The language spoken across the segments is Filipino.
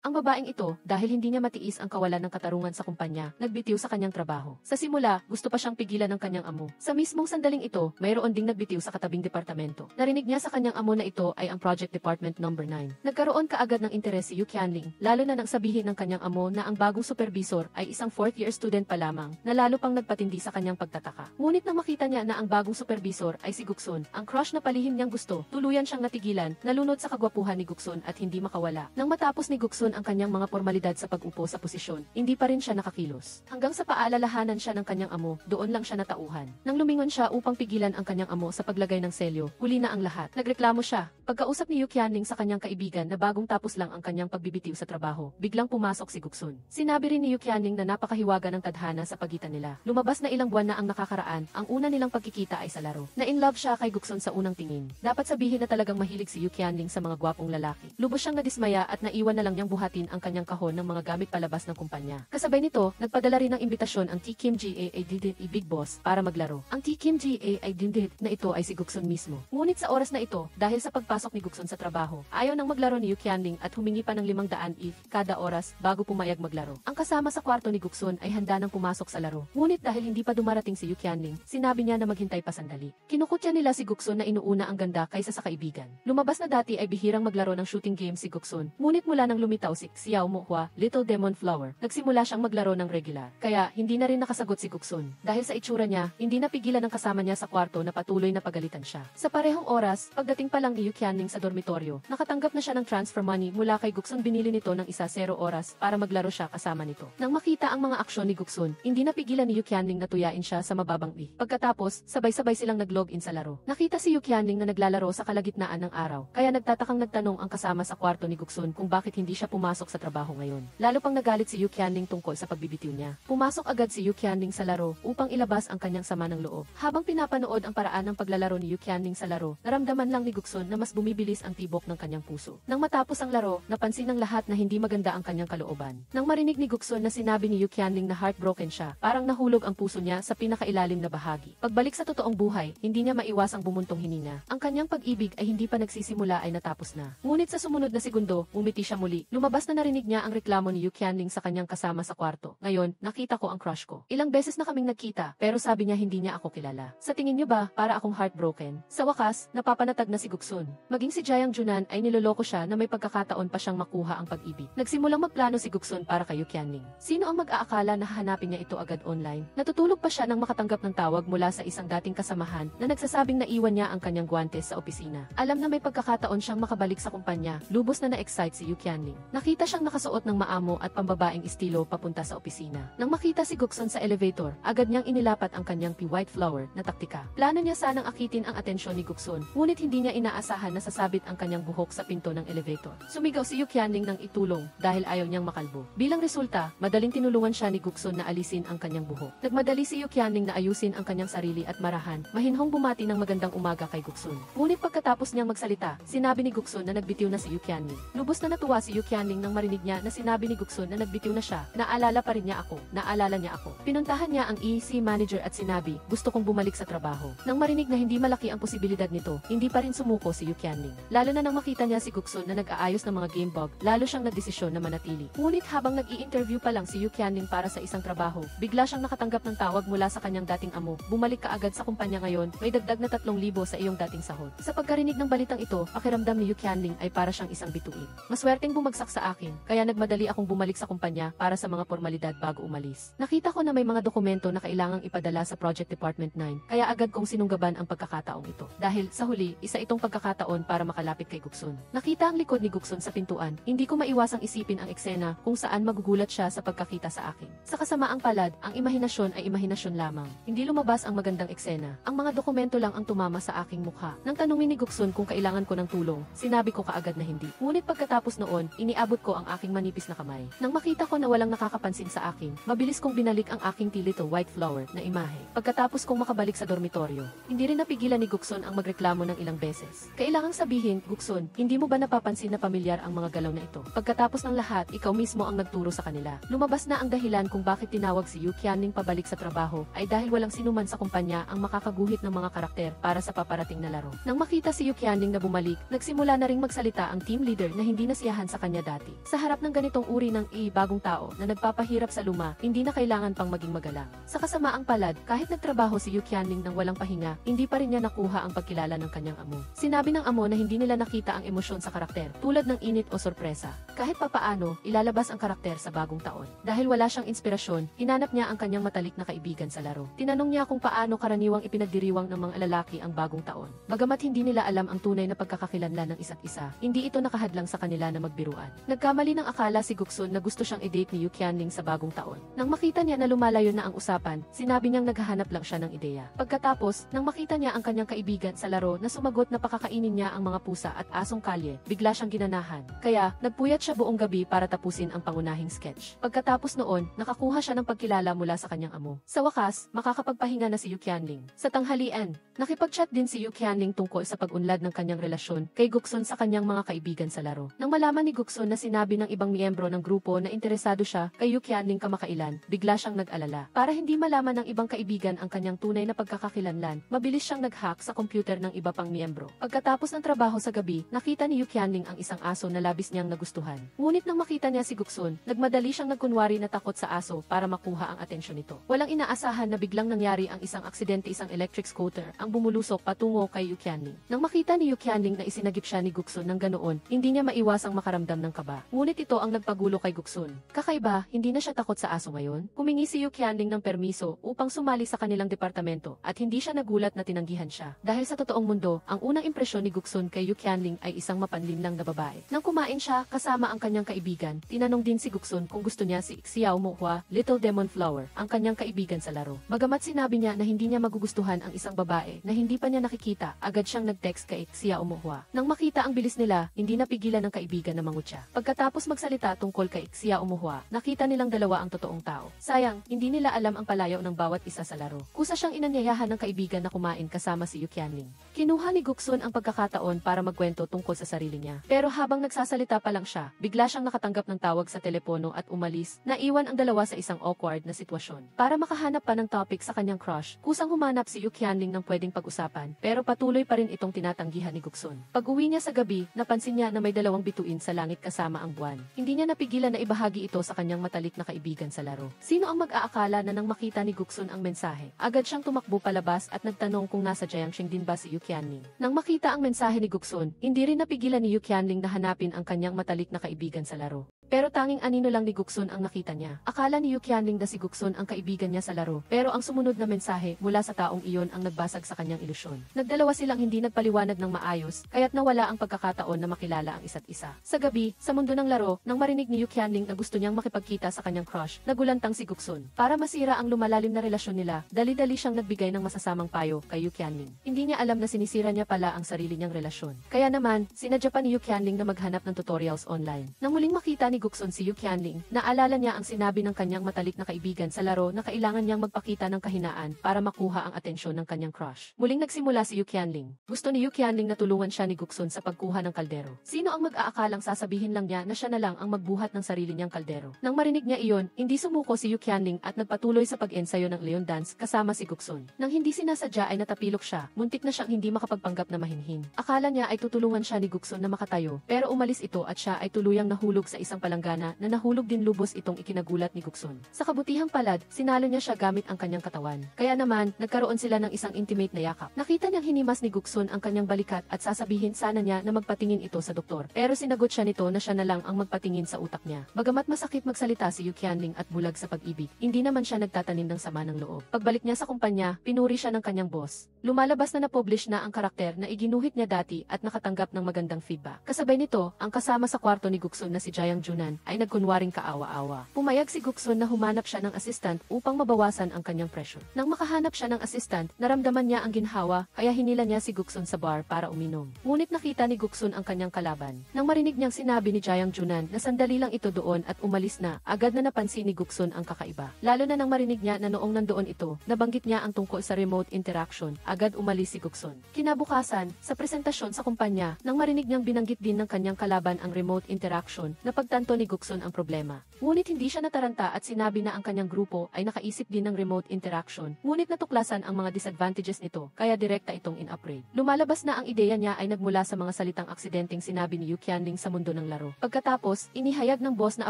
Ang babaeng ito, dahil hindi niya matiis ang kawalan ng katarungan sa kumpanya, nagbitiw sa kanyang trabaho. Sa simula, gusto pa siyang pigilan ng kanyang amo. Sa mismong sandaling ito, mayroon ding nagbitiw sa katabing departamento. Narinig niya sa kanyang amo na ito ay ang Project Department number 9. Nagkaroon kaagad ng interes si Yu Qianling, lalo na nang sabihin ng kanyang amo na ang bagong supervisor ay isang 4th year student pa lamang, na lalo pang nagpatindi sa kanyang pagtataka. Ngunit nang makita niya na ang bagong supervisor ay si Guksun, ang crush na palihim niyang gusto, tuluyan siyang natigilan, nalunod sa kagwapuhan ni Guksun at hindi makawala. Nang matapos ni Guksun ang kanyang mga formalidad sa pag-upo sa posisyon, hindi pa rin siya nakakilos. Hanggang sa paalalahanan siya ng kanyang amo, doon lang siya natauhan. Nang lumingon siya upang pigilan ang kanyang amo sa paglagay ng selyo, huli na ang lahat. Nagreklamo siya. Pagkausap ni Yu Qianling sa kanyang kaibigan na bagong tapos lang ang kanyang pagbibitiw sa trabaho, biglang pumasok si Guksun. Sinabi rin ni Yu Qianling na napakahiwaga ng tadhana sa pagitan nila. Lumabas na ilang buwan na ang nakakaraan, ang una nilang pagkikita ay sa laro. Na-in love siya kay Guksun sa unang tingin. Dapat sabihin na talagang mahilig si Yu Qianling sa mga gwapong lalaki. Lubos siyang nadismaya at naiwan na lang niyang buhatin ang kanyang kahon ng mga gamit palabas ng kumpanya. Kasabay nito, nagpadala rin ng imbitasyon ang T. Kim Ga Dindit Big Boss para maglaro. Ang T. Kim Ga Dindit na ito ay si Guksun mismo. Ngunit sa oras na ito, dahil sa pagpasok ni Guksun sa trabaho, ayaw nang maglaro ni Yu Qianling at humingi pa ng 500 if kada oras bago pumayag maglaro. Ang kasama sa kwarto ni Guksun ay handa nang pumasok sa laro. Ngunit dahil hindi pa dumarating si Yu Qianling, sinabi niya na maghintay pa sandali. Kinukutya nila si Guksun na inuuna ang ganda kaysa sa kaibigan. Lumabas na dati ay bihirang maglaro ng shooting game si Guksun. Ngunit mula nang lumitaw si Xiao Mohua, Little Demon Flower, nagsimula siyang maglaro ng regular. Kaya hindi na rin nakasagot si Guksun. Dahil sa itsura niya, hindi napigilan ng kasama niya sa kwarto na patuloy na pagalitan siya. Sa parehong oras, pagdating pa lang ni Yu Qianling sa dormitoryo, nakatanggap na siya ng transfer money mula kay Guksun. Binili nito ng 0 oras para maglaro siya kasama nito. Nang makita ang mga aksyon ni Guksun, hindi napigilan ni Yu Qianling na tuyain siya sa mababang i. Pagkatapos, sabay-sabay silang nag-login sa laro. Nakita si Yu Qianling na naglalaro sa kalagitnaan ng araw, kaya nagtatakang nagtanong ang kasama sa kwarto ni Guksun kung bakit hindi siya pumasok sa trabaho ngayon. Lalo pang nagalit si Yu Qianling tungkol sa pagbibitiw niya. Pumasok agad si Yu Qianling sa laro upang ilabas ang kanyang sama ng loob. Habang pinapanood ang paraan ng paglalaro ni Yu Qianling sa laro, naramdaman lang ni Guksun na mas bumibilis ang tibok ng kanyang puso. Nang matapos ang laro, napansin ng lahat na hindi maganda ang kanyang kalooban. Nang marinig ni Guksun na sinabi ni Yu Qianling na heartbroken siya, parang nahulog ang puso niya sa pinakailalim na bahagi. Pagbalik sa totoong buhay, hindi niya maiwasang bumuntong hinina. Ang kanyang pag-ibig ay hindi pa nagsisimula ay natapos na. Ngunit sa sumunod na segundo, umiti siya muli. Lumabas na narinig niya ang reklamo ni Yu Qianling sa kanyang kasama sa kwarto. Ngayon, nakita ko ang crush ko. Ilang beses na kaming nagkita, pero sabi niya hindi niya ako kilala. Sa tingin niyo ba, para akong heartbroken? Sa wakas, napapanatag na si Guksun. Maging si Jiang Junan ay niloloko siya na may pagkakataon pa siyang makuha ang pag-ibig. Nagsimulang magplano si Guksun para kay Yu Qianling. Sino ang mag-aakala na hahanapin niya ito agad online? Natutulog pa siya nang makatanggap ng tawag mula sa isang dating kasamahan na nagsasabing naiwan niya ang kanyang guwantes sa opisina. Alam na may pagkakataon siyang makabalik sa kumpanya, lubos na na-excite si Yu Qianling. Nakita siyang nakasuot ng maamo at pambabaeng estilo papunta sa opisina. Nang makita si Guksun sa elevator, agad niyang inilapat ang kanyang white flower na taktika. Plano niya sanang akitin ang atensyon ni Guksun, ngunit hindi niya inaasahan na sasabit ang kanyang buhok sa pinto ng elevator. Sumigaw si Yu Qianling ng itulong dahil ayaw niyang makalbo. Bilang resulta, madaling tinulungan siya ni Guksun na alisin ang kanyang buhok. Nagmadali si Yu Qianling na ayusin ang kanyang sarili at marahan, mahinhong bumati ng magandang umaga kay Guksun. Ngunit pagkatapos niyang magsalita, sinabi ni Guksun na nagbitiw na si Yu Qianling. Lubos na natuwa si Yu Qianling nang marinig niya na sinabi ni Guksun na nagbitiw na siya. Naalala pa rin niya ako. Naalala niya ako. Pinuntahan niya ang EC manager at sinabi, gusto kong bumalik sa trabaho. Nang marinig na hindi malaki ang posibilidad nito, hindi pa rin sumuko si Yu Qianling. Lalo na nang makita niya si Guksun na nag-aayos ng mga game bug, lalo siyang nagdesisyon na manatili. Ngunit habang nag-i-interview pa lang si Yu Qianling para sa isang trabaho, bigla siyang nakatanggap ng tawag mula sa kanyang dating amo. Bumalik ka agad sa kumpanya ngayon, may dagdag na 3,000 sa iyong dating sahod. Sa pagkarinig ng balitang ito, pakiramdam ni Yu Qianling ay para siyang isang bituin. Maswerteng bumagsak sa akin, kaya nagmadali akong bumalik sa kumpanya para sa mga formalidad bago umalis. Nakita ko na may mga dokumento na kailangang ipadala sa Project Department 9, kaya agad kong sinunggaban ang pagkakataong ito. Dahil sa huli, isa itong pagkakataon para makalapit kay Guksun. Nakita ang likod ni Guksun sa pintuan, hindi ko maiwasang isipin ang eksena kung saan magugulat siya sa pagkakita sa akin. Sa kasamaang palad, ang imahinasyon ay imahinasyon lamang. Hindi lumabas ang magandang eksena. Ang mga dokumento lang ang tumama sa aking mukha. Nang tanungin ni Guksun kung kailangan ko ng tulong, sinabi ko kaagad na hindi. Ngunit pagkatapos noon, iniabot ko ang aking manipis na kamay. Nang makita ko na walang nakakapansin sa akin, mabilis kong binalik ang aking little white flower na imahe. Pagkatapos kong makabalik sa dormitoryo, hindi rin napigilan ni Guksun ang magreklamo ng ilang beses. Kailangang sabihin, Guksun, hindi mo ba napapansin na pamilyar ang mga galaw na ito? Pagkatapos ng lahat, ikaw mismo ang nagturo sa kanila. Lumabas na ang dahilan kung bakit tinawag si Yu Qianling pabalik sa trabaho ay dahil walang sinuman sa kumpanya ang makakaguhit ng mga karakter para sa paparating na laro. Nang makita si Yu Qianling na bumalik, nagsimula na ring magsalita ang team leader na hindi nasiyahan sa kanya dati. Sa harap ng ganitong uri ng bagong tao na nagpapahirap sa luma, hindi na kailangan pang maging magalang. Sa kasamaang palad, kahit nagtrabaho si Yu Qianling ng walang pahinga, hindi pa rin niya nakuha ang pagkilala ng kanyang amo. Sinabi ng amo na hindi nila nakita ang emosyon sa karakter, tulad ng init o sorpresa. Kahit papaano, ilalabas ang karakter sa bagong taon. Dahil wala siyang inspirasyon, hinanap niya ang kanyang matalik na kaibigan sa laro. Tinanong niya kung paano karaniwang ipinagdiriwang ng mga lalaki ang bagong taon. Bagamat hindi nila alam ang tunay na pagkakakilanlan ng isa't isa, hindi ito nakahadlang sa kanila na magbiruan. Nagkamali ng akala si Guksun na gusto siyang i-date ni Yu Qianling sa bagong taon. Nang makita niya na lumalayo na ang usapan, sinabi niyang naghahanap lang siya ng ideya. Pagkatapos, nang makita niya ang kanyang kaibigan sa laro na sumagot na pakakainin niya ang mga pusa at asong kalye, bigla siyang ginanahan. Kaya, nagpuyat siya buong gabi para tapusin ang pangunahing sketch. Pagkatapos noon, nakakuha siya ng pagkilala mula sa kanyang amo. Sa wakas, makakapagpahinga na si Yu Qianling. Sa tanghalian, nakipag-chat din si Yu Qianling tungkol sa pag-unlad ng kanyang relasyon kay Guksun sa kanyang mga kaibigan sa laro. Nang malaman ni Guksun na sinabi ng ibang miyembro ng grupo na interesado siya kay Yu Qianling kamakailan, bigla siyang nag-alala. Para hindi malaman ng ibang kaibigan ang kanyang tunay na pagkakakilanlan, mabilis siyang nag-hack sa computer ng iba pang miyembro. Pagkatapos ng trabaho sa gabi, nakita ni Yu Qianling ang isang aso na labis niyang nagustuhan. Ngunit nang makita niya si Guksun, nagmadali siyang nagkunwari na takot sa aso para makuha ang atensyon nito. Walang inaasahan na biglang nangyari ang isang aksidente, isang electric scooter ang bumulusok patungo kay Yu Qianling. Nang makita ni Yu Qianling na isinagip siya ni Guksun ng ganoon, hindi niya maiwasang makaramdam ng kaba. Ngunit ito ang nagpagulo kay Guksun. Kakaiba, hindi na siya takot sa aso ngayon. Humingi si Yu Qianling ng permiso upang sumali sa kanilang departamento at hindi siya nagulat na tinanggihan siya. Dahil sa totoong mundo, ang unang impresyon ni Guksun kay Yu Qianling ay isang mapanlinlang na babae. Nang kumain siya kasama ang kanyang kaibigan, tinanong din si Guksun kung gusto niya si Xiao Mohua, Little Demon Flower, ang kanyang kaibigan sa laro. Bagamat sinabi niya na hindi niya magugustuhan ang isang babae na hindi pa niya nakikita, agad siyang nag-text kay Xiao Mohua. Nang makita ang bilis nila, hindi napigilan ng kaibigan na mangutya. Pagkatapos magsalita tungkol kay Xiao Mohua, nakita nilang dalawa ang totoong tao. Sayang, hindi nila alam ang palayaw ng bawat isa sa laro. Kusa siyang inanyayahan ng kaibigan na kumain kasama si Yu Qianling. Kinuha ni Guksun ang pagkakataon para magkwento tungkol sa sarili niya. Pero habang nagsasalita pa lang siya, bigla siyang nakatanggap ng tawag sa telepono at umalis, naiwan ang dalawa sa isang awkward na sitwasyon. Para makahanap pa ng topic sa kanyang crush, kusang humanap si Yu Qianling ng pwedeng pag-usapan, pero patuloy pa rin itong tinatanggihan ni Guksun. Pag-uwi niya sa gabi, napansin niya na may dalawang bituin sa langit kasama ang buwan. Hindi niya napigilan na ibahagi ito sa kanyang matalik na kaibigan sa laro. Sino ang mag-aakala na nang makita ni Guksun ang mensahe, agad siyang tumakbo palabas at nagtanong kung nasa Jiangxing din ba si Yu Qianling. Nang makita ang mensahe ni Guksun, hindi rin napigilan ni Yu Qianling na hanapin ang kanyang matalik na kaibigan sa laro. Pero tanging anino lang ni Guksun ang nakita niya. Akala ni Yu Qianling na si Guksun ang kaibigan niya sa laro, pero ang sumunod na mensahe mula sa taong iyon ang nagbasag sa kanyang ilusyon. Nagdalawa silang hindi nagpaliwanag ng maayos, kaya't nawala ang pagkakataon na makilala ang isa't isa. Sa gabi, sa mundo ng laro, nang marinig ni Yu Qianling na gusto niyang makipagkita sa kanyang crush, nagulantang si Guksun. Para masira ang lumalalim na relasyon nila, dali-dali siyang nagbigay ng masasamang payo kay Yu Qianling. Hindi niya alam na sinisira niya pala ang sarili niyang relasyon. Kaya naman, sinadya pa ni Yu Qianling na maghanap ng tutorials online. Nang muling makita ni Guksun si Yu Qianling, naalala niya ang sinabi ng kanyang matalik na kaibigan sa laro na kailangan niyang magpakita ng kahinaan para makuha ang atensyon ng kanyang crush. Muling nagsimula si Yu Qianling. Gusto ni Yu Qianling na tulungan siya ni Guksun sa pagkuha ng kaldero. Sino ang mag-aakalang sasabihin lang niya na siya na lang ang magbuhat ng sarili niyang kaldero? Nang marinig niya iyon, hindi sumuko si Yu Qianling at nagpatuloy sa pag-ensayo ng Leon Dance kasama si Guksun. Nang hindi sinasadya ay natapilok siya, muntik na siyang hindi makapagpanggap na mahinhin. Akala niya ay tutulungan siya ni Guksun na makatayo, pero umalis ito at siya ay tuluyang nahulog sa isang palanggana na nahulog din lubos itong ikinagulat ni Guksun. Sa kabutihang palad, sinalo niya siya gamit ang kanyang katawan. Kaya naman, nagkaroon sila ng isang intimate na yakap. Nakita niyang hinimas ni Guksun ang kanyang balikat at sasabihin sana niya na magpatingin ito sa doktor. Pero sinagot siya nito na siya na lang ang magpatingin sa utak niya. Bagamat masakit magsalita si Yu Qianling at bulag sa pag-ibig, hindi naman siya nagtatanim ng sama ng loob. Pagbalik niya sa kumpanya, pinuri siya ng kanyang boss. Lumalabas na na-publish na ang karakter na iginuhit niya dati at nakatanggap ng magandang feedback. Kasabay nito, ang kasama sa kwarto ni Guksun na si Jiang Junan ay nagkunwaring kaawa-awa. Pumayag si Guksun na humanap siya ng assistant upang mabawasan ang kanyang pressure. Nang makahanap siya ng assistant, naramdaman niya ang ginhawa, kaya hinila niya si Guksun sa bar para uminom. Ngunit nakita ni Guksun ang kanyang kalaban. Nang marinig niyang sinabi ni Jiang Junan na sandali lang ito doon at umalis na, agad na napansin ni Guksun ang kakaiba. Lalo na nang marinig niya na noong nandoon ito, nabanggit niya ang tungkol sa remote interaction, agad umalis si Guksun. Kinabukasan, sa presentasyon sa kumpanya, nang marinig niyang binanggit din ng kanyang kalaban ang remote interaction, napagtanto natanto ni Guksun ang problema. Ngunit hindi siya nataranta at sinabi na ang kanyang grupo ay nakaisip din ng remote interaction. Ngunit natuklasan ang mga disadvantages nito, kaya direkta itong in-upgrade. Lumalabas na ang ideya niya ay nagmula sa mga salitang aksidenteng sinabi ni Yu Qianling sa mundo ng laro. Pagkatapos, inihayag ng boss na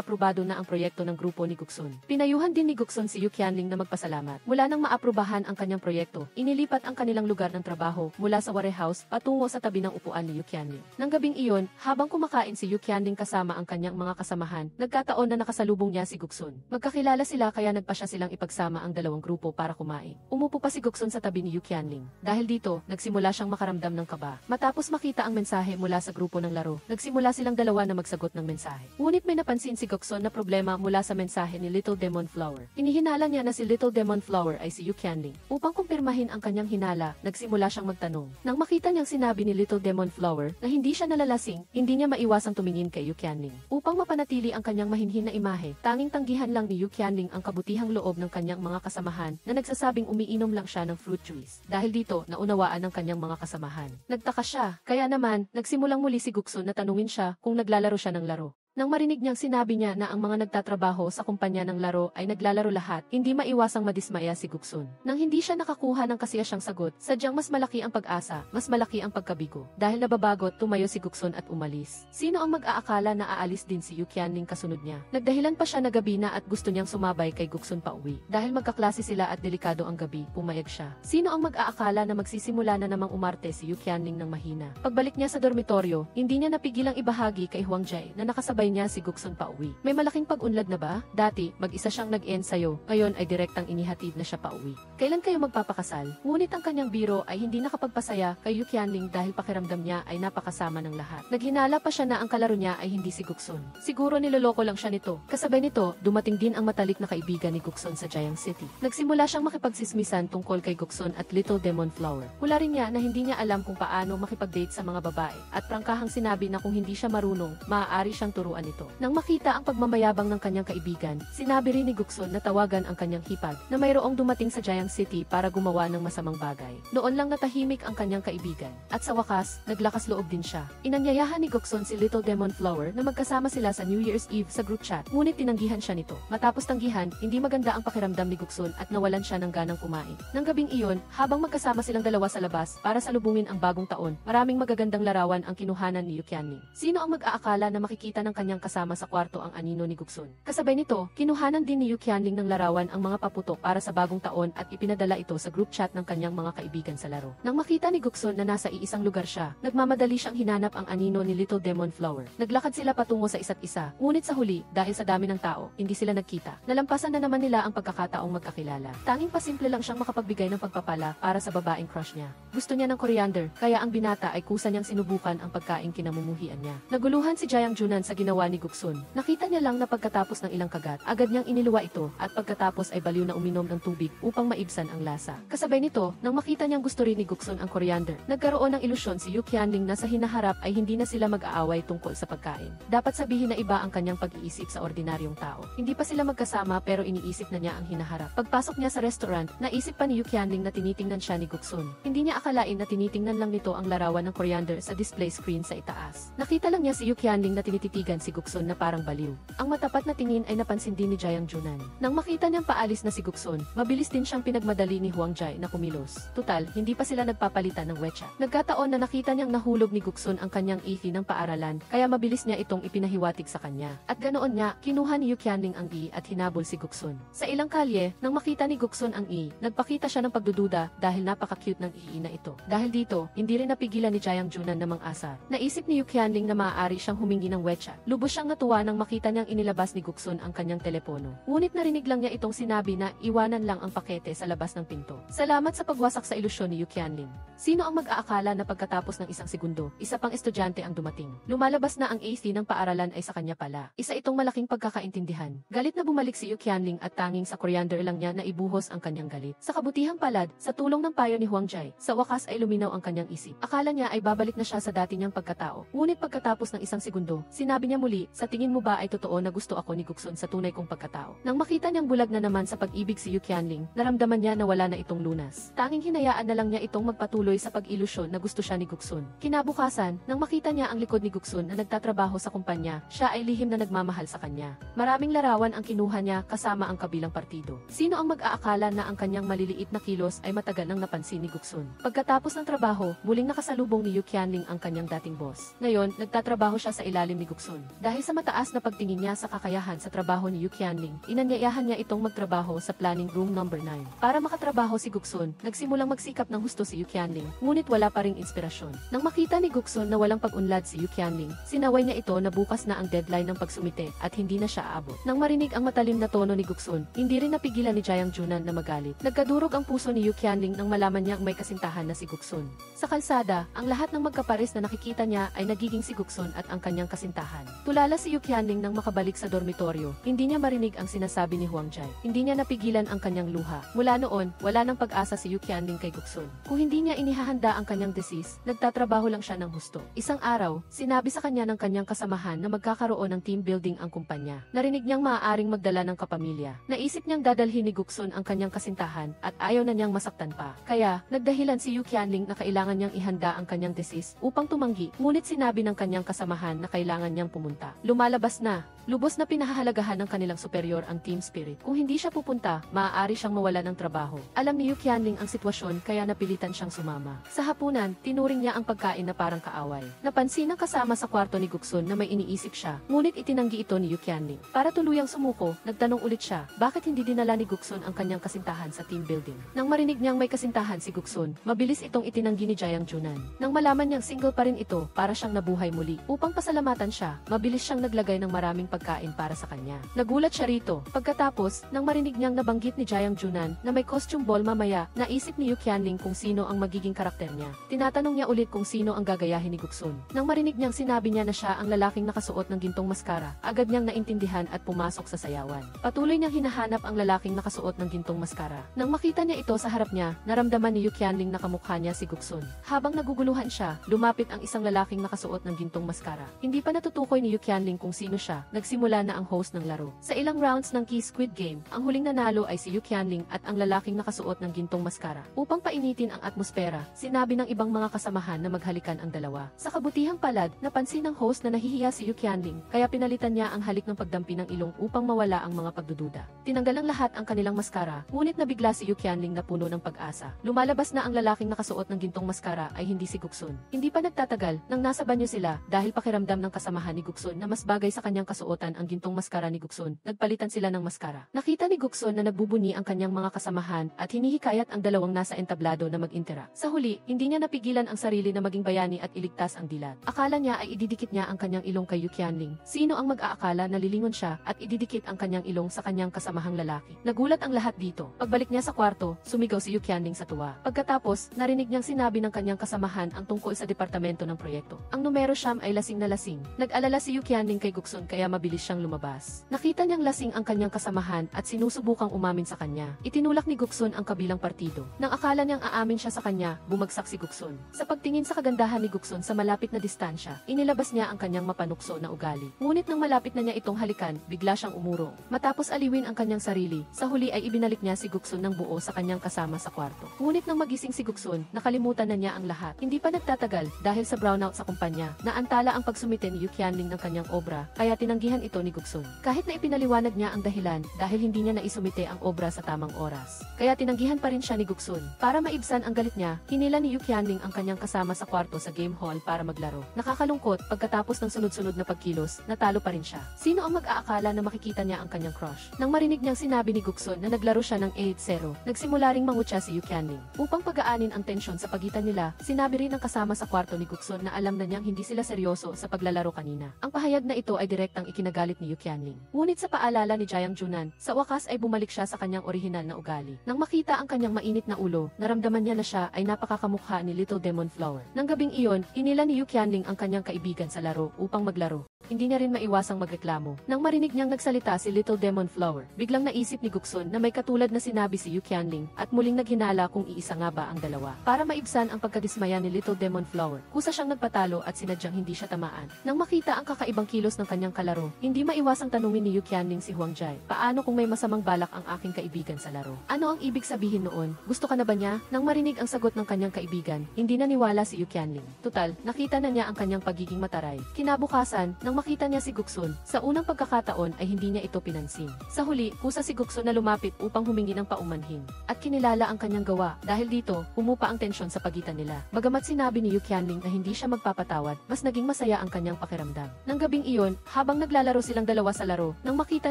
aprobado na ang proyekto ng grupo ni Guksun. Pinayuhan din ni Guksun si Yu Qianling na magpasalamat. Mula nang maaprubahan ang kanyang proyekto, inilipat ang kanilang lugar ng trabaho mula sa warehouse patungo sa tabi ng upuan ni Yu Qianling. Nang gabing iyon, habang kumakain si Yu Qianling kasama ang kanyang mga kasamahan, nagkataon na nakasalubong niya si Guksun. Magkakilala sila kaya nagpa siya silang ipagsama ang dalawang grupo para kumain. Umupo pa si Guksun sa tabi ni Yu Qianling. Dahil dito, nagsimula siyang makaramdam ng kaba. Matapos makita ang mensahe mula sa grupo ng laro, nagsimula silang dalawa na magsagot ng mensahe. Ngunit may napansin si Guksun na problema mula sa mensahe ni Little Demon Flower. Inihinala niya na si Little Demon Flower ay si Yu Qianling. Upang kumpirmahin ang kanyang hinala, nagsimula siyang magtanong. Nang makita niyang sinabi ni Little Demon Flower na hindi siya nalalasing, hindi niya maiwasang tumingin kay Yu Qianling. Upang mapanatili ang kanyang mahinhin na imahe, tanging tanggihan lang ni Yu Qianling ang kabutihang loob ng kanyang mga kasamahan na nagsasabing umiinom lang siya ng fruit juice. Dahil dito, naunawaan ng kanyang mga kasamahan. Nagtaka siya, kaya naman, nagsimulang muli si Guksun na tanungin siya kung naglalaro siya ng laro. Nang marinig niyang sinabi niya na ang mga nagtatrabaho sa kumpanya ng laro ay naglalaro lahat, hindi maiwasang madismaya si Guksun. Nang hindi siya nakakuha ng kasiyasyang sagot, sadyang mas malaki ang pag-asa, mas malaki ang pagkabigo. Dahil nababagot, tumayo si Guksun at umalis. Sino ang mag-aakala na aalis din si Yu Qianling kasunod niya? Nagdahilan pa siya na gabi na at gusto niyang sumabay kay Guksun pauwi. Dahil magkaklase sila at delikado ang gabi, pumayag siya. Sino ang mag-aakala na magsisimula na namang umarte si Yu Qianling ng mahina? Pagbalik niya sa dormitoryo, hindi niya napigilang ibahagi kay Huang Jai na nakasabay niya si Guksun pauwi. May malaking pag-unlad na ba? Dati, mag-isa siyang nag-ensayo, ngayon ay direktang inihatid na siya pauwi. Kailan kayo magpapakasal? Ngunit ang kanyang biro ay hindi nakapagpasaya kay Yu Qianling dahil pakiramdam niya ay napakasama ng lahat. Naghinala pa siya na ang kalaro niya ay hindi si Guksun. Siguro niloloko lang siya nito. Kasabay nito, dumating din ang matalik na kaibigan ni Guksun sa Jiang City. Nagsimula siyang makipagsismisan tungkol kay Guksun at Little Demon Flower. Hula rin niya na hindi niya alam kung paano makipag-date sa mga babae at prangkahang sinabi na kung hindi siya marunong, maaari siyang turuan ito. Nang makita ang pagmamayabang ng kanyang kaibigan, sinabi rin ni Guksun na tawagan ang kanyang hipag na mayroong dumating sa Jiang City para gumawa ng masamang bagay. Noon lang natahimik ang kanyang kaibigan, at sa wakas, naglakas loob din siya. Inanyayahan ni Guksun si Little Demon Flower na magkasama sila sa New Year's Eve sa group chat, ngunit tinanggihan siya nito. Matapos tanggihan, hindi maganda ang pakiramdam ni Guksun at nawalan siya ng ganang kumain. Nang gabing iyon, habang magkasama silang dalawa sa labas para salubungin ang bagong taon, maraming magagandang larawan ang kinuhanan ni Yu Qianling. Sino ang mag-aakala na makikita ng kanyang kasama sa kwarto ang anino ni Guksun? Kasabay nito, kinuhanan din ni Yu Qianling ng larawan ang mga paputok para sa bagong taon at ipinadala ito sa group chat ng kanyang mga kaibigan sa laro. Nang makita ni Guksun na nasa iisang lugar siya, nagmamadali siyang hinanap ang anino ni Little Demon Flower. Naglakad sila patungo sa isa't isa, ngunit sa huli, dahil sa dami ng tao, hindi sila nagkita. Nalampasan na naman nila ang pagkakataong magkakilala. Tanging pasimple lang siyang makapagbigay ng pagpapala para sa babaeng crush niya. Gusto niya ng coriander, kaya ang binata ay kusa niyang sinubukan ang pagkaing kinamumuhian niya. Naguluhan si Jiang Junan sa ginawa ni Guksun. Nakita niya lang na pagkatapos ng ilang kagat, agad niyang iniluwa ito at pagkatapos ay baliw na uminom ng tubig upang maibsan ang lasa. Kasabay nito, nang makita niyang gusto rin ni Guksun ang coriander, nagkaroon ng ilusyon si Yu Qianling na sa hinaharap ay hindi na sila mag-aaway tungkol sa pagkain. Dapat sabihin na iba ang kanyang pag-iisip sa ordinaryong tao. Hindi pa sila magkasama pero iniisip na niya ang hinaharap. Pagpasok niya sa restaurant, naisip pa ni Yu Qianling na tinitingnan siya ni Guksun. Hindi niya akalain na tinitingnan lang nito ang larawan ng coriander sa display screen sa itaas. Nakita lang niya si Yu Qianling na tinititigan si Guksun na parang baliw. Ang matapat na tingin ay napansin din ni Jiang Junan. Nang makita niyang paalis na si Guksun, mabilis din siyang pinagmadali ni Huang Jai na kumilos. Tutal, hindi pa sila nagpapalitan ng wetsa. Nagkataon na nakita niyang nahulog ni Guksun ang kanyang ihi ng paaralan, kaya mabilis niya itong ipinahiwatig sa kanya. At ganoon niya, kinuha ni Yu Qianling ang i at hinabol si Guksun. Sa ilang kalye, nang makita ni Guksun ang i, nagpakita siya ng pagdududa dahil napaka-cute ng i na ito. Dahil dito, hindi rin napigilan ni Jiang Junan na mang-asar. Naisip ni Yu Qianling na maaari siyang humingi ng wetsa. Lubos siyang natuwa nang makita niyang inilabas ni Guksun ang kanyang telepono. Ngunit narinig lang niya itong sinabi na iwanan lang ang pakete sa labas ng pinto. Salamat sa pagwasak sa ilusyon ni Yu Qianling. Sino ang mag-aakala na pagkatapos ng isang segundo, isa pang estudyante ang dumating. Lumalabas na ang AC ng paaralan ay sa kanya pala. Isa itong malaking pagkakaintindihan. Galit na bumalik si Yu Qianling at tanging sa coriander lang niya na ibuhos ang kanyang galit. Sa kabutihang palad, sa tulong ng payo ni Huang Jai, sa wakas ay luminaw ang kanyang isip. Akala niya ay babalik na siya sa dati niyang pagkatao. Ngunit pagkatapos ng isang segundo, sinabi niya muli, sa tingin mo ba ay totoo na gusto ako ni Guksun sa tunay kong pagkatao? Nang makita niyang bulag na naman sa pag-ibig si Yu Qianling, naramdaman niya na wala na itong lunas. Tanging hinayaan na lang niya itong magpatuloy sa pag-ilusyon na gusto siya ni Guksun. Kinabukasan, nang makita niya ang likod ni Guksun na nagtatrabaho sa kumpanya, siya ay lihim na nagmamahal sa kanya. Maraming larawan ang kinuha niya kasama ang kabilang partido. Sino ang mag-aakala na ang kanyang maliliit na kilos ay matagal nang napansin ni Guksun? Pagkatapos ng trabaho, muling nakasalubong ni Yu Qianling ang kanyang dating boss. Ngayon, nagtatrabaho siya sa ilalim ni Guksun. Dahil sa mataas na pagtingin niya sa kakayahan sa trabaho ni Yu Qianling, inanyayahan niya itong magtrabaho sa planning room number 9. Para makatrabaho si Guksun, nagsimulang magsikap ng husto si Yu Qianling, ngunit wala pa ring inspirasyon. Nang makita ni Guksun na walang pag-unlad si Yu Qianling, sinaway niya ito na bukas na ang deadline ng pagsumite at hindi na siya aabot. Nang marinig ang matalim na tono ni Guksun, hindi rin napigilan ni Jiang Junan na magalit. Nagkadurog ang puso ni Yu Qianling nang malaman niyang may kasintahan na si Guksun. Sa kalsada, ang lahat ng magkapares na nakikita niya ay nagiging si Guksun at ang kanyang kasintahan. Tulala si Yu Qianling nang makabalik sa dormitoryo, hindi niya marinig ang sinasabi ni Huang Jai. Hindi niya napigilan ang kanyang luha. Mula noon, wala nang pag-asa si Yu Qianling kay Guksun. Kung hindi niya inihahanda ang kanyang thesis, nagtatrabaho lang siya ng husto. Isang araw, sinabi sa kanya ng kanyang kasamahan na magkakaroon ng team building ang kumpanya. Narinig niyang maaaring magdala ng kapamilya. Naisip niyang dadalhin ni Guksun ang kanyang kasintahan at ayaw na niyang masaktan pa. Kaya, nagdahilan si Yu Qianling na kailangan niyang ihanda ang kanyang thesis upang tumanggi, ngunit sinabi ng kanyang kasamahan na kailangan niyang pumunta. Lumalabas na, lubos na pinahahalagahan ng kanilang superior ang team spirit. Kung hindi siya pupunta, maaari siyang mawala ng trabaho. Alam ni Yu Qianling ang sitwasyon kaya napilitan siyang sumama. Sa hapunan, tinuring niya ang pagkain na parang kaaway. Napansin ng kasama sa kwarto ni Guksun na may iniisip siya, ngunit itinanggi ito ni Yu Qianling. Para tuluyang sumuko, nagtanong ulit siya, bakit hindi dinala ni Guksun ang kanyang kasintahan sa team building? Nang marinig niyang may kasintahan si Guksun, mabilis itong itinanggi ni Jiang Junan. Nang malaman niyang single pa rin ito, para siyang nabuhay muli. Upang pasalamatan siya, mabilis siyang naglagay ng maraming pagkain para sa kanya. Nagulat siya rito. Pagkatapos, nang marinig niyang nabanggit ni Jiang Junan na may costume ball mamaya, naisip ni Yu Qianling kung sino ang magiging karakter niya. Tinatanong niya ulit kung sino ang gagayahin ni Guksun. Nang marinig niyang sinabi niya na siya ang lalaking nakasuot ng gintong maskara, agad niyang naintindihan at pumasok sa sayawan. Patuloy niyang hinahanap ang lalaking nakasuot ng gintong maskara. Nang makita niya ito sa harap niya, naramdaman ni Yu Qianling na kamukha niya si Guksun. Habang naguguluhan siya, lumapit ang isang lalaking nakasuot ng gintong maskara. Hindi pa natutukoy ni Yu Qianling kung sino siya, nagsimula na ang host ng laro. Sa ilang rounds ng Key Squid Game, ang huling nanalo ay si Yu Qianling at ang lalaking nakasuot ng gintong maskara. Upang painitin ang atmosfera, sinabi ng ibang mga kasamahan na maghalikan ang dalawa. Sa kabutihang palad, napansin ng host na nahihiya si Yu Qianling, kaya pinalitan niya ang halik ng pagdampi ng ilong upang mawala ang mga pagdududa. Tinanggal ng lahat ang kanilang maskara, ngunit nabigla si Yu Qianling na puno ng pag-asa. Lumalabas na ang lalaking nakasuot ng gintong maskara ay hindi si Guksun. Hindi pa nagtatagal, nang nasa banyo sila, dahil pakiramdam ng kasamahan ni Guksun na mas bagay sa kanyang kasuotan ang gintong maskara ni Guksun, nagpalitan sila ng maskara. Nakita ni Guksun na nagbubuni ang kanyang mga kasamahan at hinihikayat ang dalawang nasa entablado na mag-intera. Sa huli, hindi niya napigilan ang sarili na maging bayani at iligtas ang dilat. Akala niya ay ididikit niya ang kanyang ilong kay Yu Qianling. Sino ang mag-aakala na lilingon siya at ididikit ang kanyang ilong sa kanyang kasamahang lalaki? Nagulat ang lahat dito. Pagbalik niya sa kwarto, sumigaw si Yu Qianling sa tuwa. Pagkatapos, narinig niyang sinabi ng kanyang kasamahan ang tungkol sa departamento ng proyekto. Ang numero siyam ay lasing na lasing. Nag-alala si Yu Qianling kay Guksun kaya mabilis siyang lumabas. Nakita niyang lasing ang kanyang kasamahan at sinusubukang umamin sa kanya. Itinulak ni Guksun ang kabilang partido. Nang akala niyang aamin siya sa kanya, bumagsak si Guksun. Sa pagtingin sa kagandahan ni Guksun sa malapit na distansya, inilabas niya ang kanyang mapanukso na ugali. Ngunit nang malapit na niya itong halikan, bigla siyang umurong. Matapos aliwin ang kanyang sarili, sa huli ay ibinalik niya si Guksun ng buo sa kanyang kasama sa kwarto. Ngunit nang magising si Guksun, nakalimutan na niya ang lahat. Hindi pa nagtatagal, dahil sa brownout sa kumpanya, naantala ang pagsumite ni Yu Qianling ng kanyang obra, kaya tinanggihan ito ni Guksun. Kahit na ipinaliwanag niya ang dahilan, dahil hindi niya naisumite ang obra sa tamang oras. Kaya tinanggihan pa rin siya ni Guksun. Para maibsan ang galit niya, hinila ni Yu Qianling ang kanyang kasama sa kwarto sa game hall para maglaro. Nakakalungkot, pagkatapos ng sunod-sunod na pagkilos, natalo pa rin siya. Sino ang mag-aakala na makikita niya ang kanyang crush? Nang marinig niyang sinabi ni Guksun na naglaro siya ng 8-0, nagsimula ring mangutya si Yu Qianling. Upang pagaanin ang tensyon sa pagitan nila, sinabi rin ng kasama sa kwarto ni Guksun na alam na niyang hindi sila seryoso sa paglalaro kanina. Ang pahayag na ito ay direktang ikinagalit ni Yu Qianling. Ngunit sa paalala ni Jiang Junan, sa wakas ay bumalik siya sa kanyang orihinal na ugali. Nang makita ang kanyang mainit na ulo, naramdaman niya na siya ay napakakamukha ni Little Demon Flower. Nang gabing iyon, inila ni Yu Qianling ang kanyang kaibigan sa laro upang maglaro. Hindi niya rin maiwasang magreklamo. Nang marinig niyang nagsalita si Little Demon Flower, biglang naisip ni Guksun na may katulad na sinabi si Yu Qianling at muling naghinala kung iisa nga ba ang dalawa. Para maibsan ang pagkadismaya ni Little Demon Flower, kusa siyang nagpatalo at sinadyang hindi siya tamaan. Nang makita ang kakaibang kilos ng kanyang kalaro, hindi maiwasang tanungin ni Yu Qianling si Huang Jai, paano kung may masamang balak ang aking kaibigan sa laro? Ano ang ibig sabihin noon? Gusto ka na ba niya? Nang marinig ang sagot ng kanyang kaibigan, hindi naniwala si Yu Qianling. Tutal, nakita na niya ang kanyang pagiging mataray. Kinabukasan, nang makita niya si Guksun, sa unang pagkakataon ay hindi niya ito pinansin. Sa huli, kusa si Guksun na lumapit upang humingi ng paumanhin. At kinilala ang kanyang gawa. Dahil dito, humupa ang tensyon sa pagitan nila. Bagamat sinabi ni Yu Qianling na hindi siya magpapatawad, mas naging masaya ang kanyang pakiramdam. Nang gabing iyon, habang naglalaro silang dalawa sa laro, nang makita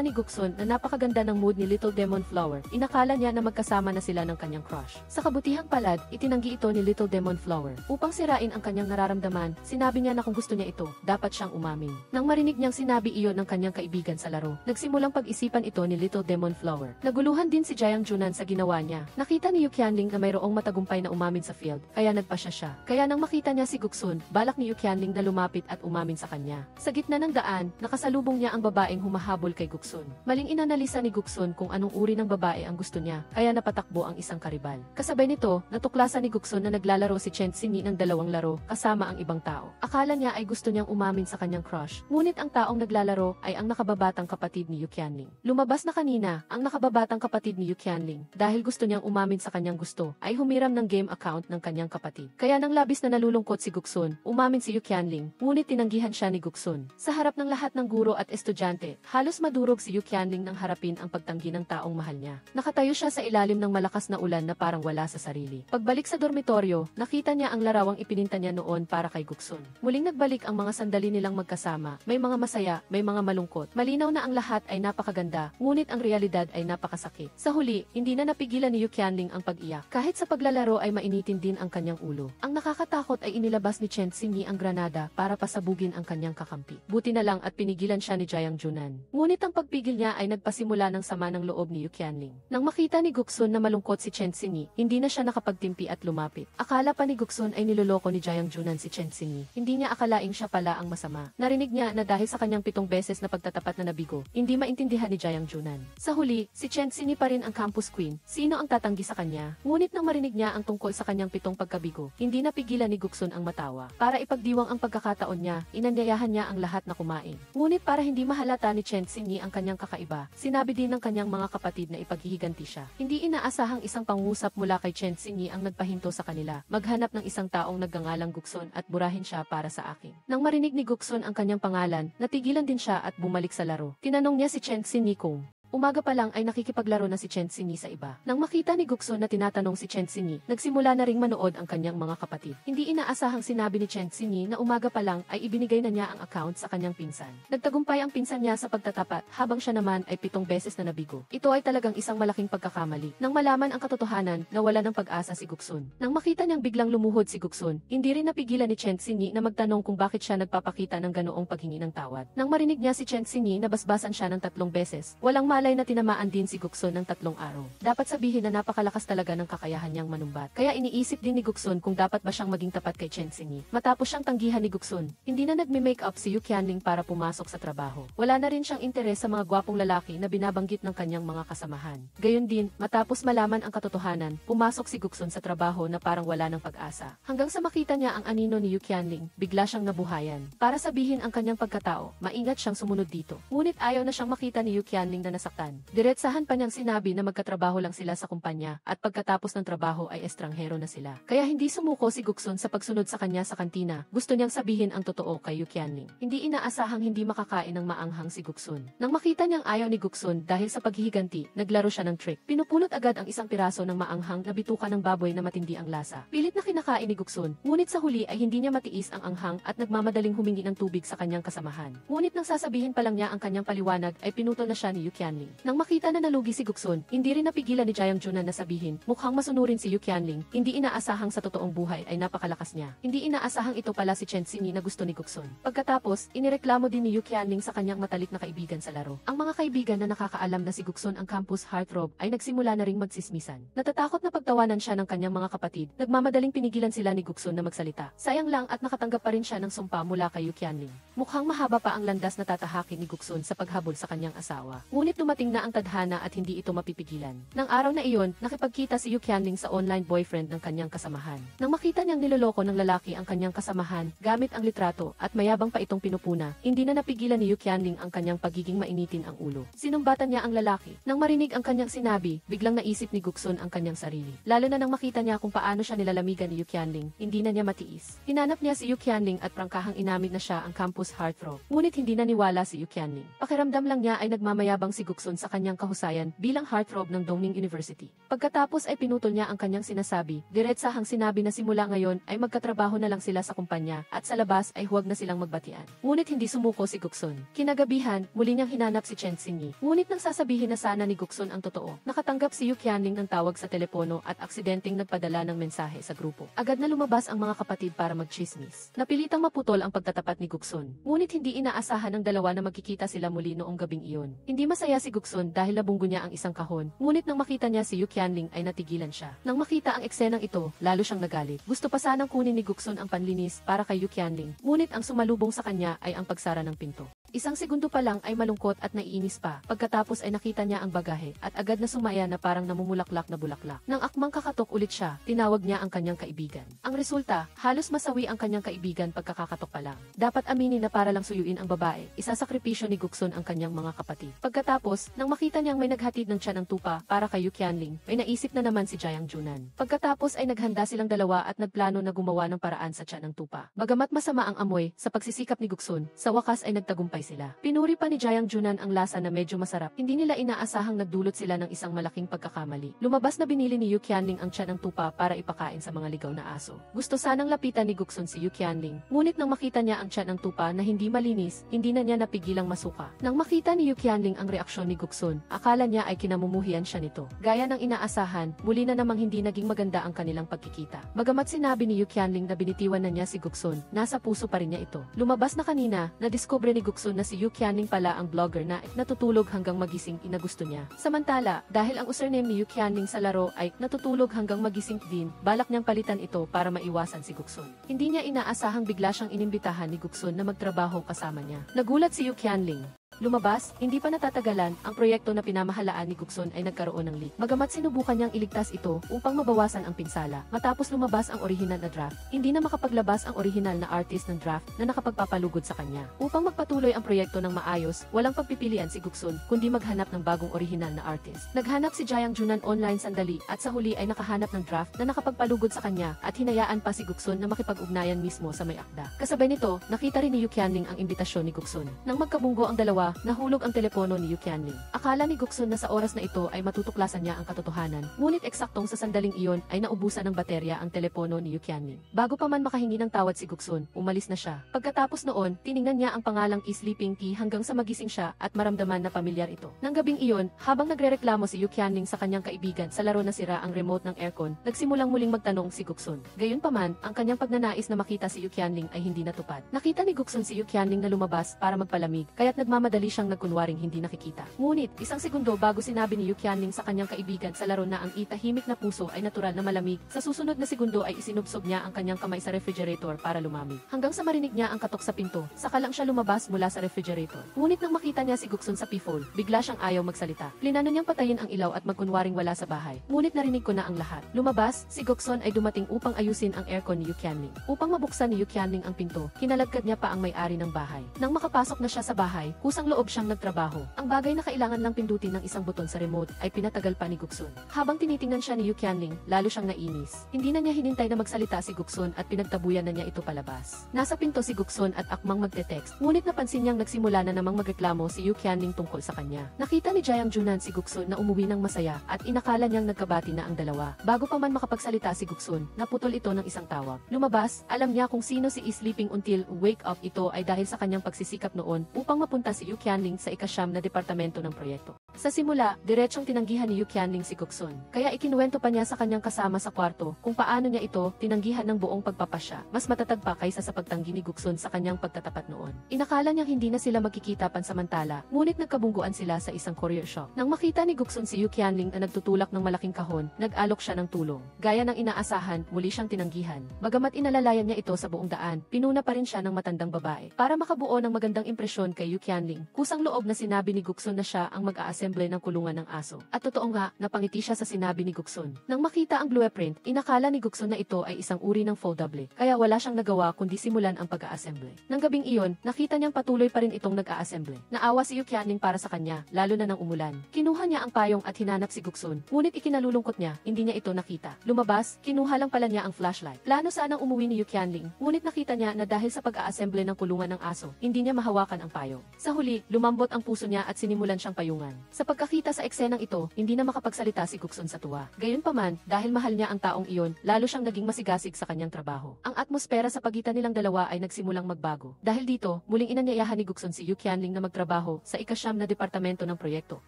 ni Guksun na napakaganda ng mood ni Little Demon Flower, inakala niya na magkasama na sila ng kanyang crush. Sa kabutihang palad, itinanggi ito ni Little Demon Flower. Upang sirain ang kanyang nararamdaman, sinabi niya na kung gusto niya ito, dapat siyang umamin. Nang marinig niyang sinabi iyon ng kanyang kaibigan sa laro, nagsimulang pag-isipan ito ni Little Demon Flower. Naguluhan din si Jiang Junan sa ginawa niya. Nakita ni Yu Qianling na mayroong matagumpay na umamin sa field, kaya nagpasya siya. Kaya nang makita niya si Guksun, balak ni Yu Qianling na lumapit at umamin sa kanya. Sa gitna ng daan, nakasalubong niya ang babaeng humahabol kay Guksun. Maling inanalisa ni Guksun kung anong uri ng babae ang gusto niya, kaya napatakbo ang isang karibal. Kasabay nito, natuklasan ni Guksun na naglalaro si Chen Xingyi ng dalawang laro, kasama ang ibang tao. Akala niya ay gusto niyang umamin sa kanyang crush, ngunit ang taong naglalaro ay ang nakababatang kapatid ni Yu Qianling. Lumabas na kanina, ang nakababatang kapatid ni Yu Qianling, dahil gusto niyang umamin sa kanyang gusto, ay humiram ng game account ng kanyang kapatid. Kaya nang labis na nalulungkot si Guksun, umamin si Yu Qianling, ngunit tinanggihan siya ni Guksun. Sa harap ng lahat ng guro at estudyante, halos madurog si Yu Qianling nang harapin ang pagtanggi ng taong mahal niya. Nakatayo siya sa ilalim ng malakas na ulan na parang wala sa sarili. Pagbalik sa dormitoryo, nakita niya ang larawang ipininta niya noon para kay Guksun. Muling nagbalik ang mga sandali nilang magkasama, may mga masaya, may mga malungkot. Malinaw na ang lahat ay napakaganda, ngunit ang realidad ay napakasakit. Sa huli, hindi na napigilan ni Yu Qianling ang pag-iyak. Kahit sa paglalaro ay mainitin din ang kanyang ulo. Ang nakakatakot ay inilabas ni Chen Xingyi ang granada para pasabugin ang kanyang kakampi. Buti na lang at pinigilan siya ni Jiang Junan. Ngunit ang pagpigil niya ay nagpasimula ng sama ng loob ni Yu Qianling. Nang makita ni Guksun na malungkot si Chen Xingyi, hindi na siya nakapagtimpi at lumapit. Akala pa ni Guksun ay niloloko ni Jiang Junan si Chen Xingyi. Hindi niya akalaing siya pala ang masama. Narinig niya na dahil sa kanyang 7 beses na pagtatapat na nabigo, hindi maintindihan ni Jiang Junan. Sa huli, si Chen Xingyi pa rin ang campus queen. Sino ang tatanggi sa kanya? Ngunit nang marinig niya ang tungkol sa kanyang 7 pagkabigo, hindi napigilan ni Guksun ang matawa. Para ipagdiwang ang pagkakataon niya, inanyayahan niya ang lahat na kumain. Ngunit para hindi mahalata ni Chen Xingyi ang kanyang kakaiba, sinabi din ng kanyang mga kapatid na ipaghihiganti siya. Hindi inaasahang isang pangusap mula kay Chen Xingyi ang nagpahinto sa kanila, maghanap ng isang taong nagngangalang Guksun at burahin siya para sa akin. Nang marinig ni Guksun ang kanyang pangalan, natigilan din siya at bumalik sa laro. Tinanong niya si Chen Xingyi kung umaga pa lang ay nakikipaglaro na si Chen Xingyi sa iba. Nang makita ni Guksun na tinatanong si Chen Xingyi, nagsimula na ring manood ang kanyang mga kapatid. Hindi inaasahang sinabi ni Chen Xingyi na umaga pa lang ay ibinigay na niya ang account sa kanyang pinsan. Nagtagumpay ang pinsan niya sa pagtatapat, habang siya naman ay 7 beses na nabigo. Ito ay talagang isang malaking pagkakamali. Nang malaman ang katotohanan, nawala ng pag-asa si Guksun. Nang makita niyang biglang lumuhod si Guksun, hindi rin napigilan ni Chen Xingyi na magtanong kung bakit siya nagpapakita ng ganoong paghingi ng tawad. Nang marinig niya si Chen Xingyi na basbasan siya ng 3 beses, walang malay na tinamaan din si Guksun ng 3 araw. Dapat sabihin na napakalakas talaga ng kakayahan niyang manumbat. Kaya iniisip din ni Guksun kung dapat ba siyang maging tapat kay Chen Xingyi. Matapos siyang tanggihan ni Guksun, hindi na nagme-make up si Yu Qianling para pumasok sa trabaho. Wala na rin siyang interes sa mga gwapong lalaki na binabanggit ng kanyang mga kasamahan. Gayon din, matapos malaman ang katotohanan, pumasok si Guksun sa trabaho na parang wala ng pag-asa. Hanggang sa makita niya ang anino ni Yu Qianling, bigla siyang nabuhayan. Para sabihin ang kanyang pagkatao, maingat siyang sumunod dito. Ngunit ayaw na siyang makita ni Yu Qianling na nasaktan. Diretsahan pa niyang sinabi na magkatrabaho lang sila sa kumpanya at pagkatapos ng trabaho ay estranghero na sila. Kaya hindi sumuko si Guksun sa pagsunod sa kanya sa kantina. Gusto niyang sabihin ang totoo kay Yu Qianling. Hindi inaasahang hindi makakain ng maanghang si Guksun. Nang makita niyang ayaw ni Guksun dahil sa paghihiganti, naglaro siya ng trick. Pinupulot agad ang isang piraso ng maanghang na bituka ng baboy na matindi ang lasa. Pilit na kinakain ni Guksun, ngunit sa huli ay hindi niya matiis ang anghang at nagmamadaling humingi ng tubig sa kanyang kasamahan. Ngunit nang sasabihin pa lang niya ang kanyang paliwanag ay pinutol na siya ni Yu Qianling. Qianling. Nang makita na nalugi si Guksun, hindi rin napigilan ni Jiang Junan na sabihin, mukhang masunurin si Yu Qianling, hindi inaasahang sa totoong buhay ay napakalakas niya. Hindi inaasahang ito pala si Chen Xinyi na gusto ni Guksun. Pagkatapos, inireklamo din ni Yu Qianling sa kanyang matalik na kaibigan sa laro. Ang mga kaibigan na nakakaalam na si Guksun ang campus heartthrob ay nagsimula na ring magsismisan. Natatakot na pagtawanan siya ng kanyang mga kapatid, nagmamadaling pinigilan sila ni Guksun na magsalita. Sayang lang at nakatanggap pa rin siya ng sumpa mula kay Yu Qianling. Mukhang mahaba pa ang landas na tatahakin ni Guksun sa paghabol sa kanyang asawa. Ngunit dumating na ang tadhana at hindi ito mapipigilan. Nang araw na iyon, nakipagkita si Yu Qianling sa online boyfriend ng kanyang kasamahan. Nang makita niyang niloloko ng lalaki ang kanyang kasamahan, gamit ang litrato at mayabang pa itong pinupuna, hindi na napigilan ni Yu Qianling ang kanyang pagiging mainitin ang ulo. Sinumbatan niya ang lalaki. Nang marinig ang kanyang sinabi, biglang naisip ni Guksun ang kanyang sarili. Lalo na nang makita niya kung paano siya nilalamigan ni Yu Qianling, hindi na niya matiis. Hinanap niya si Yu Qianling at prangkahang inamin na siya ang campus heartthrob. Ngunit hindi naniwala si Yu Qianling. Pakiramdam lang niya ay nagmamayabang si Guksun sa kanyang kahusayan bilang heartthrob ng Dongning University. Pagkatapos ay pinutol niya ang kanyang sinasabi, diretsahang sinabi na simula ngayon ay magkatrabaho na lang sila sa kumpanya at sa labas ay huwag na silang magbatian. Ngunit hindi sumuko si Guksun. Kinagabihan, muli niyang hinanap si Chen Xinyi. Ngunit nang sasabihin na sana ni Guksun ang totoo, nakatanggap si Yu Qianling ng tawag sa telepono at aksidenteng nagpadala ng mensahe sa grupo. Agad na lumabas ang mga kapatid para magchismis. Napilitang maputol ang pagtatapat ni Guksun. Ngunit hindi inaasahan ng dalawa na magkikita sila muli noong gabing iyon. Hindi masaya si Guksun dahil nabunggo niya ang isang kahon. Ngunit nang makita niya si Yu Qianling ay natigilan siya. Nang makita ang eksenang ito, lalo siyang nagalit. Gusto pa sanang kunin ni Guksun ang panlinis para kay Yu Qianling. Ngunit ang sumalubong sa kanya ay ang pagsara ng pinto. Isang segundo pa lang ay malungkot at naiinis pa. Pagkatapos ay nakita niya ang bagahe at agad na sumaya na parang namumulaklak na bulaklak. Nang akmang kakatok ulit siya, tinawag niya ang kanyang kaibigan. Ang resulta, halos masawi ang kanyang kaibigan pagkakakatok pa lang. Dapat aminin na para lang suyuin ang babae, isasakripisyo ni Guksun ang kanyang mga kapatid. Pagkatapos, nang makita niyang may naghatid ng tiyan ng tupa para kay Yu Qianling, may naisip na naman si Jiang Junan. Pagkatapos ay naghanda silang dalawa at nagplano na gumawa ng paraan sa tiyan ng tupa. Bagamat masama ang amoy, sa pagsisikap ni Guksun, sa wakas ay nagtagumpay sila. Pinuri pa ni Jiang Junan ang lasa na medyo masarap. Hindi nila inaasahang nagdulot sila ng isang malaking pagkakamali. Lumabas na binili ni Yu Qianling ang tiyan ng tupa para ipakain sa mga ligaw na aso. Gusto sanang lapitan ni Guksun si Yu Qianling, ngunit nang makita niya ang tiyan ng tupa na hindi malinis, hindi na niya napigilang masuka. Nang makita ni Yu Qianling ang reaksyon ni Guksun, akala niya ay kinamumuhian siya nito. Gaya ng inaasahan, muli na namang hindi naging maganda ang kanilang pagkikita. Bagamat sinabi ni Yu Qianling na binitiwan na niya si Guksun, nasa puso pa rin niya ito. Lumabas na kanina, nadiskubre ni Guksun na si Yu Qianling pala ang vlogger na natutulog hanggang magising inagusto niya. Samantala, dahil ang username ni Yu Qianling sa laro ay natutulog hanggang magising din, balak niyang palitan ito para maiwasan si Guksun. Hindi niya inaasahang bigla siyang inimbitahan ni Guksun na magtrabaho kasama niya. Nagulat si Yu Qianling. Lumabas, hindi pa natatagalan, ang proyekto na pinamahalaan ni Guksun ay nagkaroon ng leak. Bagamat sinubukan niyang iligtas ito upang mabawasan ang pinsala, matapos lumabas ang orihinal na draft, hindi na makapaglabas ang orihinal na artist ng draft na nakapagpapalugod sa kanya. Upang magpatuloy ang proyekto ng maayos, walang pagpipilian si Guksun kundi maghanap ng bagong orihinal na artist. Naghanap si Jiang Junan online sandali at sa huli ay nakahanap ng draft na nakapagpalugod sa kanya at hinayaan pa si Guksun na makipag-ugnayan mismo sa may akda. Kasabay nito, nakita rin ni Yu Qianling ang imbitasyon ni Guksun. Nang magkabunggo ang dalawa, nahulog ang telepono ni Yu Qianling. Akala ni Guksun na sa oras na ito ay matutuklasan niya ang katotohanan, ngunit eksaktong sa sandaling iyon ay naubusan ng baterya ang telepono ni Yu Qianling. Bago pa man makahingi ng tawad si Guksun, umalis na siya. Pagkatapos noon, tiningnan niya ang pangalang Sleeping Key hanggang sa magising siya at maramdaman na pamilyar ito. Nang gabing iyon, habang nagrereklamo si Yu Qianling sa kanyang kaibigan sa laro na sira ang remote ng aircon, nagsimulang muling magtanong si Guksun. Gayunpaman, ang kanyang pagnanais na makita si Yu Qianling ay hindi natupad. Nakita ni Guksun si Yu Qianling na lumabas para magpalamig, kaya't nagmamadali siyang nagkunwaring hindi nakikita. Ngunit, isang segundo bago sinabi ni Yu Qianling sa kanyang kaibigan sa laro na ang tahimik na puso ay natural na malamig, sa susunod na segundo ay isinubsob niya ang kanyang kamay sa refrigerator para lumamig. Hanggang sa marinig niya ang katok sa pinto, saka lang siya lumabas mula sa refrigerator. Ngunit nang makita niya si Guksun sa p-phone, bigla siyang ayaw magsalita. Plinano niyang patayin ang ilaw at magkunwaring wala sa bahay. Ngunit narinig ko na ang lahat. Lumabas, si Guksun ay dumating upang ayusin ang aircon ni Yu Qianling. Upang mabuksan ni Yu Qianling ang pinto, kinalagkad niya pa ang may-ari ng bahay. Nang makapasok na siya sa bahay, kusang loob siyang nagtrabaho. Ang bagay na kailangan lang pindutin ng isang buton sa remote ay pinatagal pa ni Guksun. Habang tinitingnan siya ni Yu Qianling, lalo siyang nainis. Hindi na niya hinintay na magsalita si Guksun at pinagtabuyan na niya ito palabas. Nasa pinto si Guksun at akmang magte-text, ngunit napansin niyang nagsimula na namang magreklamo si Yu Qianling tungkol sa kanya. Nakita ni Jiang Junan si Guksun na umuwi ng masaya at inakala niyang nagkabati na ang dalawa. Bago pa man makapagsalita si Guksun, naputol ito ng isang tawag. Lumabas, alam niya kung sino si Sleeping until wake up. Ito ay dahil sa kanyang pagsisikap noon upang mapunta si Yu Qianling sa ika-9 na departamento ng proyekto. Sa simula, diretsong tinanggihan ni Yu Qianling si Goksun. Kaya ikinuwento pa niya sa kanyang kasama sa kwarto kung paano niya ito tinanggihan ng buong pagpapasya. Mas matatag pa kaysa sa pagtanggi ni Goksun sa kanyang pagtatapat noon. Inakala niyang hindi na sila magkikita pansamantala, ngunit nagkabungguan sila sa isang courier shop. Nang makita ni Goksun si Yu Qianling na nagtutulak ng malaking kahon, nag-alok siya ng tulong. Gaya ng inaasahan, muli siyang tinanggihan. Bagamat inalalayan niya ito sa buong daan, pinuna pa rin siya ng matandang babae. Para makabuo ng magandang impresyon kay Yu Qianling, kusang loob na sinabi ni Goksun na siya ang mag-a-assemble ng kulungan ng aso. At totoo nga, napangiti siya sa sinabi ni Goksun. Nang makita ang blueprint, inakala ni Goksun na ito ay isang uri ng foldable, kaya wala siyang nagawa kundi simulan ang pag-a-assemble. Nang gabing iyon, nakita niyang patuloy pa rin itong nag-a-assemble. Naawa si Yu Qianling para sa kanya, lalo na nang umulan. Kinuha niya ang payong at hinanap si Goksun, ngunit ikinalulungkot niya, hindi niya ito nakita. Lumabas, kinuha lang pala niya ang flashlight. Plano sanang umuwi ni Yu Qianling, ngunit nakita niya na dahil sa pag-a-assemble ng kulungan ng aso, hindi niya mahawakan ang payong. Sa huli, lumambot ang puso niya at sinimulan siyang payungan. Sa pagkakita sa eksenang ito, hindi na makapagsalita si Goksun sa tuwa. Gayunpaman, dahil mahal niya ang taong iyon, lalo siyang naging masigasig sa kanyang trabaho. Ang atmosfera sa pagitan nilang dalawa ay nagsimulang magbago. Dahil dito, muling inanyayahan ni Goksun si Yu Qianling na magtrabaho sa ika-9 na departamento ng proyekto.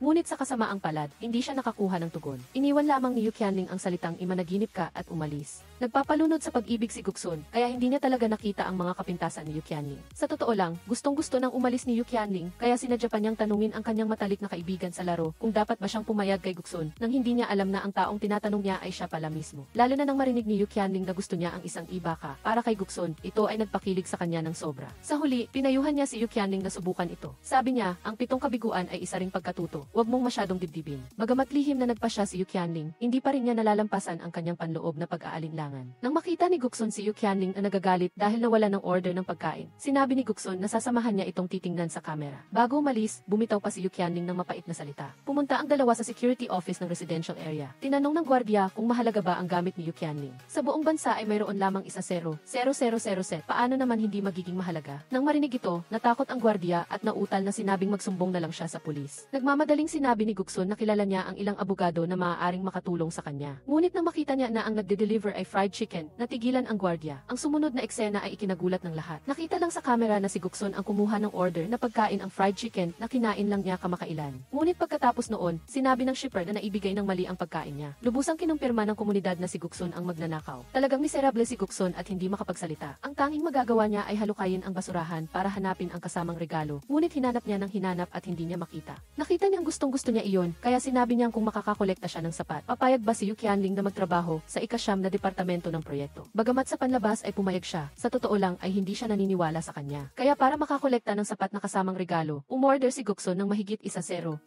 Ngunit sa kasamaang palad, hindi siya nakakuha ng tugon. Iniwan lamang ni Yu Qianling ang salitang imanaginip ka at umalis. Nagpapalunod sa pag-ibig si Goksun, kaya hindi niya talaga nakita ang mga kapintasan ni Yu Qianling. Sa totoo lang, gustong-gusto nang umalis ni Yu Qianling, kaya sinadya pa niyang tanungin ang kanyang matalik na kaibigan sa laro kung dapat ba siyang pumayag kay Goksun nang hindi niya alam na ang taong tinatanong niya ay siya pala mismo. Lalo na nang marinig ni Yu Qianling na gusto niya ang isang ibaka para kay Goksun, ito ay nagpakilig sa kanya ng sobra. Sa huli, pinayuhan niya si Yu Qianling na subukan ito. Sabi niya, ang 7 kabiguan ay isa ring pagkatuto, huwag mong masyadong dibdibin. Bagamat lihim na nagpa siya si Yu Qianling, hindi pa rin niya nalalampasan ang kanyang panloob na pag-aalinlangan. Nang makita ni Goksun si Yu Qianling na nagagalit dahil nawala ng order ng pagkain, sinabi ni Goksun na sasamahan niya itong titingnan sa kamera. Bago umalis, bumitaw pa si Yu Qianling ng mapait na salita. Pumunta ang dalawa sa security office ng residential area. Tinanong ng gwardiya kung mahalaga ba ang gamit ni Yu Qianling. Sa buong bansa ay mayroon lamang isa 0,000 set. Paano naman hindi magiging mahalaga? Nang marinig ito, natakot ang gwardiya at nautal na sinabing magsumbong na lang siya sa pulis. Nagmamadaling sinabi ni Goksun na kilala niya ang ilang abogado na maaaring makatulong sa kanya. Ngunit nang makita niya na ang nagde-deliver ay fried chicken, natigilan ang gwardiya. Ang sumunod na eksena ay ikinagulat ng lahat. Nakita lang sa kamera na si Goksun ang kumuha ng order na pagkain ang fried chicken na kinain lang niya kamakailan. Ngunit pagkatapos noon, sinabi ng shipper na naibigay ng mali ang pagkain niya. Lubusang kinumpirma ng komunidad na si Goksun ang magnanakaw. Talagang miserable si Goksun at hindi makapagsalita. Ang tanging magagawa niya ay halukayin ang basurahan para hanapin ang kasamang regalo. Ngunit hinanap niya ng hinanap at hindi niya makita. Nakita niyang gustong-gusto niya iyon, kaya sinabi niyang kung makakakolekta siya ng sapat, papayag ba si Yu Qianling na magtrabaho sa ika-9 na departamento ng proyekto. Bagamat sa panlabas ay pumayag siya, sa totoo lang ay hindi siya naniniwala sa kanya. Kaya para makakolekta ng sapat na kasamang regalo, umorder si Goksun ng mahigit 1,000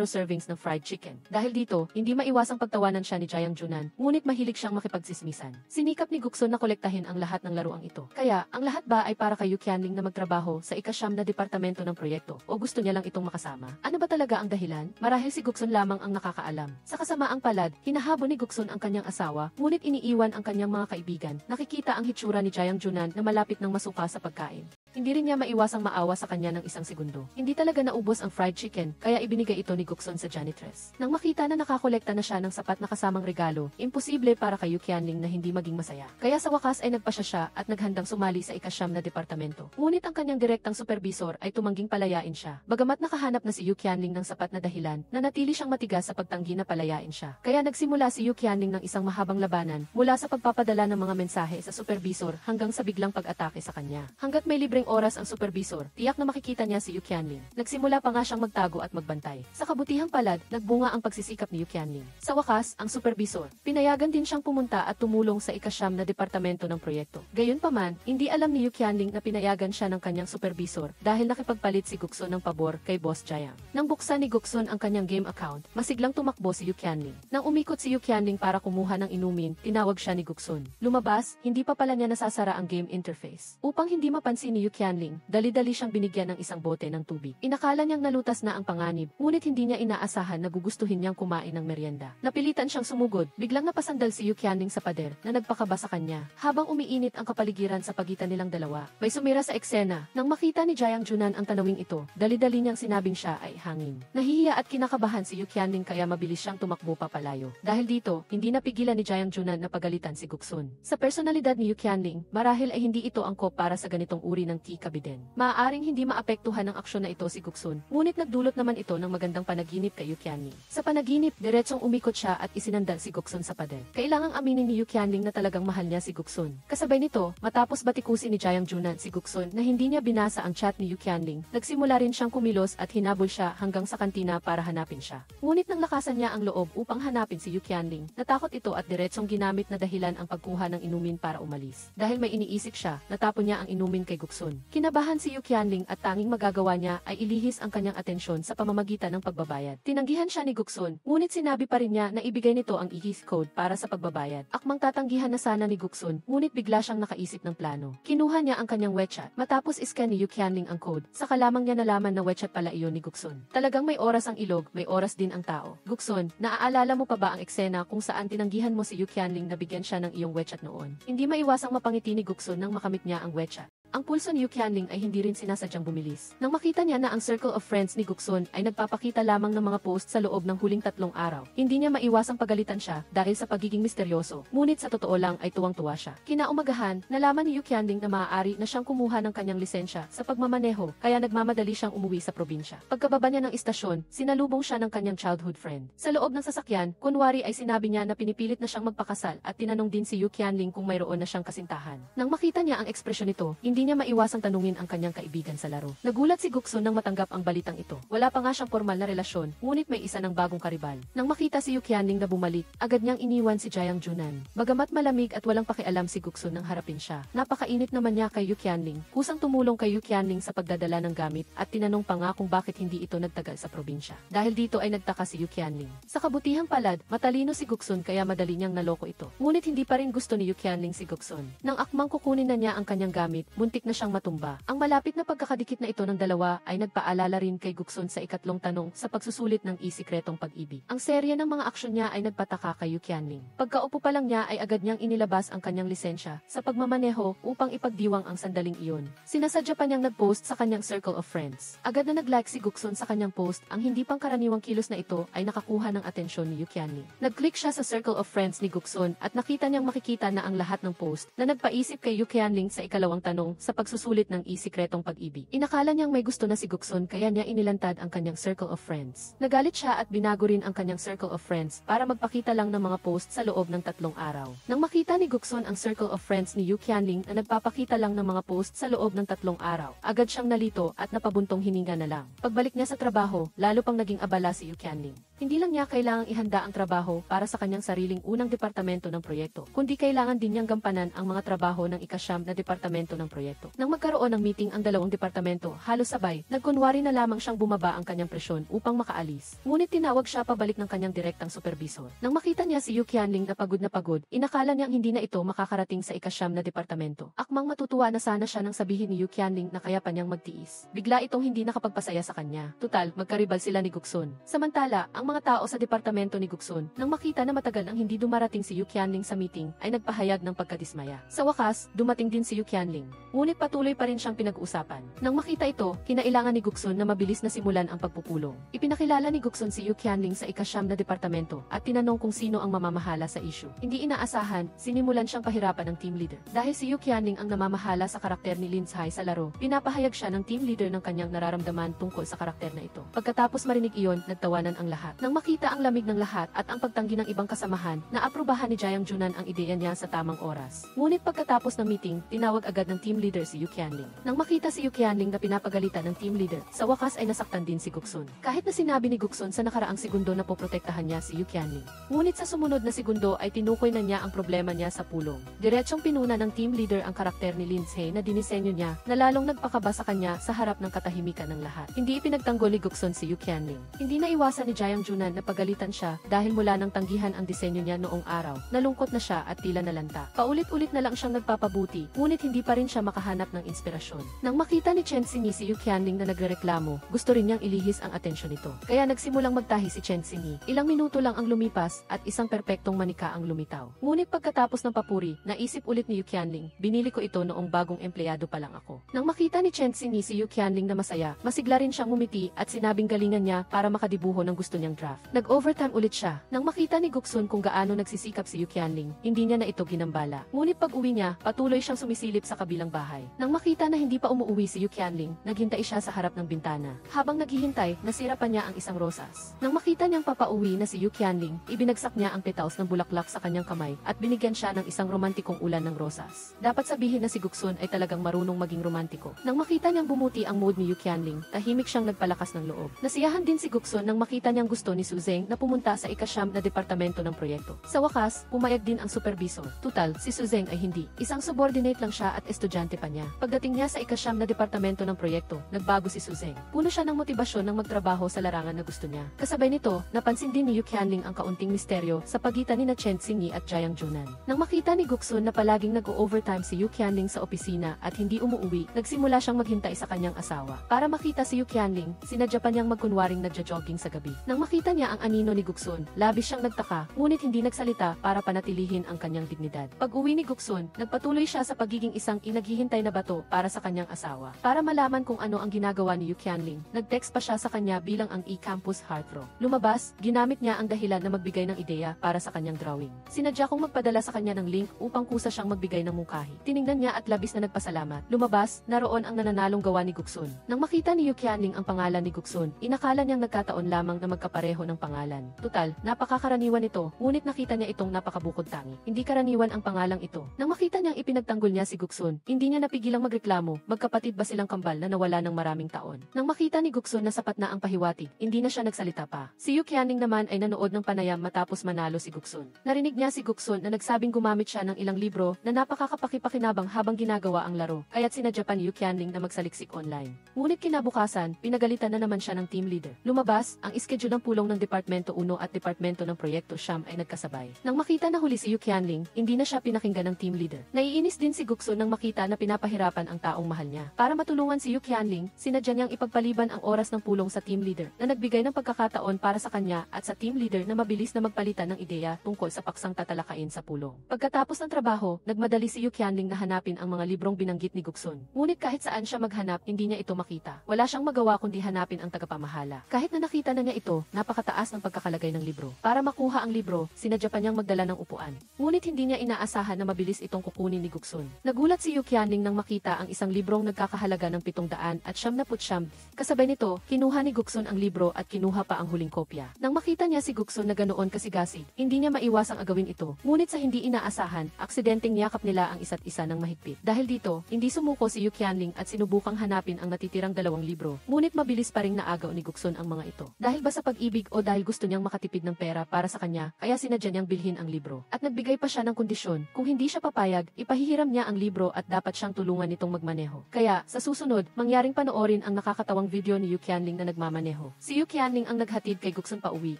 servings ng fried chicken. Dahil dito, hindi maiwasang pagtawanan siya ni Jiang Junan, ngunit mahilig siyang makipagsismisan. Sinikap ni Goksun na kolektahin ang lahat ng laruang ito. Kaya, ang lahat ba ay para kay Yu Qianling na magtrabaho sa ika-9 na departamento ng proyekto o gusto niya lang itong makasama? Ano ba talaga ang dahilan? Marahil si Goksun lamang ang nakakaalam. Sa kasamaang palad, hinahabol ni Goksun ang kanyang asawa, ngunit iniiwan ang kanyang mga kaibigan. Nakikita ang hitsura ni Jiang Junan na malapit ng masuka sa pagkain. Hindi rin niya maiwasang maawa sa kanya ng isang segundo. Hindi talaga naubos ang fried chicken, kaya ibinigay ito ni Goksun sa janitress. Nang makita na nakakolekta na siya ng sapat na kasamang regalo, imposible para kay Yu Qianling na hindi maging masaya. Kaya sa wakas ay nagpasya siya at naghandang sumali sa ika-9 na departamento. Ngunit ang kanyang direktang supervisor ay tumangging palayain siya. Bagamat nakahanap na si Yu Qianling ng sapat na dahilan, nanatili siyang matigas sa pagtanggi na palayain siya. Kaya nagsimula si Yu Qianling ng isang mahabang labanan mula sa pagpapadala ng mga mensahe sa supervisor hanggang sa biglang pag-atake sa kanya. Hanggat may libreng oras ang supervisor, tiyak na makikita niya si Yu Qianling. Nagsimula pa nga siyang magtago at magbantay. Sa kabutihang palad, nagbunga ang pagsisikap ni Yu Qianling. Sa wakas, ang supervisor, pinayagan din siyang pumunta at tumulong sa ika-9 na departamento ng proyekto. Gayunpaman, hindi alam ni Yu Qianling na pinayagan siya ng kanyang supervisor dahil nakipagpalit si Goksun ng pabor kay Boss Jiang. Nang buksan ni Goksun ang kanyang game account, masiglang tumakbo si Yu Qianling. Nang umikot si Yu Qianling para kumuha ng inumin, tinawag siya ni Goksun. Lumabas, hindi pa pala niya nasasara ang game interface. Upang hindi mapansin ni Yu Qianling, dali-dali siyang binigyan ng isang bote ng tubig. Inakala niyang nalutas na ang panganib, ngunit hindi niya inaasahan na gugustuhin niyang kumain ng merienda. Napilitan siyang sumugod, biglang napasandal si Yu Qianling sa pader na nagpakaba sa kanya. Habang umiinit ang kapaligiran sa pagitan nilang dalawa, may sumira sa eksena. Nang makita ni Jiang Junan ang tanawing ito, dali-dali niyang sinabing siya ay hangin. Nahihiya at kinakabahan si Yu Qianling kaya mabilis siyang tumakbo papalayo. Dahil dito, hindi napigilan ni Jiang Junan na pagalitan si Goksun. Sa personalidad ni Yu Qianling, marahil ay hindi ito angkop para sa ganitong uri ng T. Kabiden. Maaaring hindi maapektuhan ng aksyon na ito si Guksun, ngunit nagdulot naman ito ng magandang panaginip kay Yu Qianling. Sa panaginip, diretsong umikot siya at isinandal si Guksun sa pader. Kailangang aminin ni Yu Qianling na talagang mahal niya si Guksun. Kasabay nito, matapos batikusin ni Jiang Junan si Guksun na hindi niya binasa ang chat ni Yu Qianling, nagsimula rin siyang kumilos at hinabol siya hanggang sa kantina para hanapin siya. Ngunit nang lakasan niya ang loob upang hanapin si Yu Qianling, natakot ito at diretsong ginamit na dahilan ang pagkuha ng inumin para umalis. Dahil may iniisip siya, natapon niya ang inumin kay Guksun. Kinabahan si Yu Qianling at tanging magagawa niya ay ilihis ang kanyang atensyon sa pamamagitan ng pagbabayad. Tinanggihan siya ni Guksun, ngunit sinabi pa rin niya na ibigay nito ang EHIS code para sa pagbabayad. Akmang tatanggihan na sana ni Guksun, ngunit bigla siyang nakaisip ng plano. Kinuha niya ang kanyang WeChat. Matapos iscan ni Yu Qianling ang code, saka lamang niya nalaman na WeChat pala iyon ni Guksun. Talagang may oras ang ilog, may oras din ang tao. Guksun, naaalala mo pa ba ang eksena kung saan tinanggihan mo si Yu Qianling na bigyan siya ng iyong WeChat noon? Hindi maiwasang mapangiti ni Guksun nang makamit niya ang WeChat. Ang pulso ni Yu Qianling ay hindi rin sinasadyang bumilis. Nang makita niya na ang circle of friends ni Guksun ay nagpapakita lamang ng mga post sa loob ng huling 3 araw, hindi niya maiwasang pagalitan siya dahil sa pagiging misteryoso, ngunit sa totoo lang ay tuwang-tuwa siya. Kinaumagahan, nalaman ni Yu Qianling na maaari na siyang kumuha ng kanyang lisensya sa pagmamaneho, kaya nagmamadali siyang umuwi sa probinsya. Pagkababa niya ng istasyon, sinalubong siya ng kanyang childhood friend. Sa loob ng sasakyan, kunwari ay sinabi niya na pinipilit na siyang magpakasal at tinanong din si Yu Qianling kung mayroon na siyang kasintahan. Nang makita niya ang ekspresyon nito, hindi niya maiwasang tanungin ang kanyang kaibigan sa laro. Nagulat si Guksun nang matanggap ang balitang ito. Wala pa nga siyang formal na relasyon, ngunit may isa ng bagong karibal. Nang makita si Yu Qianling na bumalik, agad niyang iniwan si Jiang Junan. Bagamat malamig at walang pakialam si Guksun nang harapin siya, napakainit naman niya kay Yu Qianling. Kusang tumulong kay Yu Qianling sa pagdadala ng gamit at tinanong pa nga kung bakit hindi ito nagtagal sa probinsya. Dahil dito ay nagtaka si Yu Qianling. Sa kabutihang palad, matalino si Guksun kaya madali niyang naloko ito. Ngunit hindi pa rin gusto ni Yu Qianling si Guksun. Nang akmang kukunin na niya ang kanyang gamit, muntik na siyang matumba. Ang malapit na pagkakadikit na ito ng dalawa ay nagpaalala rin kay Guksun sa ikatlong tanong sa pagsusulit ng isikretong pag-ibig. Ang serya ng mga aksyon niya ay nagpataka kay Yu Qianling. Pagkaupo pa lang niya ay agad niyang inilabas ang kanyang lisensya sa pagmamaneho upang ipagdiwang ang sandaling iyon. Sinasadya pa niyang nag-post sa kanyang circle of friends. Agad na nag-like si Guksun sa kanyang post, ang hindi pangkaraniwang kilos na ito ay nakakuha ng atensyon ni Yu Qianling. Nag-click siya sa circle of friends ni Guksun at nakita niyang makikita na ang lahat ng post na nagpaisip kay Yu Qianling sa ikalawang tanong sa pagsusulit ng isikretong pag-ibig. Inakala niyang may gusto na si Guksun kaya niya inilantad ang kanyang circle of friends. Nagalit siya at binago rin ang kanyang circle of friends para magpakita lang ng mga post sa loob ng 3 araw. Nang makita ni Guksun ang circle of friends ni Yu Qianling na nagpapakita lang ng mga post sa loob ng 3 araw, agad siyang nalito at napabuntong hininga na lang. Pagbalik niya sa trabaho, lalo pang naging abala si Yu Qianling. Hindi lang niya kailangang ihanda ang trabaho para sa kanyang sariling unang departamento ng proyekto, kundi kailangan din niyang gampanan ang mga trabaho ng ika-9 na departamento ng proyekto. Nang magkaroon ng meeting ang 2 departamento, halos sabay, nagkunwari na lamang siyang bumaba ang kanyang presyon upang makaalis. Ngunit tinawag siya pabalik ng kanyang direktang supervisor. Nang makita niya si Yu Qianling na pagod, inakala niyang hindi na ito makakarating sa ika-9 na departamento. Akmang matutuwa na sana siya nang sabihin ni Yu Qianling na kaya pa niyang magtiis. Bigla itong hindi nakapagpasaya sa kanya. Tutal, magkaribal sila ni Guksun. Samantala, ang mga tao sa departamento ni Guksun, nang makita na matagal ang hindi dumarating si Yu Qianling sa meeting, ay nagpahayag ng pagkadismaya. Sa wakas, dumating din si Yu Qianling. Ngunit patuloy pa rin siyang pinag-usapan. Nang makita ito, kinailangan ni Guksun na mabilis na simulan ang pagpupulong. Ipinakilala ni Guksun si Yu Qianling sa ika-9 na departamento at tinanong kung sino ang mamamahala sa issue. Hindi inaasahan, sinimulan siyang pahirapan ng team leader. Dahil si Yu Qianling ang namamahala sa karakter ni Lin Cai sa laro, pinapahayag siya ng team leader ng kanyang nararamdaman tungkol sa karakter na ito. Pagkatapos marinig iyon, nagtawanan ang lahat. Nang makita ang lamig ng lahat at ang pagtanggi ng ibang kasamahan, naaprubahan ni Jiang Junan ang ideya niya sa tamang oras. Ngunit pagkatapos ng meeting, tinawag agad ng team leader si Yu Qianling. Nang makita si Yu Qianling na pinapagalitan ng team leader, sa wakas ay nasaktan din si Guksun. Kahit na sinabi ni Guksun sa nakaraang segundo na poprotektahan niya si Yu Qianling. Ngunit sa sumunod na segundo ay tinukoy na niya ang problema niya sa pulong. Diretsyong pinuna ng team leader ang karakter ni Lin Cai na dinisenyo niya na lalong nagpakaba sa kanya sa harap ng katahimikan ng lahat. Hindi ipinagtanggol ni Guksun si Yu Qianling. Hindi na iwasan ni Jiang Junan na pagalitan siya dahil mula nang tanggihan ang disenyo niya noong araw, nalungkot na siya at tila nalanta. Paulit-ulit na lang siyang nagpapabuti, ngunit hindi pa rin siya makahanap ng inspirasyon. Nang makita ni Chen Xingyi si Yu Qianling na nagrereklamo, gusto rin niyang ilihis ang atensyon nito. Kaya nagsimulang magtahi si Chen Xingyi. Ilang minuto lang ang lumipas at isang perpektong manika ang lumitaw. Ngunit pagkatapos ng papuri, naisip ulit ni Yu Qianling, binili ko ito noong bagong empleyado pa lang ako. Nang makita ni Chen Xingyi si Yu Qianling na masaya, masigla rin siyang ngumiti at sinabing galingan niya para makadibuho ng gusto niyang draft. Nag-overtime ulit siya. Nang makita ni Guksun kung gaano nagsisikap si Yu Qianling, hindi niya na ito ginambala. Ngunit pag-uwi niya, patuloy siyang sumisilip sa kabilang bahay. bahay. Nang makita na hindi pa umuwi si Yu Qianling, naghintay siya sa harap ng bintana. Habang naghihintay, nasira pa niya ang isang rosas. Nang makita niyang papauwi na si Yu Qianling, ibinagsak niya ang petals ng bulaklak sa kanyang kamay at binigyan siya ng isang romantikong ulan ng rosas. Dapat sabihin na si Guksun ay talagang marunong maging romantiko. Nang makita niyang bumuti ang mood ni Yu Qianling, tahimik siyang nagpalakas ng loob. Nasiyahan din si Guksun nang makita niyang gusto ni Su Zeng na pumunta sa ika-9 na departamento ng proyekto. Sa wakas, pumayag din ang supervisor. Tutal, si Su Zeng ay hindi. Isang subordinate lang siya at estudyante pa niya. Pagdating niya sa ika-9 na departamento ng proyekto, nagbago si Su Zeng. Puno siya ng motibasyon ng magtrabaho sa larangan na gusto niya. Kasabay nito, napansin din ni Yu Qianling ang kaunting misteryo sa pagitan ni Chen Xingyi at Jiang Junan. Nang makita ni Guksun na palaging nag-o-overtime si Yu Qianling sa opisina at hindi umuuwi, nagsimula siyang maghintay sa kanyang asawa. Para makita si Yu Qianling, sinadya pa niyang magkunwaring nagja-jogging sa gabi. Nang makita niya ang anino ni Guksun, labis siyang nagtaka, ngunit hindi nagsalita para panatilihin ang kanyang dignidad. Pag-uwi ni Guksun, nagpatuloy siya sa pagiging isang inaghihintay na bato para sa kanyang asawa. Para malaman kung ano ang ginagawa ni Yu Qianling, nag-text pa siya sa kanya bilang ang e-campus heartthrob. Lumabas, ginamit niya ang dahilan na magbigay ng ideya para sa kanyang drawing. Sinadya kong magpadala sa kanya ng link upang kusa siyang magbigay ng mungkahi. Tiningnan niya at labis na nagpasalamat. Lumabas, naroon ang nananalong gawa ni Guksun. Nang makita ni Yu Qianling ang pangalan ni Guksun, inakala niyang nagkataon lamang na magkapareho ng pangalan. Tutal, napakakaraniwan ito, ngunit nakita niya itong napakabukod tangi. Hindi karaniwan ang pangalang ito. Nang makita niyang ipinagtanggol niya si Guksun, hindi niya napigilang magreklamo, magkapatid ba silang kambal na nawala ng maraming taon. Nang makita ni Guksun na sapat na ang pahiwatig, hindi na siya nagsalita pa. Si Yu Qianling naman ay nanood ng panayam matapos manalo si Guksun. Narinig niya si Guksun na nagsabing gumamit siya ng ilang libro na napakakapakipakinabang habang ginagawa ang laro, kaya't sinadya pa ni Yu Qianling na magsaliksik online. Ngunit kinabukasan, pinagalitan na naman siya ng team leader. Lumabas, ang schedule ng pulong ng Departamento 1 at Departamento ng Proyekto Siyam ay nagkasabay. Nang makita na huli si Yu Qianling, hindi na siya pinakinggan ng team leader. Naiinis din si Guksun nang makita na pinapahirapan ang taong mahal niya. Para matulungan si Yu Qianling, sinadya niyang ipagpaliban ang oras ng pulong sa team leader na nagbigay ng pagkakataon para sa kanya at sa team leader na mabilis na magpalitan ng ideya tungkol sa paksang tatalakayin sa pulong. Pagkatapos ng trabaho, nagmadali si Yu Qianling na hanapin ang mga librong binanggit ni Guksun. Ngunit kahit saan siya maghanap, hindi niya ito makita. Wala siyang magawa kundi hanapin ang tagapamahala. Kahit na nakita na niya ito, napakataas ng pagkakalagay ng libro. Para makuha ang libro, sinadya pa niyang magdala ng upuan. Ngunit hindi niya inaasahan na mabilis itong kukunin ni Guksun. Nagulat si Yu Qianling nang makita ang isang librong nagkakahalaga ng 779. Kasabay nito, kinuha ni Guksun ang libro at kinuha pa ang huling kopya. Nang makita niya si Guksun na ganoon kasigasig, hindi niya maiwasang agawin ito. Ngunit sa hindi inaasahan, aksidenteng yakap nila ang isa't isa ng mahigpit. Dahil dito, hindi sumuko si Yu Qianling at sinubukang hanapin ang natitirang 2 libro. Ngunit mabilis pa ring naagaw ni Guksun ang mga ito. Dahil ba sa pag-ibig o dahil gusto niyang makatipid ng pera para sa kanya, kaya sinadya niyang bilhin ang libro. At nagbigay pa siya ng kondisyon, kung hindi siya papayag, ipahihiram niya ang libro at dapat siyang tulungan nitong magmaneho. Kaya, sa susunod, mangyaring panoorin ang nakakatawang video ni Yu Qianling na nagmamaneho. Si Yu Qianling ang naghatid kay Guksun pauwi,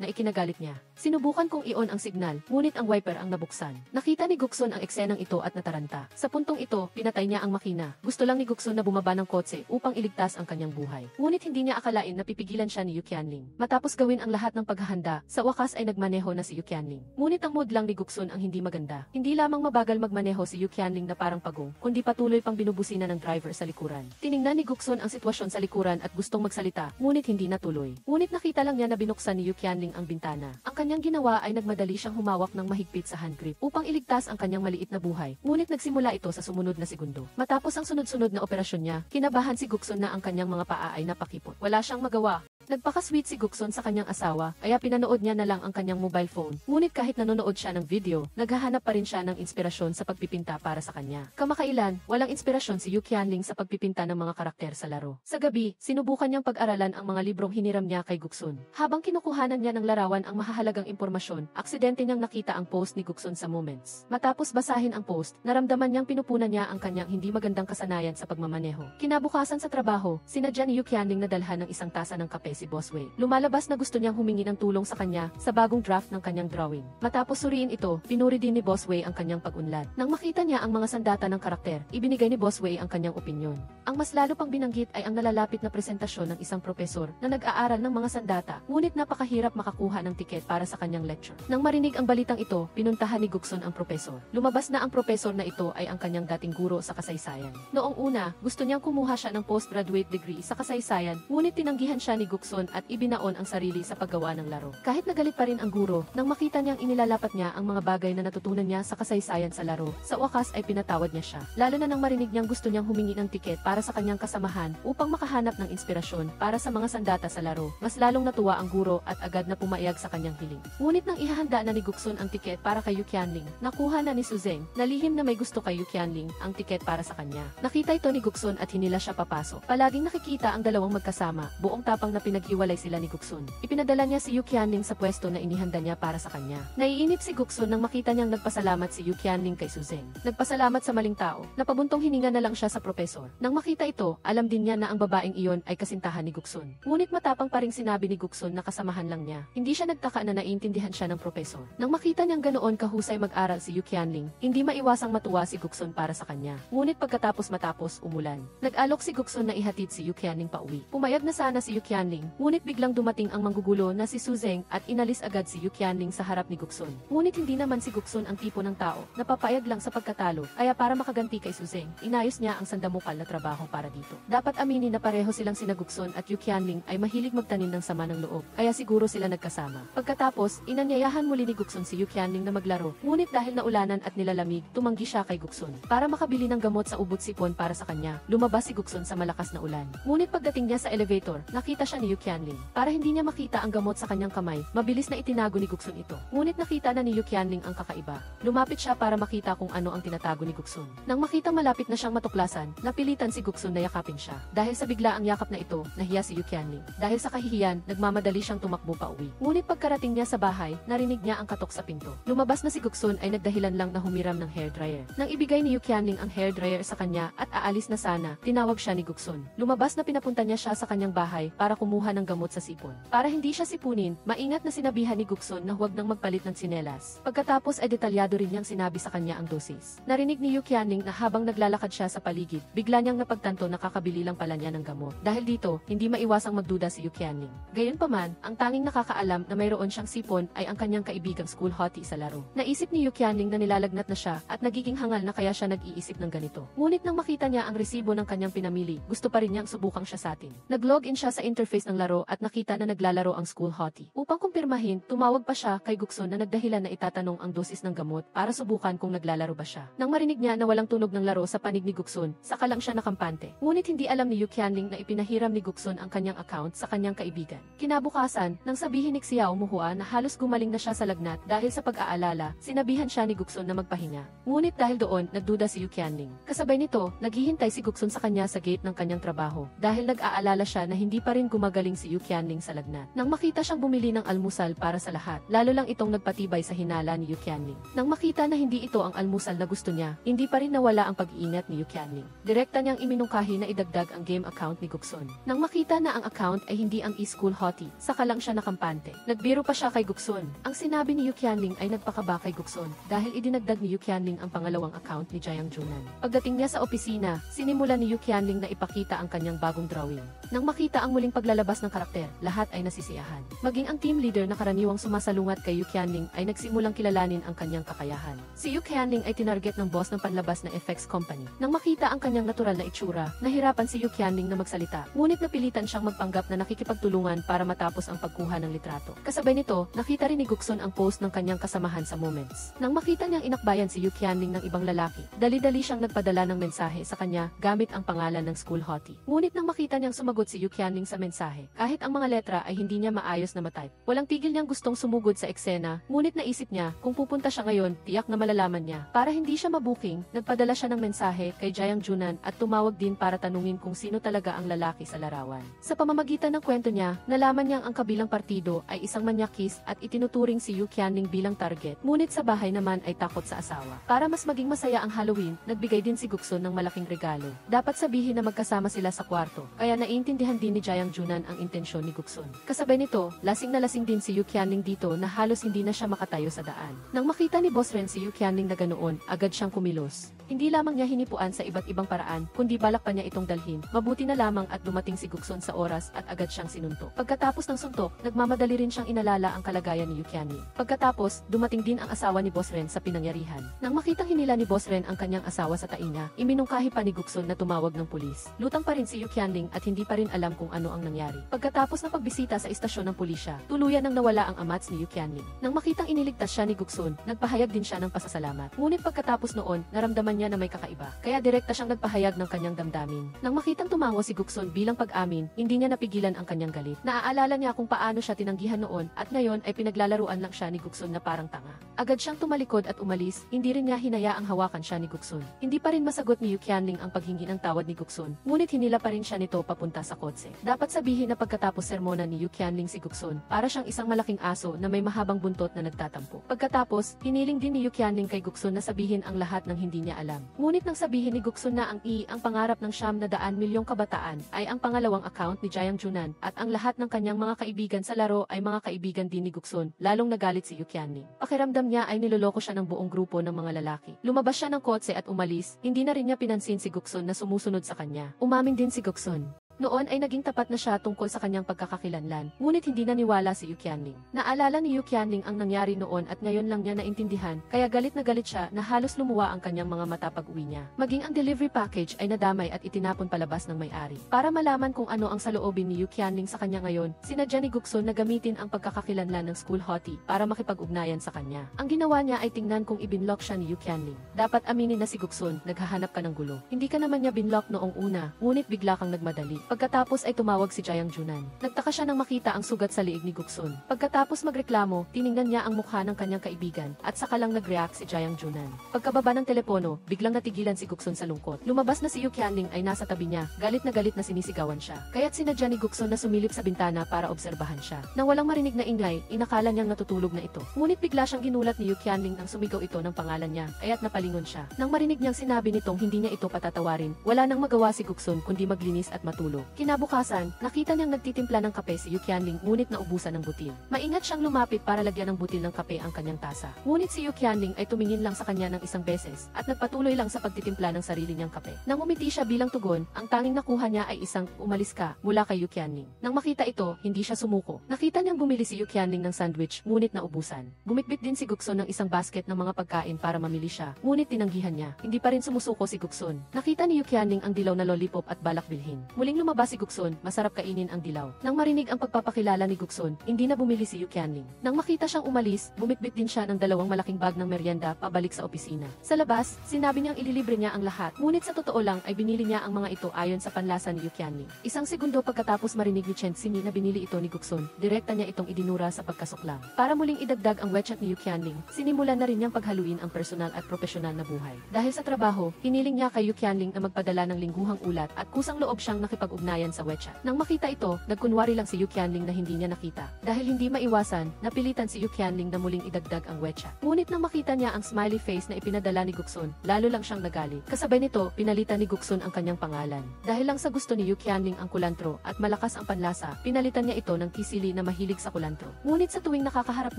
na ikinagalit niya. Sinubukan kong i-on ang signal, ngunit ang wiper ang nabuksan. Nakita ni Guksun ang eksenang ito at nataranta. Sa puntong ito, pinatay niya ang makina. Gusto lang ni Guksun na bumaba ng kotse upang iligtas ang kanyang buhay. Ngunit hindi niya akalain na pipigilan siya ni Yu Qianling. Matapos gawin ang lahat ng paghahanda, sa wakas ay nagmaneho na si Yu Qianling. Ngunit ang mood lang ni Guksun ang hindi maganda. Hindi lamang mabagal magmaneho si Yu Qianling na parang pagong, kundi patuloy pang binubusina ng driver sa likuran. Tiningnan ni Guksun ang sitwasyon sa likuran at gustong magsalita, ngunit hindi natuloy. Ngunit nakita lang niya na binuksan ni Yu Qianling ang bintana. Ang kanyang ginawa ay nagmadali siyang humawak ng mahigpit sa handgrip upang iligtas ang kanyang maliit na buhay. Ngunit nagsimula ito sa sumunod na segundo. Matapos ang sunod-sunod na operasyon niya, kinabahan si Guksun na ang kanyang mga paa ay napakipot. Wala siyang magawa. Nagpaka-sweet si Guksun sa kanyang asawa, kaya pinanood niya na lang ang kanyang mobile phone. Ngunit kahit nanonood siya ng video, naghahanap pa rin siya ng inspirasyon sa pagpipinta para sa kanya. Kamakailan, walang inspirasyon si Yu Qianling sa pagpipinta ng mga karakter sa laro. Sa gabi, sinubukan niyang pag-aralan ang mga librong hiniram niya kay Guksun. Habang kinukuhanan niya ng larawan ang mahahalagang impormasyon, aksidente niyang nakita ang post ni Guksun sa Moments. Matapos basahin ang post, naramdaman niyang pinupunan niya ang kanyang hindi magandang kasanayan sa pagmamaneho. Kinabukasan sa trabaho, sinadya ni Yu Qianling na dalhan ng isang tasa ng kape si Boss Wei. Lumalabas na gusto niyang humingi ng tulong sa kanya sa bagong draft ng kanyang drawing. Matapos suriin ito, pinuri din ni Boss Wei ang kanyang pag-unlad. Nang makita niya ang mga sandata ng karakter, ibinigay ni Boss Wei ang kanyang opinyon. Ang mas lalo pang binanggit ay ang nalalapit na presentasyon ng isang propesor na nag-aaral ng mga sandata, ngunit napakahirap makakuha ng tiket para sa kanyang lecture. Nang marinig ang balitang ito, pinuntahan ni Guksun ang propesor. Lumabas na ang propesor na ito ay ang kanyang dating guro sa kasaysayan. Noong una, gusto niyang kumuha siya ng postgraduate degree sa kasaysayan, ngunit tinanggihan siya ni Guksun Guksun at ibinaon ang sarili sa paggawa ng laro. Kahit nagalit pa rin ang guro, nang makita niyang inilalapat niya ang mga bagay na natutunan niya sa kasaysayan sa laro, sa wakas ay pinatawad niya siya. Lalo na nang marinig niyang gusto niyang humingi ng tiket para sa kanyang kasamahan upang makahanap ng inspirasyon para sa mga sandata sa laro. Mas lalong natuwa ang guro at agad na pumayag sa kanyang hiling. Ngunit nang ihahanda na ni Guksun ang tiket para kay Yu Qianling, nakuha na ni Su Zeng na lihim na may gusto kay Yu Qianling ang tiket para sa kanya. Nakita ito ni Guksun at hinila siya papasok. Palaging nakikita ang dalawang magkasama, buong tapang na pinaghiwalay sila ni Guksun. Ipinadala niya si Yu Qianling sa pwesto na inihanda niya para sa kanya. Naiinip si Guksun nang makita niyang nagpasalamat si Yu Qianling kay Su Zeng. Nagpasalamat sa maling tao, napabuntong hininga na lang siya sa propesor. Nang makita ito, alam din niya na ang babaeng iyon ay kasintahan ni Guksun. Ngunit matapang pa ring sinabi ni Guksun na kasamahan lang niya. Hindi siya nagtaka na naiintindihan siya ng propesor. Nang makita niyang ganoon kahusay mag-aral si Yu Qianling, hindi maiwasang matuwa si Guksun para sa kanya. Ngunit pagkatapos matapos umulan, nag-alok si Guksun na ihatid si Yu Qianling pauwi. Pumayag na sana si Yu Qianling, ngunit biglang dumating ang manggugulo na si Su Zeng at inalis agad si Yu Qianling sa harap ni Guksun. Ngunit hindi naman si Guksun ang tipo ng tao na papayag lang sa pagkatalo, kaya para makaganti kay Su Zeng, inayos niya ang sandamukal na trabaho para dito. Dapat aminin na pareho silang sina Guksun at Yu Qianling ay mahilig magtanim ng sama ng loob, kaya siguro sila nagkasama. Pagkatapos, inanyayahan muli ni Guksun si Yu Qianling na maglaro, ngunit dahil naulanan at nilalamig, tumanggi siya kay Guksun. Para makabili ng gamot sa ubot sipon para sa kanya, lumabas si Guksun sa malakas na ulan. Ngunit pagdating niya sa elevator, nakita siya ni Yu Qianling. Para hindi niya makita ang gamot sa kanyang kamay, mabilis na itinago ni Guksun ito. Ngunit nakita na ni Yu Qianling ang kakaiba. Lumapit siya para makita kung ano ang tinatago ni Guksun. Nang makitang malapit na siyang matuklasan, napilitan si Guksun na yakapin siya. Dahil sa biglaang yakap na ito, nahiya si Yu Qianling. Dahil sa kahihiyan, nagmamadali siyang tumakbo pa uwi. Ngunit pagkarating niya sa bahay, narinig niya ang katok sa pinto. Lumabas na si Guksun ay nagdahilan lang na humiram ng hairdryer. Nang ibigay ni Yu Qianling ang hairdryer sa kanya at aalis na sana, tinawag siya ni Guksun. Lumabas na pinapunta niya siya sa kanyang bahay para kumuha ng gamot sa sipon. Para hindi siya sipunin, maingat na sinabihan ni Guksun na huwag nang magpalit ng tsinelas. Pagkatapos ay detalyado rin niyang sinabi sa kanya ang dosis. Narinig ni Yu Qianling na habang naglalakad siya sa paligid, bigla niyang napagtanto na kakabili lang pala niya ng gamot. Dahil dito, hindi maiwasang magduda si Yu Qianling. Gayunpaman, ang tanging nakakaalam na mayroon siyang sipon ay ang kanyang kaibigang school hottie sa laro. Naisip ni Yu Qianling na nilalagnat na siya at nagiging hangal na kaya siya nag-iisip ng ganito. Ngunit nang makita niya ang resibo ng kanyang pinamili, gusto pa rin niyang subukang siya sa atin. Nag-login siya sa interface ng laro at nakita na naglalaro ang school hottie. Upang kumpirmahin, tumawag pa siya kay Guksun na nagdahilan na itatanong ang dosis ng gamot para subukan kung naglalaro ba siya. Nang marinig niya na walang tunog ng laro sa panig ni Guksun, saka lang siya nakampante. Ngunit hindi alam ni Yu Qianling na ipinahiram ni Guksun ang kanyang account sa kanyang kaibigan. Kinabukasan, nang sabihin ni Xiao Muhua na halos gumaling na siya sa lagnat dahil sa pag-aalala, sinabihan siya ni Guksun na magpahinga. Ngunit dahil doon, nagduda si Yu Qianling. Kasabay nito, naghihintay si Guksun sa kanya sa gate ng kanyang trabaho dahil nag-aalala siya na hindi pa rin gumagaling si Yu Qianling sa lagnat. Nang makita siyang bumili ng almusal para sa lahat, lalo lang itong nagpatibay sa hinala ni Yu Qianling. Nang makita na hindi ito ang almusal na gusto niya, hindi pa rin nawala ang pag-iingat ni Yu Qianling. Direkta niyang iminungkahi na idagdag ang game account ni Guksun. Nang makita na ang account ay hindi ang e-school hottie, saka lang siya nakampante. Nagbiro pa siya kay Guksun. Ang sinabi ni Yu Qianling ay nagpakaba kay Guksun dahil idinagdag ni Yu Qianling ang pangalawang account ni Jiang Junan. Pagdating niya sa opisina, sinimula ni Yu Qianling na ipakita ang kanyang bagong drawing. Nang makita ang muling paglalabas ng karakter, lahat ay nasisiyahan. Maging ang team leader na karaniwang sumasalungat kay Yu Qianling ay nagsimulang kilalanin ang kanyang kakayahan. Si Yu Qianling ay tinarget ng boss ng panlabas na FX company. Nang makita ang kanyang natural na itsura, nahirapan si Yu Qianling na magsalita. Ngunit napilitan siyang magpanggap na nakikipagtulungan para matapos ang pagkuha ng litrato. Kasabay nito, nakita rin ni Guksun ang post ng kanyang kasamahan sa Moments. Nang makita niyang inakbayan si Yu Qianling ng ibang lalaki, dali-dali siyang nagpadala ng mensahe sa kanya gamit ang pangalan ng school hottie. Ngunit nang makita niyang sumagot si Yu Qianling sa mensahe, kahit ang mga letra ay hindi niya maayos na matype, walang tigil niyang gustong sumugod sa eksena, ngunit naisip niya kung pupunta siya ngayon, tiyak na malalaman niya. Para hindi siya mabuking, nagpadala siya ng mensahe kay Jiang Junan at tumawag din para tanungin kung sino talaga ang lalaki sa larawan. Sa pamamagitan ng kwento niya, nalaman niyang ang kabilang partido ay isang manyakis at itinuturing si Yu Qianling bilang target, ngunit sa bahay naman ay takot sa asawa. Para mas maging masaya ang Halloween, nagbigay din si Guksun ng malaking regalo. Dapat sabihin na magkasama sila sa kwarto, kaya naiintindihan din ni Jiang Junan ang intensyon ni Guksun. Kasabay nito, lasing na lasing din si Yu Qianling dito na halos hindi na siya makatayo sa daan. Nang makita ni Boss Ren si Yu Qianling na ganoon, agad siyang kumilos. Hindi lamang niya hinipuan sa iba't ibang paraan, kundi balak pa niya itong dalhin. Mabuti na lamang at dumating si Guksun sa oras at agad siyang sinuntok. Pagkatapos ng suntok, nagmamadali rin siyang inalala ang kalagayan ni Yu Qianling. Pagkatapos, dumating din ang asawa ni Boss Ren sa pinangyarihan. Nang makitang hinila ni Boss Ren ang kanyang asawa sa tainga, iminungkahi pa ni Guksun na tumawag ng pulis. Lutang pa rin si Yu Qianling at hindi pa rin alam kung ano ang nangyari. nangyari. Pagkatapos ng pagbisita sa istasyon ng pulisya, tuluyan nang nawala ang amats ni Yu Qianling. Nang makitang iniligtas siya ni Guksun, nagpahayag din siya ng pasasalamat. Ngunit pagkatapos noon, naramdaman niya na may kakaiba. Kaya direkta siyang nagpahayag ng kanyang damdamin. Nang makitang tumango si Guksun bilang pag-amin, hindi niya napigilan ang kanyang galit. Naaalala niya kung paano siya tinanggihan noon at ngayon ay pinaglalaruan lang siya ni Guksun na parang tanga. Agad siyang tumalikod at umalis, hindi rin niya hinayaang hawakan siya ni Guksun. Hindi pa rin masagot ni Yu Qianling ang paghingi ng tawad ni Guksun, ngunit hinila pa rin siya nito papunta sa kotse. Dapat sabihin na pagkatapos sermonan ni Yu Qianling si Guksun, para siyang isang malaking aso na may mahabang buntot na nagtatampo. Pagkatapos, hiniling din ni Yu Qianling kay Guksun na sabihin ang lahat ng hindi niya alam. Ngunit nang sabihin ni Guksun na ang pangarap ng 900 milyong kabataan ay ang pangalawang account ni Jiang Junan at ang lahat ng kanyang mga kaibigan sa laro ay mga kaibigan din ni Guksun, lalong nagalit si Yu Qianling. Pakiramdam niya ay niloloko siya ng buong grupo ng mga lalaki. Lumabas siya ng kotse at umalis, hindi na rin niya pinansin si Guksun na sumusunod sa kanya. Umamin din si Guksun. Noon ay naging tapat na siya tungkol sa kanyang pagkakakilanlan, ngunit hindi naniwala si Yu Qianling. Naalala ni Yu Qianling ang nangyari noon at ngayon lang niya naintindihan, kaya galit na galit siya na halos lumuwa ang kanyang mga mata pag-uwi niya. Maging ang delivery package ay nadamay at itinapon palabas ng may-ari. Para malaman kung ano ang saloobin ni Yu Qianling sa kanya ngayon, sinadya ni Guksun na gamitin ang pagkakakilanlan ng school hottie para makipag-ugnayan sa kanya. Ang ginawa niya ay tingnan kung ibinlock siya ni Yu Qianling. Dapat aminin na si Guksun, naghahanap ka ng gulo. Hindi ka naman niya binlock noong una, ngunit bigla kang nagmadali. Pagkatapos ay tumawag si Jiang Junan. Nagtaka siya nang makita ang sugat sa liig ni Guksun. Pagkatapos magreklamo, tiningnan niya ang mukha ng kanyang kaibigan at saka lang nag-react si Jiang Junan. Pagkababa ng telepono, biglang natigilan si Guksun sa lungkot. Lumabas na si Yu Qianling ay nasa tabi niya, galit na sinisigawan siya. Kaya't sinadya ni Guksun na sumilip sa bintana para obserbahan siya. Nang walang marinig na ingay, inakala niyang natutulog na ito. Ngunit bigla siyang ginulat ni Yu Qianling nang sumigaw ito ng pangalan niya, kaya't napalingon siya. Nang marinig niyang sinabi nitong hindi niya ito patatawarin, wala nang magawa si Guksun kundi maglinis at matulog. Kinabukasan, nakita niyang nagtitimpla ng kape si Yu Qianling ngunit naubusan ng butil. Maingat siyang lumapit para lagyan ng butil ng kape ang kanyang tasa. Ngunit si Yu Qianling ay tumingin lang sa kanya ng isang beses at nagpatuloy lang sa pagtitimpla ng sarili niyang kape. Nang umiti siya bilang tugon, ang tanging nakuha niya ay isang "umalis ka" mula kay Yu Qianling. Nang makita ito, hindi siya sumuko. Nakita niyang bumili si Yu Qianling ng sandwich ngunit naubusan. Bumitbit din si Guksun ng isang basket ng mga pagkain para mamili siya, ngunit tinanggihan niya. Hindi pa rin sumusuko si Guksun. Nakita ni Yu Qianling ang dilaw na lollipop at balak bilhin. Muling lumabas si Guksun, masarap kainin ang dilaw. Nang marinig ang pagpapakilala ni Guksun, hindi na bumili si Yu Qianling. Nang makita siyang umalis, bumitbit din siya ng 2 malaking bag ng merienda pabalik sa opisina. Sa labas, sinabi niyang ililibre niya ang lahat, ngunit sa totoo lang ay binili niya ang mga ito ayon sa panlasa ni Yu Qianling. Isang segundo pagkatapos marinig ni Chen Ximi na binili ito ni Guksun, direkta niya itong idinura sa pagkasuklam. Para muling idagdag ang wechat ni Yu Qianling, sinimulan na rin niyang paghaluin ang personal at profesional na buhay. Dahil sa trabaho, hiniling niya kay Yu Qianling na magpadala ng lingguhang ulat at kusang loob siyang nakipag-ugnayan sa wechat. Nang makita ito, nagkunwari lang si Yu Qianling na hindi niya nakita. Dahil hindi maiwasan, napilitan si Yu Qianling na muling idagdag ang wechat. Ngunit nang makita niya ang smiley face na ipinadala ni Guksun, lalo lang siyang nagalit. Kasabay nito, pinalitan ni Guksun ang kanyang pangalan. Dahil lang sa gusto ni Yu Qianling ang kulantro at malakas ang panlasa, pinalitan niya ito ng kisili na mahilig sa kulantro. Ngunit sa tuwing nakakaharap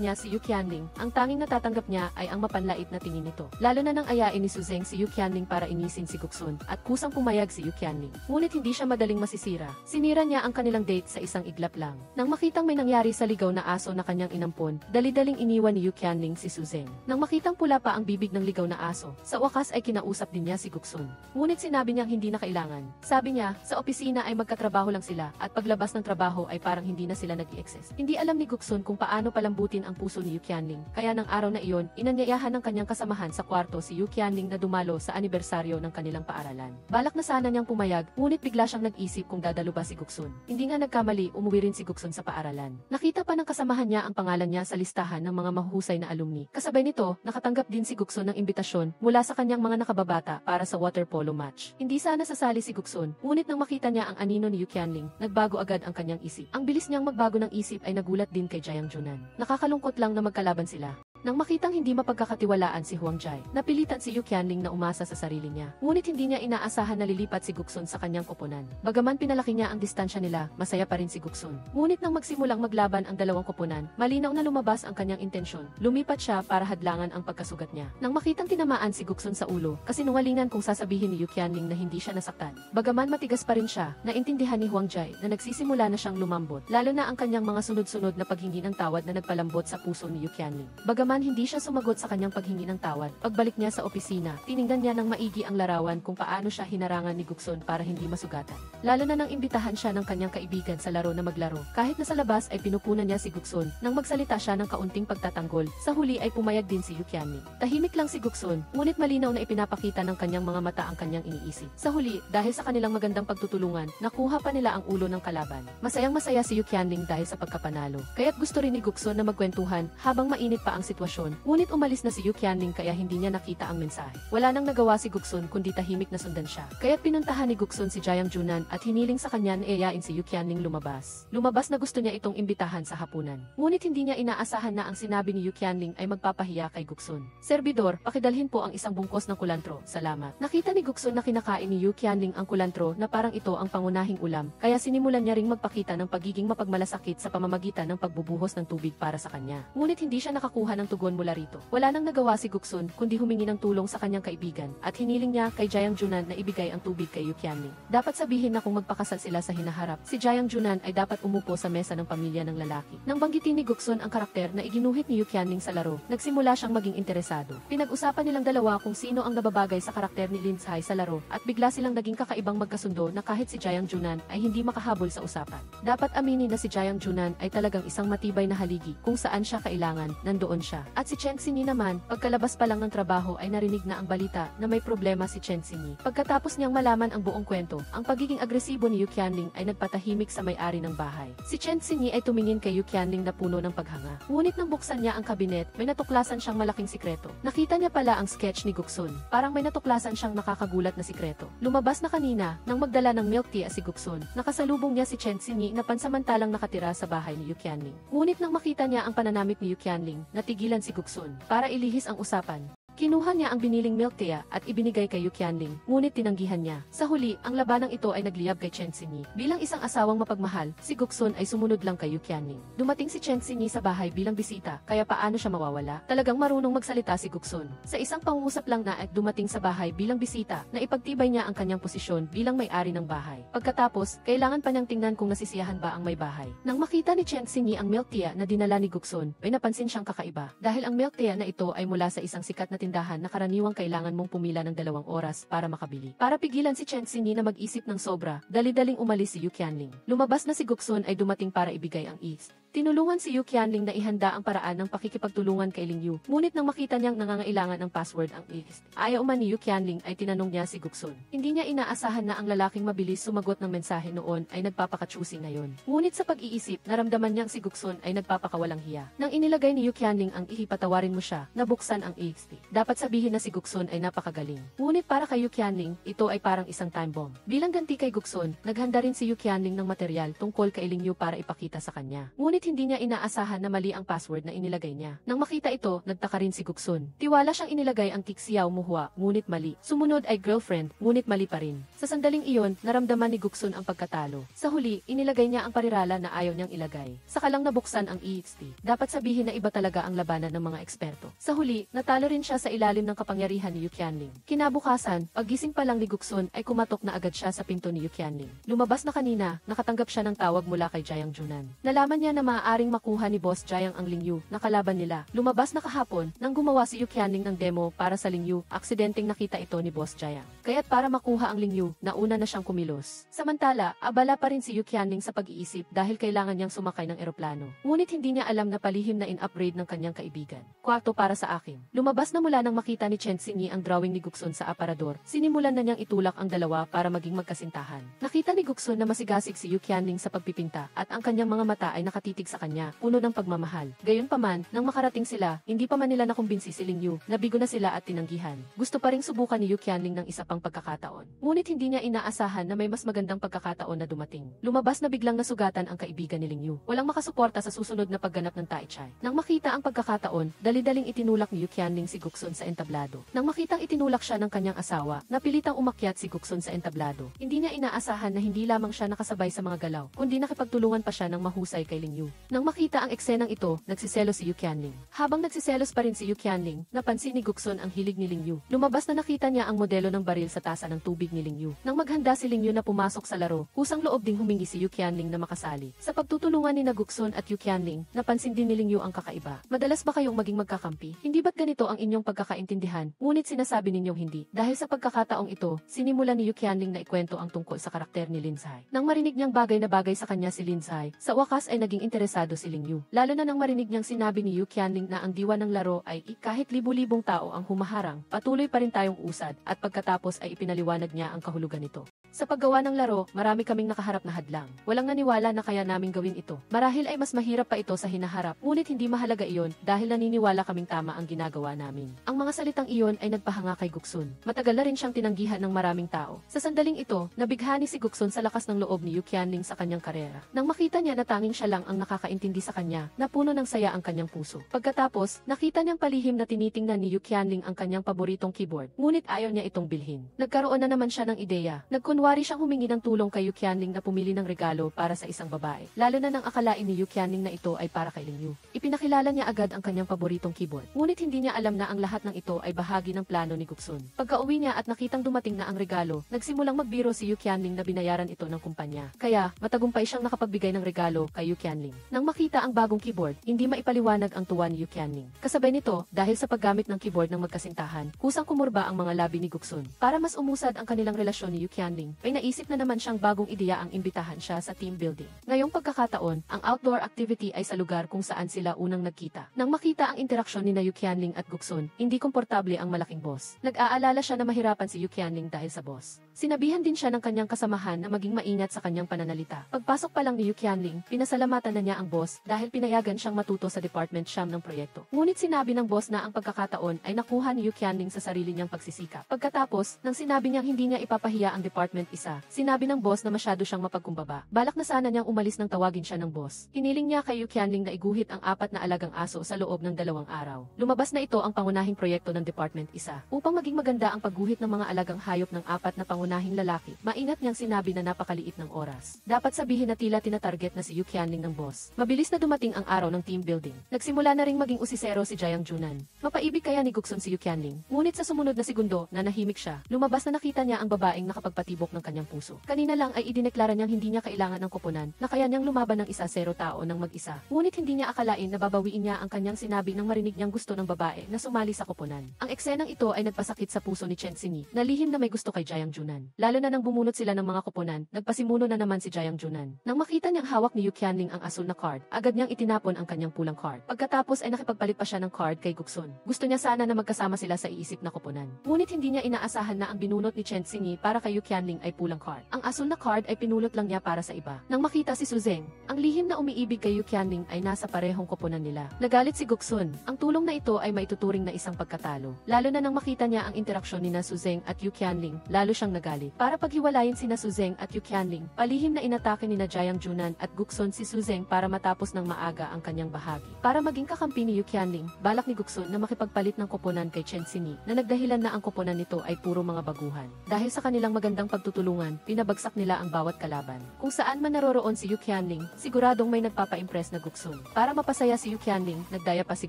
niya si Yu Qianling, ang tanging natatanggap niya ay ang mapanlait na tingin nito. Lalo na nang ayain ni Su Zeng si Yu Qianling para inisin si Guksun at kusang pumayag si Yu Qianling. Ngunit hindi siya madaling masisira. Sinira niya ang kanilang date sa isang iglap lang. Nang makitang may nangyari sa ligaw na aso na kanyang inampon, dali-daling iniwan ni Yu Qianling si Su Zeng. Nang makitang pula pa ang bibig ng ligaw na aso, sa wakas ay kinausap din niya si Guksun. Ngunit sinabi niyang hindi na kailangan. Sabi niya, sa opisina ay magkatrabaho lang sila at paglabas ng trabaho ay parang hindi na sila nag-i-exist. Hindi alam ni Guksun kung paano palambutin ang puso ni Yu Qianling, kaya ng araw na iyon, inanyayahan ng kanyang kasamahan sa kwarto si Yu Qianling na dumalo sa anibersaryo ng kanilang paaralan. Balak na sana niyang pumayag, ngunit bigla siyang nag-isip kung dadalo ba si Guksun. Hindi nga nagkamali, umuwi rin si Guksun sa paaralan. Nakita pa ng kasamahan niya ang pangalan niya sa listahan ng mga mahuhusay na alumni. Kasabay nito, nakatanggap din si Guksun ng imbitasyon mula sa kanyang mga nakababata para sa water polo match. Hindi sana sasali si Guksun, ngunit nang makita niya ang anino ni Yu Qianling, nagbago agad ang kanyang isip. Ang bilis niyang magbago ng isip ay nagulat din kay Jiang Junan. Nakakalungkot lang na magkalaban sila. Nang makitang hindi mapagkakatiwalaan si Huang Jai, napilitan si Yu Qianling na umasa sa sarili niya. Ngunit hindi niya inaasahan na lilipat si Guksun sa kanyang koponan. Bagaman pinalaki niya ang distansya nila, masaya pa rin si Guksun. Ngunit nang magsimulang maglaban ang dalawang koponan, malinaw na lumabas ang kanyang intensyon. Lumipat siya para hadlangan ang pagkasugat niya. Nang makitang tinamaan si Guksun sa ulo, kasinungalingan kung sasabihin ni Yu Qianling na hindi siya nasaktan. Bagaman matigas pa rin siya, naintindihan ni Huang Jai na nagsisimula na siyang lumambot, lalo na ang kanyang mga sunod-sunod na paghingi ng tawad na nagpalambot sa puso ni Yu Qianling. Bagaman Gayunpaman hindi siya sumagot sa kanyang paghingi ng tawad. Pagbalik niya sa opisina, tiningnan niya ng maigi ang larawan kung paano siya hinarangan ni Guksun para hindi masugatan. Lalo na nang imbitahan siya ng kanyang kaibigan sa laro na maglaro. Kahit na sa labas ay pinupunan niya si Guksun, nang magsalita siya ng kaunting pagtatanggol, sa huli ay pumayag din si Yukianling. Tahimik lang si Guksun, ngunit malinaw na ipinapakita ng kanyang mga mata ang kanyang iniisip. Sa huli, dahil sa kanilang magandang pagtutulungan, nakuha pa nila ang ulo ng kalaban. Masayang masaya si Yukianling dahil sa pagkapanalo. Kaya't gusto rin ni Guksun na magkwentuhan habang mainit pa ang sitwasyon. Ngunit umalis na si Yukianling kaya hindi niya nakita ang mensahe. Wala nang nagawa si Guksun kundi tahimik na sundan siya. Kaya't pinuntahan ni Guksun si Jayang Junan at hiniling sa kanya na iayain si Yukianling lumabas. Lumabas na gusto niya itong imbitahan sa hapunan. Ngunit hindi niya inaasahan na ang sinabi ni Yukianling ay magpapahiya kay Guksun. Serbidor, pakidalhin po ang isang bungkos ng kulantro. Salamat. Nakita ni Guksun na kinakain ni Yukianling ang kulantro na parang ito ang pangunahing ulam, kaya sinimulan niya ring magpakita ng pagiging mapagmalasakit sa pamamagitan ng pagbubuhos ng tubig para sa kanya. Ngunit hindi siya nakakuha ng tugon mula rito. Wala nang nagawa si Guksun kundi humingi ng tulong sa kanyang kaibigan at hiniling niya kay Jayang Junan na ibigay ang tubig kay Yukianling. Dapat sabihin na kung magpakasal sila sa hinaharap, si Jayang Junan ay dapat umupo sa mesa ng pamilya ng lalaki. Nang banggitin ni Guksun ang karakter na iginuhit ni Yukianling sa laro, nagsimula siyang maging interesado. Pinag-usapan nilang dalawa kung sino ang nababagay sa karakter ni Lin Sai sa laro at bigla silang naging kakaibang magkasundo na kahit si Jayang Junan ay hindi makahabol sa usapan. Dapat aminin na si Jayang Junan ay talagang isang matibay na haligi, kung saan siya kailangan, nandoon siya. At si Chen Xinyi naman, pagkalabas pa lang ng trabaho ay narinig na ang balita na may problema si Chen Xinyi. Pagkatapos niyang malaman ang buong kwento, ang pagiging agresibo ni Yukianling ay nagpatahimik sa may-ari ng bahay. Si Chen Xinyi ay tumingin kay Yukianling na puno ng paghanga. Ngunit nang buksan niya ang kabinet, may natuklasan siyang malaking sikreto. Nakita niya pala ang sketch ni Guksun. Parang may natuklasan siyang nakakagulat na sikreto. Lumabas na kanina, nang magdala ng milk tea si Guksun, nakasalubong niya si Chen Xinyi na pansamantalang nakatira sa bahay ni Yukianling. Ngunit nang makita niya ang pananamit ni Yukianling, natigilan si Guksun para ilihis ang usapan. Kinuha niya ang biniling milk tea at ibinigay kay Yukianling, ngunit tinanggihan niya. Sa huli, ang labanang ito ay nagliyab kay Chen Xinyi. Bilang isang asawang mapagmahal, si Guksun ay sumunod lang kay Yukianling. Dumating si Chen Xinyi sa bahay bilang bisita, kaya paano siya mawawala? Talagang marunong magsalita si Guksun. Sa isang pangungusap lang na at dumating sa bahay bilang bisita, na ipagtibay niya ang kanyang posisyon bilang may-ari ng bahay. Pagkatapos, kailangan pa niyang tingnan kung nasisiyahan ba ang may bahay. Nang makita ni Chen Xinyi ang milk tea na dinala ni Guksun, ay napansin siyang kakaiba. Dahil ang milk tea na ito ay mula sa isang sikat na tindahan na karaniwang kailangan mong pumila ng 2 oras para makabili. Para pigilan si Chen Xinyi na mag-isip ng sobra, dali-daling umalis si Yukianling. Lumabas na si Guksun ay dumating para ibigay ang is. Tinulungan si Yukianling na ihanda ang paraan ng pakikipagtulungan kay Lingyu. Ngunit nang makita niyang nangangailangan ng password ang is, ayaw man ni Yukianling ay tinanong niya si Guksun. Hindi niya inaasahan na ang lalaking mabilis sumagot ng mensahe noon ay nagpapaka-choosy ngayon. Ngunit sa pag-iisip, naramdaman niyang si Guksun ay nagpapakawalang hiya. Nang inilagay ni Yukianling ang ihipatawarin mo siya, nabuksan ang is. Dapat sabihin na si Guksun ay napakagaling. Ngunit para kay Yukianling, ito ay parang isang time bomb. Bilang ganti kay Guksun, naghanda rin si Yukianling ng material tungkol kay Lingyu para ipakita sa kanya. Ngunit hindi niya inaasahan na mali ang password na inilagay niya. Nang makita ito, nagtaka rin si Guksun. Tiwala siyang inilagay ang Kixiao Muhua, ngunit mali. Sumunod ay girlfriend, ngunit mali pa rin. Sa sandaling iyon, naramdaman ni Guksun ang pagkatalo. Sa huli, inilagay niya ang parirala na ayaw niyang ilagay. Saka lang nabuksan ang EXT. Dapat sabihin na iba talaga ang labanan ng mga eksperto. Sa huli, natalo rin siya sa ilalim ng kapangyarihan ni Yukianling. Kinabukasan, paggising pa lang ni Guksun ay kumatok na agad siya sa pinto ni Yukianling. Lumabas na kanina, nakatanggap siya ng tawag mula kay Jayang Junan. Nalaman niya na maaaring makuha ni Boss Jayang ang Lingyu na kalaban nila. Lumabas na kahapon nang gumawa si Yukianling ng demo para sa Lingyu, aksidenteng nakita ito ni Boss Jayang. Kaya't para makuha ang Lingyu, nauna na siyang kumilos. Samantala, abala pa rin si Yukianling sa pag-iisip dahil kailangan niyang sumakay ng eroplano. Ngunit hindi niya alam na palihim na in-upgrade ng kanyang kaibigan. Kwarto para sa akin. Lumabas na mula nang makita ni Chen Xinyi ang drawing ni Guksun sa aparador. Sinimulan na niyang itulak ang dalawa para maging magkasintahan. Nakita ni Guksun na masigasig si Yukianling sa pagpipinta at ang kanyang mga mata ay nakatitig sa kanya, puno ng pagmamahal. Gayunpaman, nang makarating sila, hindi pa man nila nakumbinsi si Lingyu, nabigo na sila at tinanggihan. Gusto pa ring subukan ni Yukianling ng isa pang pagkakataon. Ngunit hindi niya inaasahan na may mas magandang pagkakataon na dumating. Lumabas na biglang nasugatan ang kaibigan ni Lingyu. Walang makasuporta sa susunod na pagganap ng Taichai. Nang makita ang pagkakataon, dali-daling itinulak ni Yukianling si Guksun sa entablado. Nang makitang itinulak siya ng kanyang asawa, napilitang umakyat si Guksun sa entablado. Hindi niya inaasahan na hindi lamang siya nakasabay sa mga galaw, kundi nakipagtulungan pa siya ng mahusay kay Lingyu. Nang makita ang eksenang ito, nagsiselo si Yukianling. Habang nagsiselos pa rin si Yukianling, napansin ni Guksun ang hilig ni Lingyu. Lumabas na nakita niya ang modelo ng baril dahil sa tasa ng tubig ni Ling Yu. Nang maghanda si Ling Yu na pumasok sa laro, kusang loob ding humingi si Yu Qianling na makasali. Sa pagtutulungan ni Guksun at Yu Qianling, napansin din ni Ling Yu ang kakaiba. Madalas ba kayong maging magkakampi? Hindi ba't ganito ang inyong pagkakaintindihan? Ngunit sinasabi ninyong hindi. Dahil sa pagkakataong ito, sinimulan ni Yu Qianling na ikwento ang tungkol sa karakter ni Lin Zai. Nang marinig niyang bagay na bagay sa kanya si Lin Zai, sa wakas ay naging interesado si Ling Yu. Lalo na nang marinig niyang sinabi ni Yu Qianling na ang diwa ng laro ay kahit libu-libong tao ang humaharang, patuloy pa rin tayong usad, at pagkatapos ay ipinaliwanag niya ang kahulugan nito. Sa paggawa ng laro, marami kaming nakaharap na hadlang. Walang naniwala na kaya naming gawin ito. Marahil ay mas mahirap pa ito sa hinaharap, ngunit hindi mahalaga iyon dahil naniniwala kaming tama ang ginagawa namin. Ang mga salitang iyon ay nagpahanga kay Guksun. Matagal na rin siyang tinanggihan ng maraming tao. Sa sandaling ito, nabighani si Guksun sa lakas ng loob ni Yu Qianling sa kanyang karera. Nang makita niya na tanging siya lang ang nakakaintindi sa kanya, napuno ng saya ang kanyang puso. Pagkatapos, nakita niyang palihim na tinitingnan ni Yu Qianling ang kanyang paboritong keyboard, ngunit ayaw niya itong bilhin. Nagkaroon na naman siya ng ideya. Kunwari siyang humingi ng tulong kay Yu Qianling na pumili ng regalo para sa isang babae, lalo na nang akalain ni Yu Qianling na ito ay para kay Ling Yu. Ipinakilala niya agad ang kanyang paboritong keyboard, ngunit hindi niya alam na ang lahat ng ito ay bahagi ng plano ni Guksun. Pagka-uwi niya at nakitang dumating na ang regalo, nagsimulang magbiro si Yu Qianling na binayaran ito ng kumpanya. Kaya, matagumpay siyang nakapagbigay ng regalo kay Yu Qianling. Nang makita ang bagong keyboard, hindi maipaliwanag ang tuwa ni Yu Qianling. Kasabay nito, dahil sa paggamit ng keyboard ng magkasintahan, kusang kumurba ang mga labi ni Guksun. Para mas umusad ang kanilang relasyon ni Yu Qianling, ay naisip na naman siyang bagong ideya ang imbitahan siya sa team building. Ngayong pagkakataon, ang outdoor activity ay sa lugar kung saan sila unang nagkita. Nang makita ang interaksyon ni Yu Qianling at Guksun, hindi komportable ang malaking boss. Nag-aalala siya na mahirapan si Yu Qianling dahil sa boss. Sinabihan din siya ng kanyang kasamahan na maging maingat sa kanyang pananalita. Pagpasok pa lang ni Yu Qianling, pinasalamatan na niya ang boss dahil pinayagan siyang matuto sa Department Siyam ng proyekto. Ngunit sinabi ng boss na ang pagkakataon ay nakuha ni Yu Qianling sa sarili niyang pagsisikap. Pagkatapos, nang sinabi niyang hindi niya ipapahiya ang Department Isa, sinabi ng boss na masyado siyang mapagkumbaba. Balak na sana niyang umalis nang tawagin siya ng boss. Hiniling niya kay Yu Qianling na iguhit ang 4 na alagang aso sa loob ng 2 araw. Lumabas na ito ang pangunahing proyekto ng Department Isa. Upang maging maganda ang pagguhit ng mga alagang hayop ng 4 na pangunahing lalaki, maingat niyang sinabi na napakaliit ng oras. Dapat sabihin na tila tinatarget na si Yu Qianling ng boss. Mabilis na dumating ang araw ng team building. Nagsimula na ring maging usisero si Jiang Junan. Mapaibig kaya ni Guksun si Yu Qianling. Ngunit sa sumunod na segundo, nanahimik siya. Lumabas na nakita niya ang babaeng nakapagpatibok ng kanyang puso. Kanina lang ay idineklara niyang hindi niya kailangan ng koponan, na kaya niyang lumaban ng 1-0 tao ng mag-isa. Ngunit hindi niya akalain na babawiin niya ang kanyang sinabi nang marinig niyang gusto ng babae na sumali sa koponan. Ang eksenang ito ay nagpasakit sa puso ni Chen Xingyi, na lihim na may gusto kay Jiang Junan. Lalo na nang bumunot sila ng mga koponan, nagpasimuno na naman si Jiang Junan. Nang makita niyang hawak ni Yu Qianling ang asul na card, agad niyang itinapon ang kanyang pulang card. Pagkatapos ay nakipagpalit pa siya ng card kay Guksun. Gusto niya sana na magkasama sila sa iisip na koponan. Ngunit hindi niya inaasahan na ang binunot ni Chen Xingyi para kay Yu Qianling ay pulang card. Ang asul na card ay pinulot lang niya para sa iba. Nang makita si Su Zeng, ang lihim na umiibig kay Yu Qianling ay nasa parehong koponan nila. Nagalit si Guksun. Ang tulong na ito ay maituturing na isang pagkatalo. Lalo na nang makita niya ang interaksyon ni Su Zeng at Yu Qianling, lalo siyang nagalit. Para paghiwalayin sina Su Zeng at Yu Qianling, palihim na inatake ni Jiang Junan at Guksun si Su Zeng para matapos ng maaga ang kanyang bahagi. Para maging kakampi ni Yu Qianling, balak ni Guksun na makipagpalit ng koponan kay Chen Xingyi, na nagdahilan na ang koponan nito ay puro mga baguhan. Dahil sa kanilang magandang pagtutulungan, pinabagsak nila ang bawat kalaban. Kung saan man naroroon si Yu Qianling, siguradong may nagpapa-impress na Guksun. Para mapasaya si Yu Qianling, nagdaya pa si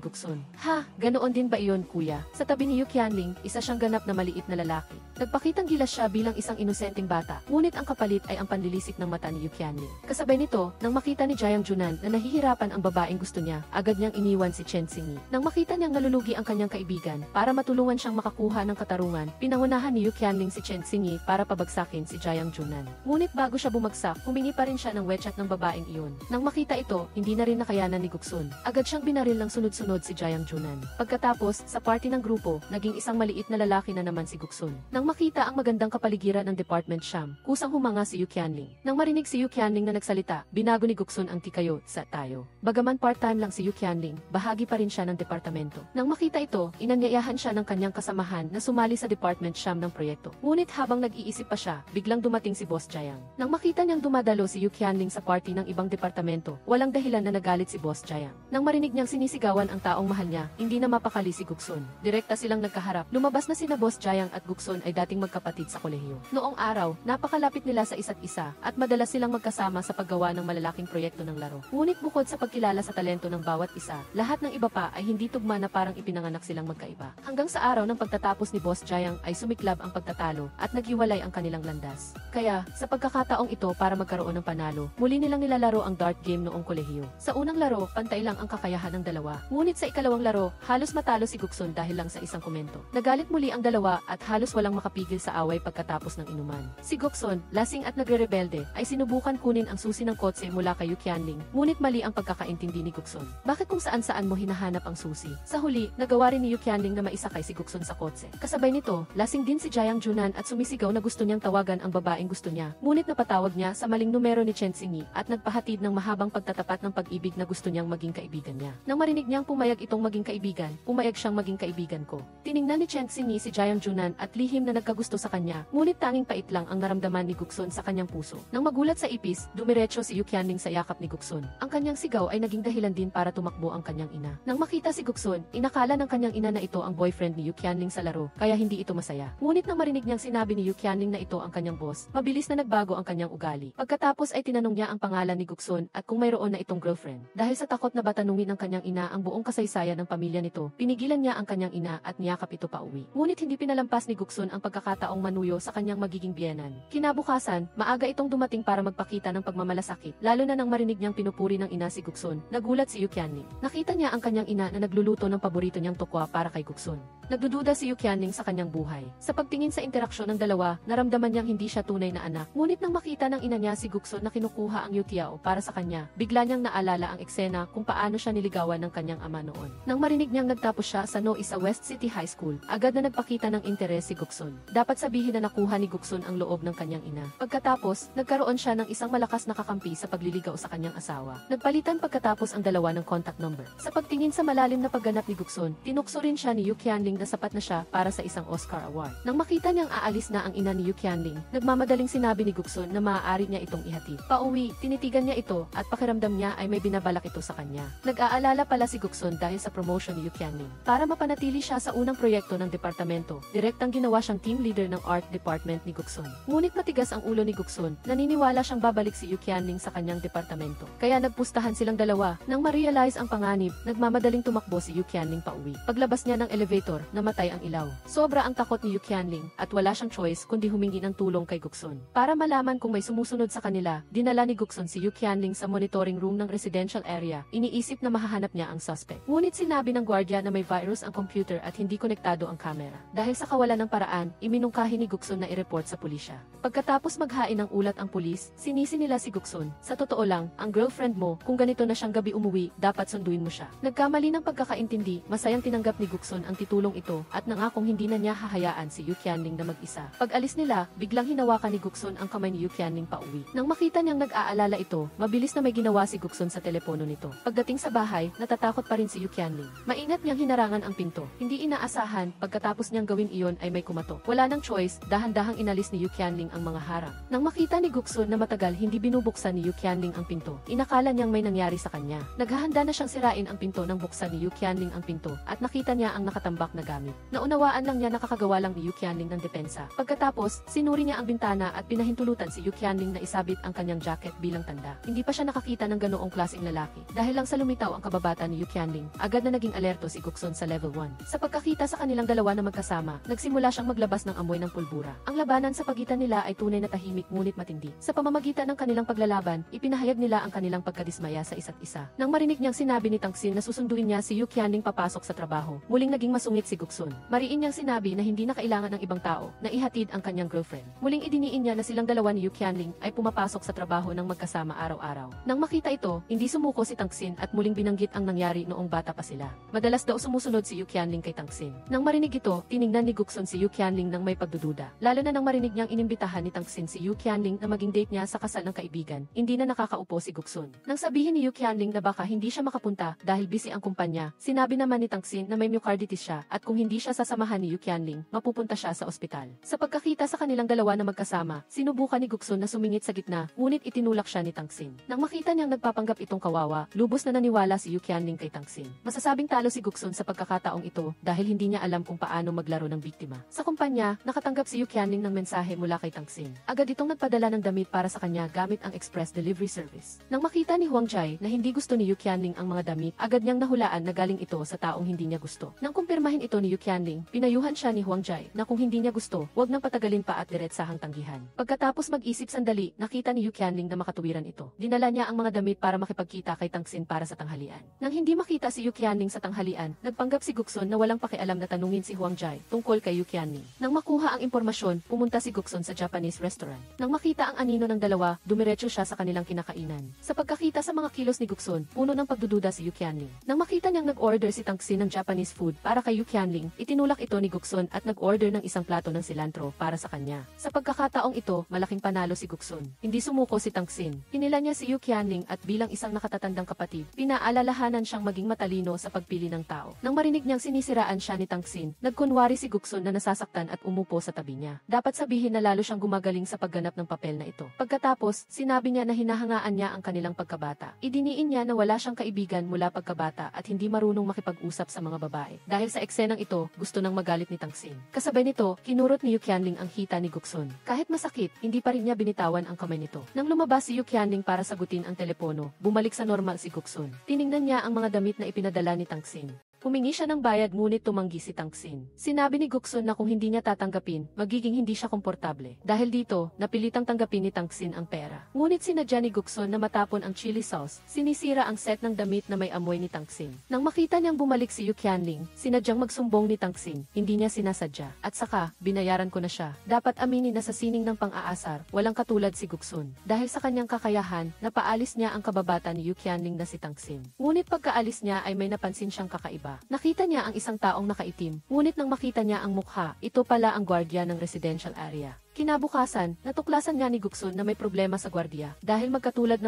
Guksun. Ha, ganoon din ba iyon, kuya? Sa tabi ni Yu Qianling, isa siyang ganap na maliit na lalaki. Nagpakitang gilas siya bilang isang inosenteng bata, ngunit ang kapalit ay ang panlilisik ng mata ni Yu Qianling. Kasabay nito, nang makita ni Jiang Junan na nahihirapan ang babaeng gusto niya, agad niyang iniwan si Chen Xingyi. Nang makita niyang nalulugi ang kanyang kaibigan, para matulungan siyang makakuha ng katarungan, pinangunahan ni Yu Qianling si Chen Xingyi para pabagsakin si Jiang Junan. Ngunit bago siya bumagsak, humingi pa rin siya ng wechat ng babaeng iyon. Nang makita ito, hindi na rin nakayanan ni Guksun. Agad siyang binaril ng sunod-sunod si Jiang Junan. Pagkatapos, sa party ng grupo, naging isang maliit na lalaki na naman si Guksun. Nang makita ang magandang kapaligiran ng Department Siyam, kusang humanga si Yu Qianling. Nang marinig si Yu Qianling na nagsalita, binago ni Guksun ang tikayo sa tayo. Bagaman part-time lang si Yu Qianling, bahagi pa rin siya ng departamento. Nang makita ito, inanyayahan siya ng kanyang kasamahan na sumali sa Department Siyam ng proyekto. Ngunit habang nag-iisip pa siya, pa, biglang dumating si Boss Jiang. Nang makita niyang dumadalo si Yu Qianling sa party ng ibang departamento, walang dahilan na nagalit si Boss Jiang. Nang marinig niyang sinisigawan ang taong mahal niya, hindi na mapakali si Guksun. Direkta silang nagkaharap. Lumabas na sina Boss Jiang at Guksun ay dating magkapatid sa kolehiyo. Noong araw, napakalapit nila sa isa't isa at madalas silang magkasama sa paggawa ng malalaking proyekto ng laro. Ngunit bukod sa pagkilala sa talento ng bawat isa, lahat ng iba pa ay hindi tugma na parang ipinanganak silang magkaiba. Hanggang sa araw ng pagtatapos ni Boss Jiang ay sumiklab ang pagtatalo at naghiwalay ang kanilang landas. Kaya, sa pagkakataong ito para magkaroon ng panalo, muli nilang nilalaro ang dart game noong kolehiyo. Sa unang laro, pantay lang ang kakayahan ng dalawa. Ngunit sa ikalawang laro, halos matalo si Guksun dahil lang sa isang komento. Nagalit muli ang dalawa at halos walang makapigil sa away pagkatapos ng inuman. Si Guksun, lasing at nagre-rebelde, ay sinubukan kunin ang susi ng kotse mula kay Yu Qianling, ngunit mali ang pagkakaintindi ni Guksun. Bakit kung saan-saan mo hinahanap ang susi? Sa huli, nagawa rin ni Yu Qianling na maisakay si Guksun sa kotse. Kasabay nito, lasing din si Jiang Junan at sumisigaw na gusto niyang tawagan ang babaeng gusto niya, ngunit napatawag niya sa maling numero ni Chen Xingyi at nagpahatid ng mahabang pagtatapat ng pag-ibig na gusto niyang maging kaibigan niya. Nang marinig niyang pumayag itong maging kaibigan, pumayag siyang maging kaibigan ko. Tiningnan ni Chen Xingyi si Jiang Junan at lihim na nagkagusto sa kanya, ngunit tanging pait lang ang naramdaman ni Guksun sa kanyang puso. Nang magulat sa ipis, dumiretso si Yu Qianling sa yakap ni Guksun. Ang kanyang sigaw ay naging dahilan din para tumakbo ang kanyang ina. Nang makita si Guksun, inakala ng kanyang ina na ito ang boyfriend ni Yu Qianling sa laro, kaya hindi ito masaya. Ngunit nang marinig niyang sinabi ni Yu Qianling na ito ang kanyang boss, mabilis na nagbago ang kanyang ugali. Pagkatapos ay tinanong niya ang pangalan ni Guksun at kung mayroon na itong girlfriend. Dahil sa takot na batanungin ng kanyang ina ang buong kasaysayan ng pamilya nito, pinigilan niya ang kanyang ina at niyakap ito pauwi. Ngunit hindi pinalampas ni Guksun ang pagkakataong manuyo sa kanyang magiging biyenan. Kinabukasan, maaga itong dumating para magpakita ng pagmamalasakit, lalo na nang marinig niyang pinupuri ng ina si Guksun. Nagulat si Yu Qianling. Nakita niya ang kanyang ina na nagluluto ng paborito niyang tokwa para kay Guksun. Nagdududa si Yu Qianling sa kanyang buhay. Sa pagtingin sa interaksyon ng dalawa, naramdaman niyang hindi siya tunay na anak. Ngunit nang makita ng ina niya si Guksun na kinukuha ang Yutiao para sa kanya, bigla niyang naalala ang eksena kung paano siya niligawan ng kanyang ama noon. Nang marinig niyang nagtapos siya sa Noisa West City High School, agad na nagpakita ng interes si Guksun. Dapat sabihin na nakuha ni Guksun ang loob ng kanyang ina. Pagkatapos, nagkaroon siya ng isang malakas na kakampi sa pagliligaw sa kanyang asawa. Nagpalitan pagkatapos ang dalawa ng contact number. Sa pagtingin sa malalim na pagganap ni Guksun, tinukso rin siya ni Yu Qianling na sapat na siya para sa isang Oscar Award. Nang makita niyang aalis na ang ina ni Yu Qianling, nagmamadaling sinabi ni Guksun na maaari niya itong ihatid. Pauwi, tinitigan niya ito at pakiramdam niya ay may binabalak ito sa kanya. Nag-aalala pala si Guksun dahil sa promotion ni Yu Qianling. Para mapanatili siya sa unang proyekto ng departamento, direktang ginawa siyang team leader ng art department ni Guksun. Ngunit matigas ang ulo ni Guksun, naniniwala siyang babalik si Yu Qianling sa kanyang departamento. Kaya nagpustahan silang dalawa. Nang ma-realize ang panganib, nagmamadaling tumakbo si Yu Qianling pauwi. Paglabas niya ng elevator, namatay ang ilaw. Sobra ang takot ni Yu Qianling at wala siyang choice kundi humingi ng tulong kay Guksun. Para malaman kung may sumusunod sa kanila, dinala ni Guksun si Yu Qianling sa monitoring room ng residential area. Iniisip na mahahanap niya ang suspect. Ngunit sinabi ng gwardiya na may virus ang computer at hindi konektado ang camera. Dahil sa kawalan ng paraan, iminungkahi ni Guksun na i-report sa pulisya. Pagkatapos maghain ng ulat ang pulis, sinisi nila si Guksun. Sa totoo lang, ang girlfriend mo, kung ganito na siyang gabi umuwi, dapat sunduin mo siya. Nagkamali ng pagkakaintindi, masayang tinanggap ni Guksun ang titulong ito at nangakong hindi na niya hahayaan si Yu Qianling na mag-isa. Pag-alis nila, biglang hinawakan ni Guksun ang kamay ni Yu Qianling pauwi. Nang makita niyang nag-aalala ito, mabilis na may ginawa si Guksun sa telepono nito. Pagdating sa bahay, natatakot pa rin si Yu Qianling. Maingat niyang hinarangan ang pinto. Hindi inaasahan, pagkatapos niyang gawin iyon ay may kumatok. Wala nang choice, dahan-dahang inalis ni Yu Qianling ang mga harang. Nang makita ni Guksun na matagal hindi binubuksan ni Yu Qianling ang pinto, inakala niyang may nangyari sa kanya. Naghahanda na siyang sirain ang pinto nang buksan ni Yu Qianling ang pinto at nakita niya ang nakatambak na gamit. Naunawaan lang niya nakakagawa lang ni Yu Qianling ng depensa. Pagkatapos, sinuri niya ang bintana at pinahintulutan si Yu Qianling na isabit ang kanyang jacket bilang tanda. Hindi pa siya nakakita ng ganoong klaseng lalaki. Dahil lang sa lumitaw ang kababata ni Yu Qianling, agad na naging alerto si Guksun sa level 1. Sa pagkakita sa kanilang dalawa na magkasama, nagsimula siyang maglabas ng amoy ng pulbura. Ang labanan sa pagitan nila ay tunay na tahimik ngunit matindi. Sa pamamagitan ng kanilang paglalaban, ipinahayag nila ang kanilang pagkadismaya sa isa't isa. Nang marinig niyang sinabi ni Tangsin na susunduin niya si Yu Qianling papasok sa trabaho, muling naging masungit si Guksun. Mariin niyang sinabi na hindi na kailangan ng ibang tao na ihatid ang kanyang girlfriend. Muling idiniin niya na silang dalawa ni Yu Qianling ay pumapasok sa trabaho ng magkasama araw-araw. Nang makita ito, hindi sumuko si Tangsin at muling binanggit ang nangyari noong bata pa sila. Madalas daw sumusunod si Yu Qianling kay Tangsin. Nang marinig ito, tiningnan ni Guksun si Yu Qianling nang may pagdududa. Lalo na nang marinig niyang inimbitahan ni Tangsin si Yu Qianling na maging date niya sa kasal ng kaibigan, hindi na nakakaupo si Guksun. Nang sabihin ni Yu Qianling na baka hindi siya makapunta dahil busy ang kumpanya, sinabi naman ni Tangsin na may myocarditis siya at at kung hindi siya sasamahan ni Yu Qianling, mapupunta siya sa ospital. Sa pagkakita sa kanilang dalawa na magkasama, sinubukan ni Guksun na sumingit sa gitna, ngunit itinulak siya ni Tangxin. Nang makita niyang nagpapanggap itong kawawa, lubos na naniwala si Yu Qianling kay Tangxin. Masasabing talo si Guksun sa pagkakataong ito dahil hindi niya alam kung paano maglaro ng biktima. Sa kumpanya, nakatanggap si Yu Qianling ng mensahe mula kay Tangxin. Agad itong nagpadala ng damit para sa kanya gamit ang express delivery service. Nang makita ni Huang Jai na hindi gusto ni Yu Qianling ang mga damit, agad niyang nahulaan na galing ito sa taong hindi niya gusto. Nang kumpirmahin ito ni Yu Qianling, pinayuhan siya ni Huang Jai na kung hindi niya gusto, wag nang patagalin pa at diretsahang tanggihan. Pagkatapos mag-isip sandali, nakita ni Yu Qianling na makatuwiran ito. Dinala niya ang mga damit para makipagkita kay Tangxin para sa tanghalian. Nang hindi makita si Yu Qianling sa tanghalian, nagpanggap si Guksun na walang pakialam na tanungin si Huang Jai tungkol kay Yu Qianling. Nang makuha ang impormasyon, pumunta si Guksun sa Japanese restaurant. Nang makita ang anino ng dalawa, dumiretso siya sa kanilang kinakainan. Sa pagkakita sa mga kilos ni Guksun, puno ng pagdududa si Yu Qianling. Nang makita niyang nag-order si Tangxin ng Japanese food para kay Yu Qianling, itinulak ito ni Guksun at nag-order ng isang plato ng cilantro para sa kanya. Sa pagkakataong ito, malaking panalo si Guksun. Hindi sumuko si Tangxin. Hinila niya si Yu Qianling at bilang isang nakatatandang kapatid, pinaalalahanan siyang maging matalino sa pagpili ng tao. Nang marinig niyang sinisiraan siya ni Tangxin, nagkunwari si Guksun na nasasaktan at umupo sa tabi niya. Dapat sabihin na lalo siyang gumagaling sa pagganap ng papel na ito. Pagkatapos, sinabi niya na hinahangaan niya ang kanilang pagkabata. Idiniin niya na wala siyang kaibigan mula pagkabata at hindi marunong makipag-usap sa mga babae. Dahil sa eksenang ito, gusto nang magalit ni Tangxin. Kasabay nito, kinurot ni Yu Qianling ang hita ni Guksun. Kahit masakit, hindi pa rin niya binitawan ang kamay nito. Nang lumabas si Yu Qianling para sagutin ang telepono, bumalik sa normal si Guksun. Tiningnan niya ang mga damit na ipinadala ni Tangxin. Humingi siya ng bayad ngunit tumanggi si Tangxin. Sinabi ni Guksun na kung hindi niya tatanggapin, magiging hindi siya komportable. Dahil dito, napilitang tanggapin ni Tangxin ang pera. Ngunit sinadya ni Guksun na matapon ang chili sauce, sinisira ang set ng damit na may amoy ni Tangxin. Nang makita niyang bumalik si Yu Qianling, sinadyang magsumbong ni Tangxin, hindi niya sinasadya. At saka, binayaran ko na siya. Dapat aminin na sa sining ng pang-aasar, walang katulad si Guksun. Dahil sa kanyang kakayahan, napaalis niya ang kababata ni Yu Qianling na si Tangxin. Ngunit pagkaalis niya ay may napansin siyang kakaiba. Nakita niya ang isang taong nakaitim, ngunit nang makita niya ang mukha, ito pala ang gwardiya ng residential area. Kinabukasan, natuklasan nga ni Guksun na may problema sa gwardiya dahil magkatulad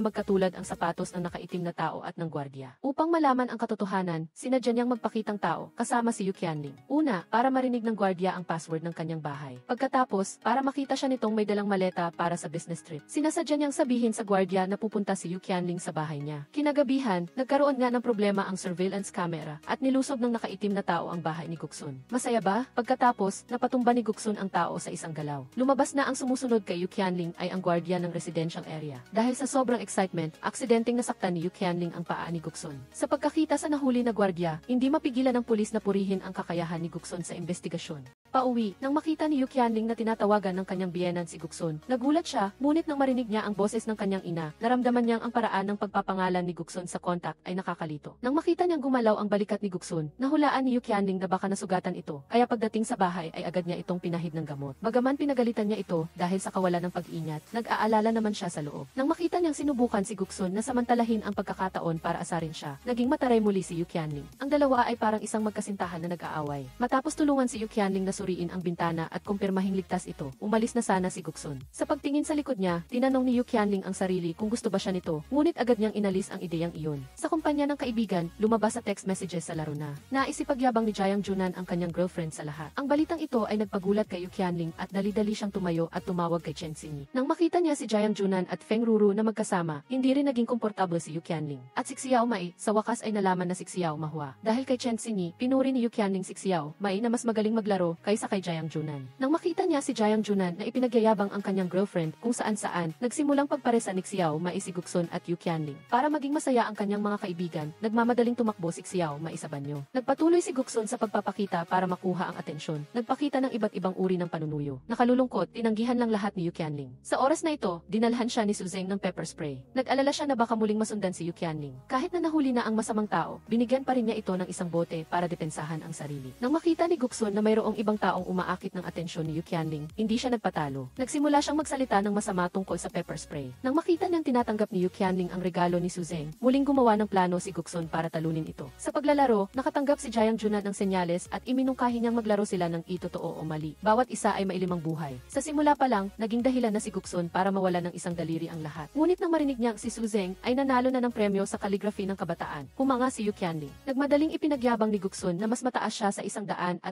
ang sapatos ng nakaitim na tao at ng gwardiya. Upang malaman ang katotohanan, sinadya niyang magpakitang tao kasama si Yu Qianling. Una, para marinig ng gwardiya ang password ng kanyang bahay. Pagkatapos, para makita siya nitong may dalang maleta para sa business trip. Sinasadya niyang sabihin sa gwardiya na pupunta si Yu Qianling sa bahay niya. Kinagabihan, nagkaroon nga ng problema ang surveillance camera at nilusob ng nakaitim na tao ang bahay ni Guksun. Masaya ba? Pagkatapos, napatumba ni Guksun ang tao sa isang galaw. Lumabas na ang sumusunod kay Yu Qianling ay ang gwardiya ng residential area. Dahil sa sobrang excitement, aksidenteng nasaktan ni Yu Qianling ang paa ni Guksun. Sa pagkakita sa nahuli na gwardiya, hindi mapigilan ng pulis na purihin ang kakayahan ni Guksun sa investigasyon. Pauwi, nang makita ni Yu Qianling na tinatawagan ng kanyang biyenan si Guksun, nagulat siya, ngunit nang marinig niya ang boses ng kanyang ina, naramdaman niyang ang paraan ng pagpapangalan ni Guksun sa contact ay nakakalito. Nang makita niyang gumalaw ang balikat ni Guksun, nahulaan ni Yu Qianling na baka nasugatan ito, kaya pagdating sa bahay ay agad niya itong pinahid ng gamot. Bagaman pinagalitan niya ito dahil sa kawalan ng pag-ingat, nag-aalala naman siya sa loob. Nang makita niyang sinubukan si Guksun na samantalahin ang pagkakataon para asarin siya, naging mataray muli si Yu Qianling. Ang dalawa ay parang isang magkasintahan na nag-aaway. Matapos tulungan si Yu Qianling na suriin ang bintana at kumpirmahing ligtas ito, umalis na sana si Guksun. Sa pagtingin sa likod niya, tinanong ni Yu Qianling ang sarili kung gusto ba siya nito, ngunit agad niyang inalis ang ideyang iyon. Sa kumpanya ng kaibigan, lumabas sa text messages sa laro na. Naisipagyabang ni Jiang Junan ang kanyang girlfriend sa lahat. Ang balitang ito ay nagpagulat kay Yu Qianling at dali-dali siyang tumayo at tumawag kay Chen Xinyi. Nang makita niya si Jiang Junan at Feng Ruru na magkasama, hindi rin naging komportable si Yu Qianling. At si Xiao Mai, sa wakas ay nalaman na si Xiao Mahua. Dahil kay Chen Xinyi, pinuri ni Yu Qianling si Xiao Mai na mas magaling maglaro kaysa kay Jiang Junan. Nang makita niya si Jiang Junan na ipinagyayabang ang kanyang girlfriend kung saan-saan, nagsimulang pagparesa ni Xiao Mai si Guksun at Yu Qianling. Para maging masaya ang kanyang mga kaibigan, nagmamadaling tumakbo si Xiao Mai sa banyo. Nagpatuloy si Guksun sa pagpapakita para makuha ang atensyon. Nagpakita ng iba't ibang uri ng panunuyo. Nakalulungkot, tinanggihan lang lahat ni Yu Qianling. Sa oras na ito, dinalhan siya ni Su Zeng ng pepper spray. Nag-alala siya na baka muling masundan si Yu Qianling. Kahit na nahuli na ang masamang tao, binigyan pa rin niya ito ng isang bote para depensahan ang sarili. Nang makita ni Guksun na mayroong ibang taong umaakit ng atensyon ni Yu Qianling, hindi siya nagpatalo. Nagsimula siyang magsalita ng masama tungkol sa pepper spray. Nang makita niyang tinatanggap ni Yu Qianling ang regalo ni Su Zeng, muling gumawa ng plano si Guksun para talunin ito. Sa paglalaro, nakatanggap si Jiang Junan ng senyales at iminungkahi niyang maglaro sila ng itotoo o mali. Bawat isa ay mailimang buhay. Sa simula pa lang, naging dahilan na si Guksun para mawala ng isang daliri ang lahat. Ngunit nang marinig niyang si Su Zeng ay nanalo na ng premyo sa calligraphy ng kabataan, humanga si Yu Qianling. Nagmadaling ipinagyabang ni Guksun na mas mataas siya sa 187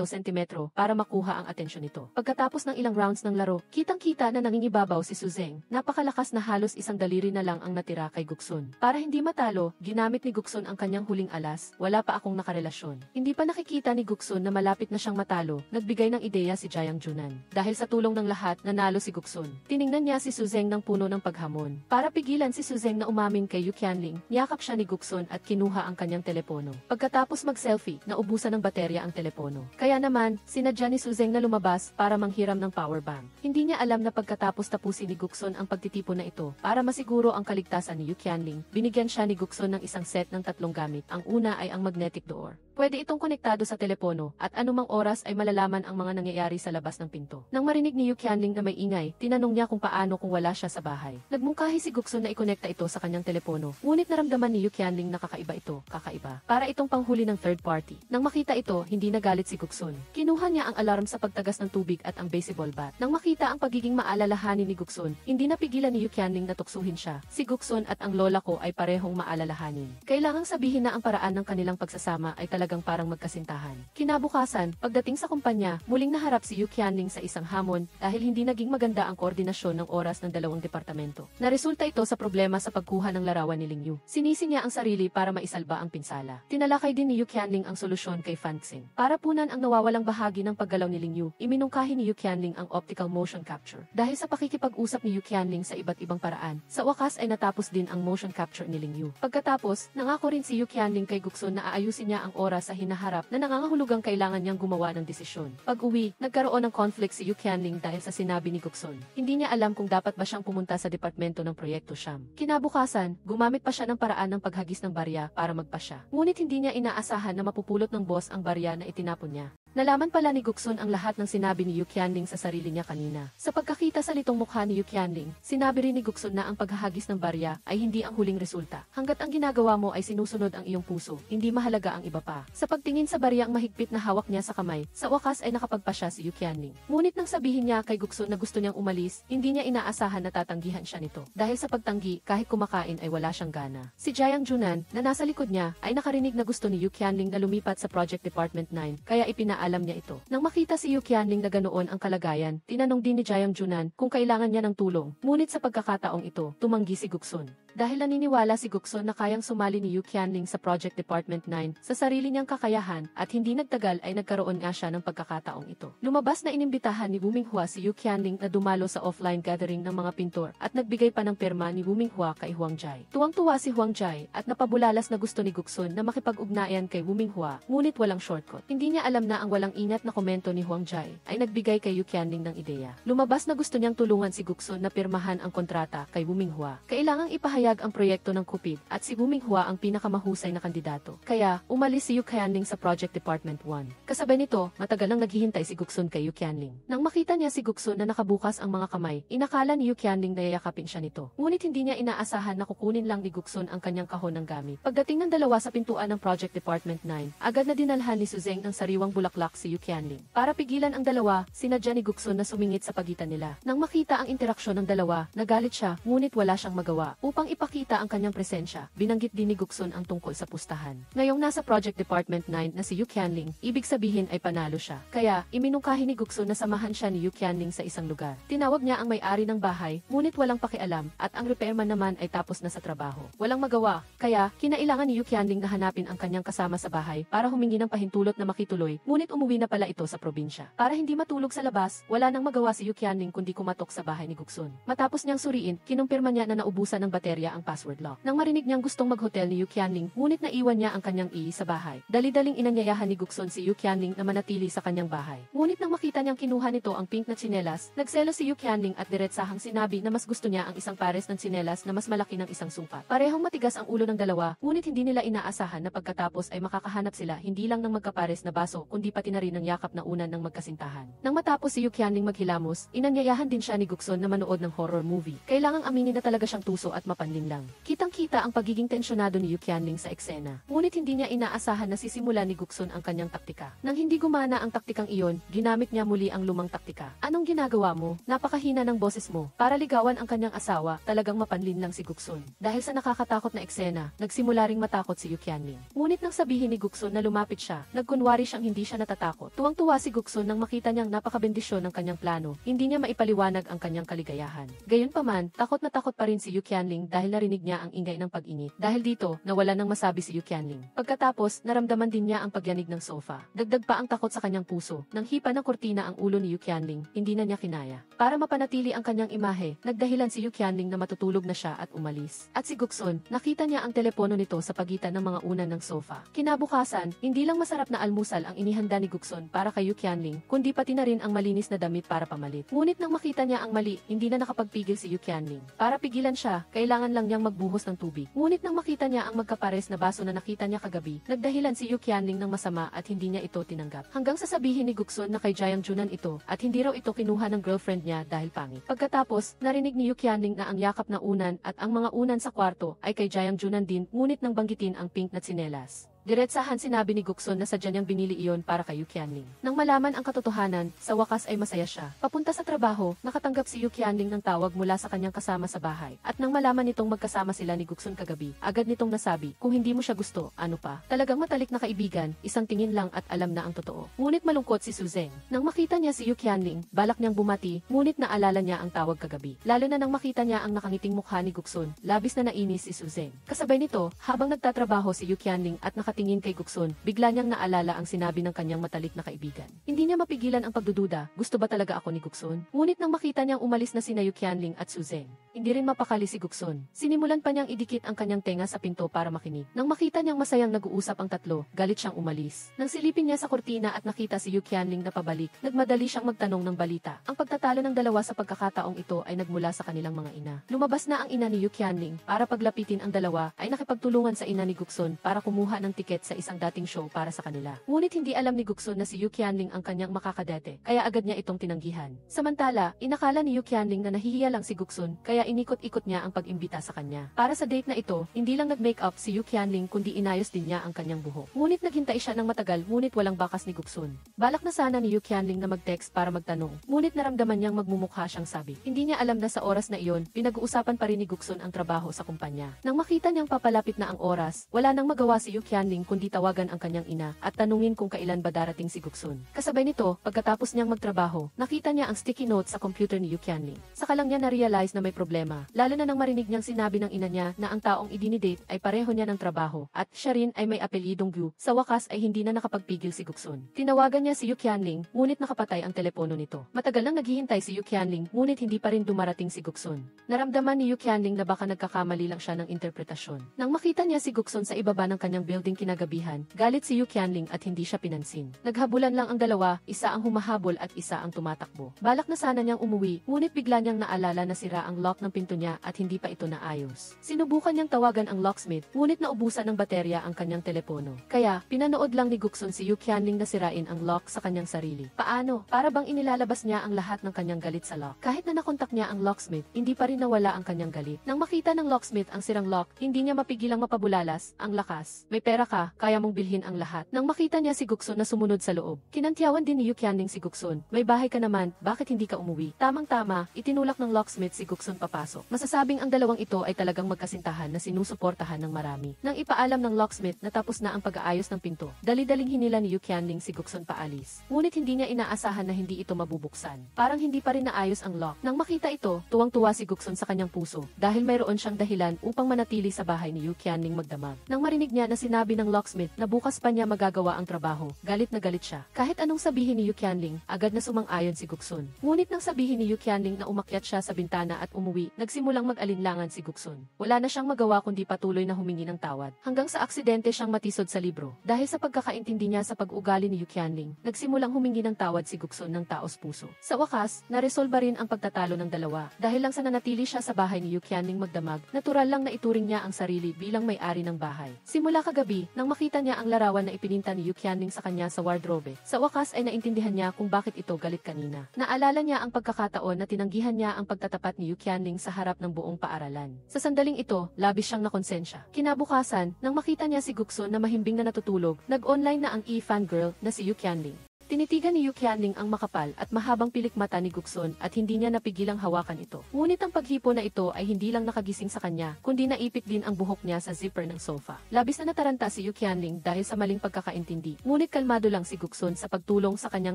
sentimetro para makuha ang atensyon nito. Pagkatapos ng ilang rounds ng laro, kitang-kita na nangingibabaw si Su Zeng. Napakalakas na halos isang daliri na lang ang natira kay Guksun. Para hindi matalo, ginamit ni Guksun ang kanyang huling alas, wala pa akong nakarelasyon. Hindi pa nakikita ni Guksun na malapit na siyang matalo, nagbigay ng ideya si Jiang Junan. Dahil sa tulong ng lahat, nanalo si Guksun. Tiningnan niya si Su Zeng ng puno ng paghamon. Para pigilan si Su Zeng na umamin kay Yu Qianling, niyakap siya ni Guksun at kinuha ang kanyang telepono. Pagkatapos mag-selfie, naubusan ng baterya ang telepono. Kaya naman, sinadya ni Su Zeng na lumabas para manghiram ng power bank. Hindi niya alam na pagkatapos tapusin ni Guksun ang pagtitipon na ito, para masiguro ang kaligtasan ni Yu Qianling, binigyan siya ni Guksun ng isang set ng 3 gamit. Ang una ay ang magnetic door. Pwede itong konektado sa telepono at anumang oras ay malalaman ang mga nangyayari sa labas ng pinto. Nang marinig ni Yu Qianling na may ingay, tinanong niya kung paano kung wala siya sa bahay. Nagmungkahi si Guksun na ikonekta ito sa kanyang telepono. Ngunit naramdaman ni Yu Qianling na kakaiba ito, kakaiba. Para itong panghuli ng third party. Nang makita ito, hindi nagalit si Guksun. Kinuha niya ang alarm sa pagtagas ng tubig at ang baseball bat. Nang makita ang pagiging maalalahanin ni Guksun, hindi napigilan ni Yu Qianling na tuksuhin siya. Si Guksun at ang lola ko ay parehong maalalahanin. Kailangang sabihin na ang paraan ng kanilang pagsasama ay talagang parang magkasintahan. Kinabukasan, pagdating sa kumpanya, muling naharap si Yu Qianling sa isang hamon dahil hindi naging maganda ang koordinasyon ng oras ng dalawang departamento. Naresulta ito sa problema sa pagkuha ng larawan ni Ling Yu. Sinisi niya ang sarili para maisalba ang pinsala. Tinalakay din ni Yu Qianling ang solusyon kay Fan Xing. Para punan ang nawawalang bahagi ng paggalaw ni Ling Yu, iminungkahi ni Yu Qianling ang optical motion capture. Dahil sa pakikipag-usap ni Yu Qianling sa iba't ibang paraan, sa wakas ay natapos din ang motion capture ni Ling Yu. Pagkatapos, nangako rin si Yu Qianling kay Guksun na aayusin niya ang oras sa hinaharap na nangangahulugang kailangan niyang gumawa ng desisyon. Pag-uwi, nagkaroon ng conflict si Yu Qianling dahil sa sinabi ni Guksun. Hindi niya alam kung dapat ba siyang pumunta sa departamento ng proyekto Sham. Kinabukasan, gumamit pa siya ng paraan ng paghagis ng barya para magpasya. Ngunit hindi niya inaasahan na mapupulot ng boss ang barya na itinapon niya. Nalaman pala ni Guksun ang lahat ng sinabi ni Yu Qianling sa sarili niya kanina. Sa pagkakita sa litong mukha ni Yu Qianling, sinabi rin ni Guksun na ang paghahagis ng barya ay hindi ang huling resulta. Hanggat ang ginagawa mo ay sinusunod ang iyong puso, hindi mahalaga ang iba pa. Sa pagtingin sa barya ang mahigpit na hawak niya sa kamay, sa wakas ay nakapagpasya si Yu Qianling. Ngunit nang sabihin niya kay Guksun na gusto niyang umalis, hindi niya inaasahan na tatanggihan siya nito. Dahil sa pagtanggi, kahit kumakain ay wala siyang gana. Si Jiang Junan, na nasa likod niya, ay nakarinig na gusto ni Yu Qianling na lumipat sa Project Department 9, kaya ipinaalam niya ito. Nang makita si Yu Qianling na ganoon ang kalagayan, tinanong din ni Jiang Junan kung kailangan niya ng tulong. Ngunit sa pagkakataong ito, tumanggi si Guksun. Dahil naniniwala si Guksun na kayang sumali ni Yu Qianling sa Project Department 9 sa sarili niyang kakayahan at hindi nagtagal ay nagkaroon nga siya ng pagkakataong ito. Lumabas na inimbitahan ni Wu Minghua si Yu Qianling na dumalo sa offline gathering ng mga pintor at nagbigay pa ng pirma ni Wu Minghua kay Huang Jai. Tuwang-tuwa si Huang Jai at napabulalas na gusto ni Guksun na makipag-ugnayan kay Wu Minghua, ngunit walang shortcut. Hindi niya alam na ang walang ingat na komento ni Huang Jai ay nagbigay kay Yu Qianling ng ideya. Lumabas na gusto niyang tulungan si Guksun na pirmahan ang kontrata kay Wu Minghua. Kailangang ipahayag ang proyekto ng Cupid at si Wu Minghua ang pinakamahusay na kandidato. Kaya, umalis si Yu Qianling sa Project Department 1. Kasabay nito, matagal nang naghihintay si Guksun kay Yu Qianling. Nang makita niya si Guksun na nakabukas ang mga kamay, inakala ni Yu Qianling na yayakapin siya nito. Ngunit hindi niya inaasahan na kukunin lang ni Guksun ang kanyang kahon ng gamit. Pagdating ng dalawa sa pintuan ng Project Department 9, agad na dinalhan ni Su Zeng ng sariwang bulaklak si Yu Qianling. Para pigilan ang dalawa, sinadya ni Guksun na sumingit sa pagitan nila. Nang makita ang interaksyon ng dalawa, nagalit siya, ngunit wala siyang magawa. Upang ipakita ang kanyang presensya, binanggit din ni Guksun ang tungkol sa pustahan. Ngayong nasa Project Department 9 na si Yu Qianling, ibig sabihin ay panalo siya. Kaya, iminungkahi ni Guksun na samahan siya ni Yu Qianling sa isang lugar. Tinawag niya ang may-ari ng bahay, ngunit walang pakialam, at ang repairman naman ay tapos na sa trabaho. Walang magawa, kaya, kinailangan ni Yu Qianling na hanapin ang kanyang kasama sa bahay para humingi ng pahintulot na makituloy, ngunit umuwi na pala ito sa probinsya. Para hindi matulog sa labas, wala nang magawa si Yu Qianling kundi kumatok sa bahay ni Guksun. Matapos niyang suriin, kinumpirma niya na naubusan ng baterya ang password lock. Nang marinig niyang gustong mag-hotel ni Yu Qianling, ngunit naiwan niya ang kanyang sa bahay. Dali-daling inanyayahan ni Guksun si Yu Qianling na manatili sa kanyang bahay. Ngunit nang makita niyang kinuha nito ang pink na tsinelas, nagselos si Yu Qianling at diretsahang sinabi na mas gusto niya ang isang pares ng tsinelas na mas malaki ng isang sungkat. Parehong matigas ang ulo ng dalawa, ngunit hindi nila inaasahan na pagkatapos ay makakahanap sila hindi lang ng magkapares na baso kundi pati na rin ng yakap na unan ng magkasintahan. Nang matapos si Yu Qianling maghilamos, inanyayahan din siya ni Guksun na manood ng horror movie. Kailangang aminin na talaga siyang tuso at mapanood. Qianling lang. Kitang-kita ang pagiging tensyonado ni Yu Qianling sa eksena. Ngunit hindi niya inaasahan na sisimula ni Guksun ang kanyang taktika. Nang hindi gumana ang taktikang iyon, ginamit niya muli ang lumang taktika. Anong ginagawa mo? Napakahina ng boses mo. Para ligawan ang kanyang asawa, talagang mapanlin lang si Guksun. Dahil sa nakakatakot na eksena, nagsimula ring matakot si Yu Qianling. Ngunit nang sabihin ni Guksun na lumapit siya, nagkunwari siyang hindi siya natatakot. Tuwang-tuwa si Guksun nang makita niyang napakabendisyon ng kanyang plano. Hindi niya maipaliwanag ang kanyang kaligayahan. Gayunpaman, takot na takot pa rin si Yu Qianling dahil narinig niya ang ingay ng pag-init. Dahil dito, nawala nang masabi si Yu Qianling. Pagkatapos, naramdaman din niya ang pagyanig ng sofa. Dagdag pa ang takot sa kanyang puso. Nang hipa ng kurtina ang ulo ni Yu Qianling, hindi na niya kinaya. Para mapanatili ang kanyang imahe, nagdahilan si Yu Qianling na matutulog na siya at umalis. At si Guksun, nakita niya ang telepono nito sa pagitan ng mga unan ng sofa. Kinabukasan, hindi lang masarap na almusal ang inihanda ni Guksun para kay Yu Qianling, kundi pati na rin ang malinis na damit para pamalit. Ngunit nang makita niya ang mali, hindi na nakapagpigil si Yu Qianling. Para pigilan siya, kailangan lang niyang magbuhos ng tubig. Ngunit nang makita niya ang magkapares na baso na nakita niya kagabi, nagdahilan si Yu Qianling ng masama at hindi niya ito tinanggap. Hanggang sasabihin ni Guksun na kay Jiang Junan ito at hindi raw ito kinuha ng girlfriend niya dahil pangit. Pagkatapos, narinig ni Yu Qianling na ang yakap na unan at ang mga unan sa kwarto ay kay Jiang Junan din, ngunit nang banggitin ang pink na tsinelas. Diretsahan sinabi ni Guksun na sadya niyang binili iyon para kay Yu Qianling. Nang malaman ang katotohanan, sa wakas ay masaya siya. Papunta sa trabaho, nakatanggap si Yu Qianling ng tawag mula sa kanyang kasama sa bahay. At nang malaman nitong magkasama sila ni Guksun kagabi, agad nitong nasabi, kung hindi mo siya gusto, ano pa? Talagang matalik na kaibigan, isang tingin lang at alam na ang totoo. Ngunit malungkot si Su Zeng. Nang makita niya si Yu Qianling, balak niyang bumati, ngunit naalala niya ang tawag kagabi. Lalo na nang makita niya ang nakangiting mukha ni Guksun, labis na nainis si Su Zeng. Kasabay nito, habang nagtatrabaho si Yu Qianling at nakatingin kay Guksun, bigla niyang naalala ang sinabi ng kanyang matalik na kaibigan. Hindi niya mapigilan ang pagdududa, gusto ba talaga ako ni Guksun? Ngunit nang makita niyang umalis na sina Yu Qianling at Su Zeng, hindi rin mapakali si Guksun. Sinimulan pa niyang idikit ang kanyang tenga sa pinto para makinig. Nang makita niyang masayang nag-uusap ang tatlo, galit siyang umalis. Nang silipin niya sa kurtina at nakita si Yu Qianling na pabalik, nagmadali siyang magtanong ng balita. Ang pagtatalo ng dalawa sa pagkakataong ito ay nagmula sa kanilang mga ina. Lumabas na ang ina ni Yu Qianling para paglapitin ang dalawa ay nakipagtulungan sa ina ni Guksun para kumuha ng tiket sa isang dating show para sa kanila. Ngunit hindi alam ni Guksun na si Yu Qianling ang kanyang makakadete, kaya agad niya itong tinanggihan. Samantala, inakala ni Yu Qianling na nahihiya lang si Guksun, kaya inikot-ikot niya ang pag-imbita sa kanya. Para sa date na ito, hindi lang nag-make up si Yu Qianling kundi inayos din niya ang kanyang buhok. Ngunit naghintay siya ng matagal ngunit walang bakas ni Guksun. Balak na sana ni Yu Qianling na mag-text para magtanong, ngunit naramdaman niyang magmumukha siyang sabi. Hindi niya alam na sa oras na iyon, pinag-uusapan pa rin ni Guksun ang trabaho sa kumpanya. Nang makita niyang papalapit na ang oras, wala nang magawa si Yu Qianling kundi tawagan ang kanyang ina at tanungin kung kailan ba darating si Guksun. Kasabay nito, pagkatapos niyang magtrabaho, nakita niya ang sticky note sa computer ni Yu Qianling. Saka lang niya na-realize na may problema, lalo na nang marinig niyang sinabi ng ina niya na ang taong idinidate ay pareho niya ng trabaho at siya rin ay may apelyidong Gu. Sa wakas ay hindi na nakapagpigil si Guksun. Tinawagan niya si Yu Qianling, ngunit nakapatay ang telepono nito. Matagal nang naghihintay si Yu Qianling, ngunit hindi pa rin dumarating si Guksun. Naramdaman ni Yu Qianling na baka nagkakamali lang siya ng interpretasyon. Nang makita niya si Guksun sa ibaba ng kanyang building kinagabihan, galit si Yu Qianling at hindi siya pinansin. Naghabulan lang ang dalawa, isa ang humahabol at isa ang tumatakbo. Balak na sana niyang umuwi, ngunit bigla niyang naalala na sira ang lock ng pinto niya at hindi pa ito naayos. Sinubukan niyang tawagan ang locksmith, ngunit naubusan ng baterya ang kanyang telepono. Kaya, pinanood lang ni Guksun si Yu Qianling na sirain ang lock sa kanyang sarili. Paano? Para bang inilalabas niya ang lahat ng kanyang galit sa lock. Kahit na nakontak niya ang locksmith, hindi pa rin nawala ang kanyang galit. Nang makita ng locksmith ang sirang lock, hindi niya mapigilang mapabulalas, ang lakas. May pera ka, kaya mong bilhin ang lahat. Nang makita niya si Guksun na sumunod sa loob, kinantyawan din ni Yu Qianling si Guksun. May bahay ka naman, bakit hindi ka umuwi? Tamang-tama, itinulak ng locksmith si Guksun papasok. Masasabing ang dalawang ito ay talagang magkasintahan na sinusuportahan ng marami. Nang ipaalam ng locksmith na tapos na ang pag-aayos ng pinto, dali-daling hinila ni Yu Qianling si Guksun paalis. Ngunit hindi niya inaasahan na hindi ito mabubuksan. Parang hindi pa rin naayos ang lock. Nang makita ito, tuwang-tuwa si Guksun sa kanyang puso dahil mayroon siyang dahilan upang manatili sa bahay ni Yu Qianling magdamag. Nang marinig niya na sinabi ng locksmith na bukas pa niya magagawa ang trabaho, galit na galit siya. Kahit anong sabihin ni Yu Qianling, agad na sumang-ayon si Guksun. Ngunit nang sabihin ni Yu Qianling na umakyat siya sa bintana at umuwi, nagsimulang mag-alinlangan si Guksun. Wala na siyang magawa kundi patuloy na humingi ng tawad. Hanggang sa aksidente siyang matisod sa libro. Dahil sa pagkakaintindi niya sa pag-ugali ni Yu Qianling, nagsimulang humingi ng tawad si Guksun ng taos puso. Sa wakas, naresolba rin ang pagtatalo ng dalawa. Dahil lang sa nanatili siya sa bahay ni Yu Qianling magdamag, natural lang na ituring niya ang sarili bilang may-ari ng bahay. Simula kagabi, nang makita niya ang larawan na ipininta ni Yu Qianling sa kanya sa wardrobe. Sa wakas ay naintindihan niya kung bakit ito galit kanina. Naalala niya ang pagkakataon na tinanggihan niya ang pagtatapat ni Yu Qianling sa harap ng buong paaralan. Sa sandaling ito, labis siyang nakonsensya. Kinabukasan, nang makita niya si Guksun na mahimbing na natutulog, nag-online na ang e-fangirl na si Yu Qianling. Tinitigan ni Yu Qianling ang makapal at mahabang pilik mata ni Guksun at hindi niya napigilang hawakan ito. Ngunit ang paghipo na ito ay hindi lang nakagising sa kanya, kundi naipit din ang buhok niya sa zipper ng sofa. Labis na nataranta si Yu Qianling dahil sa maling pagkakaintindi. Ngunit kalmado lang si Guksun sa pagtulong sa kanyang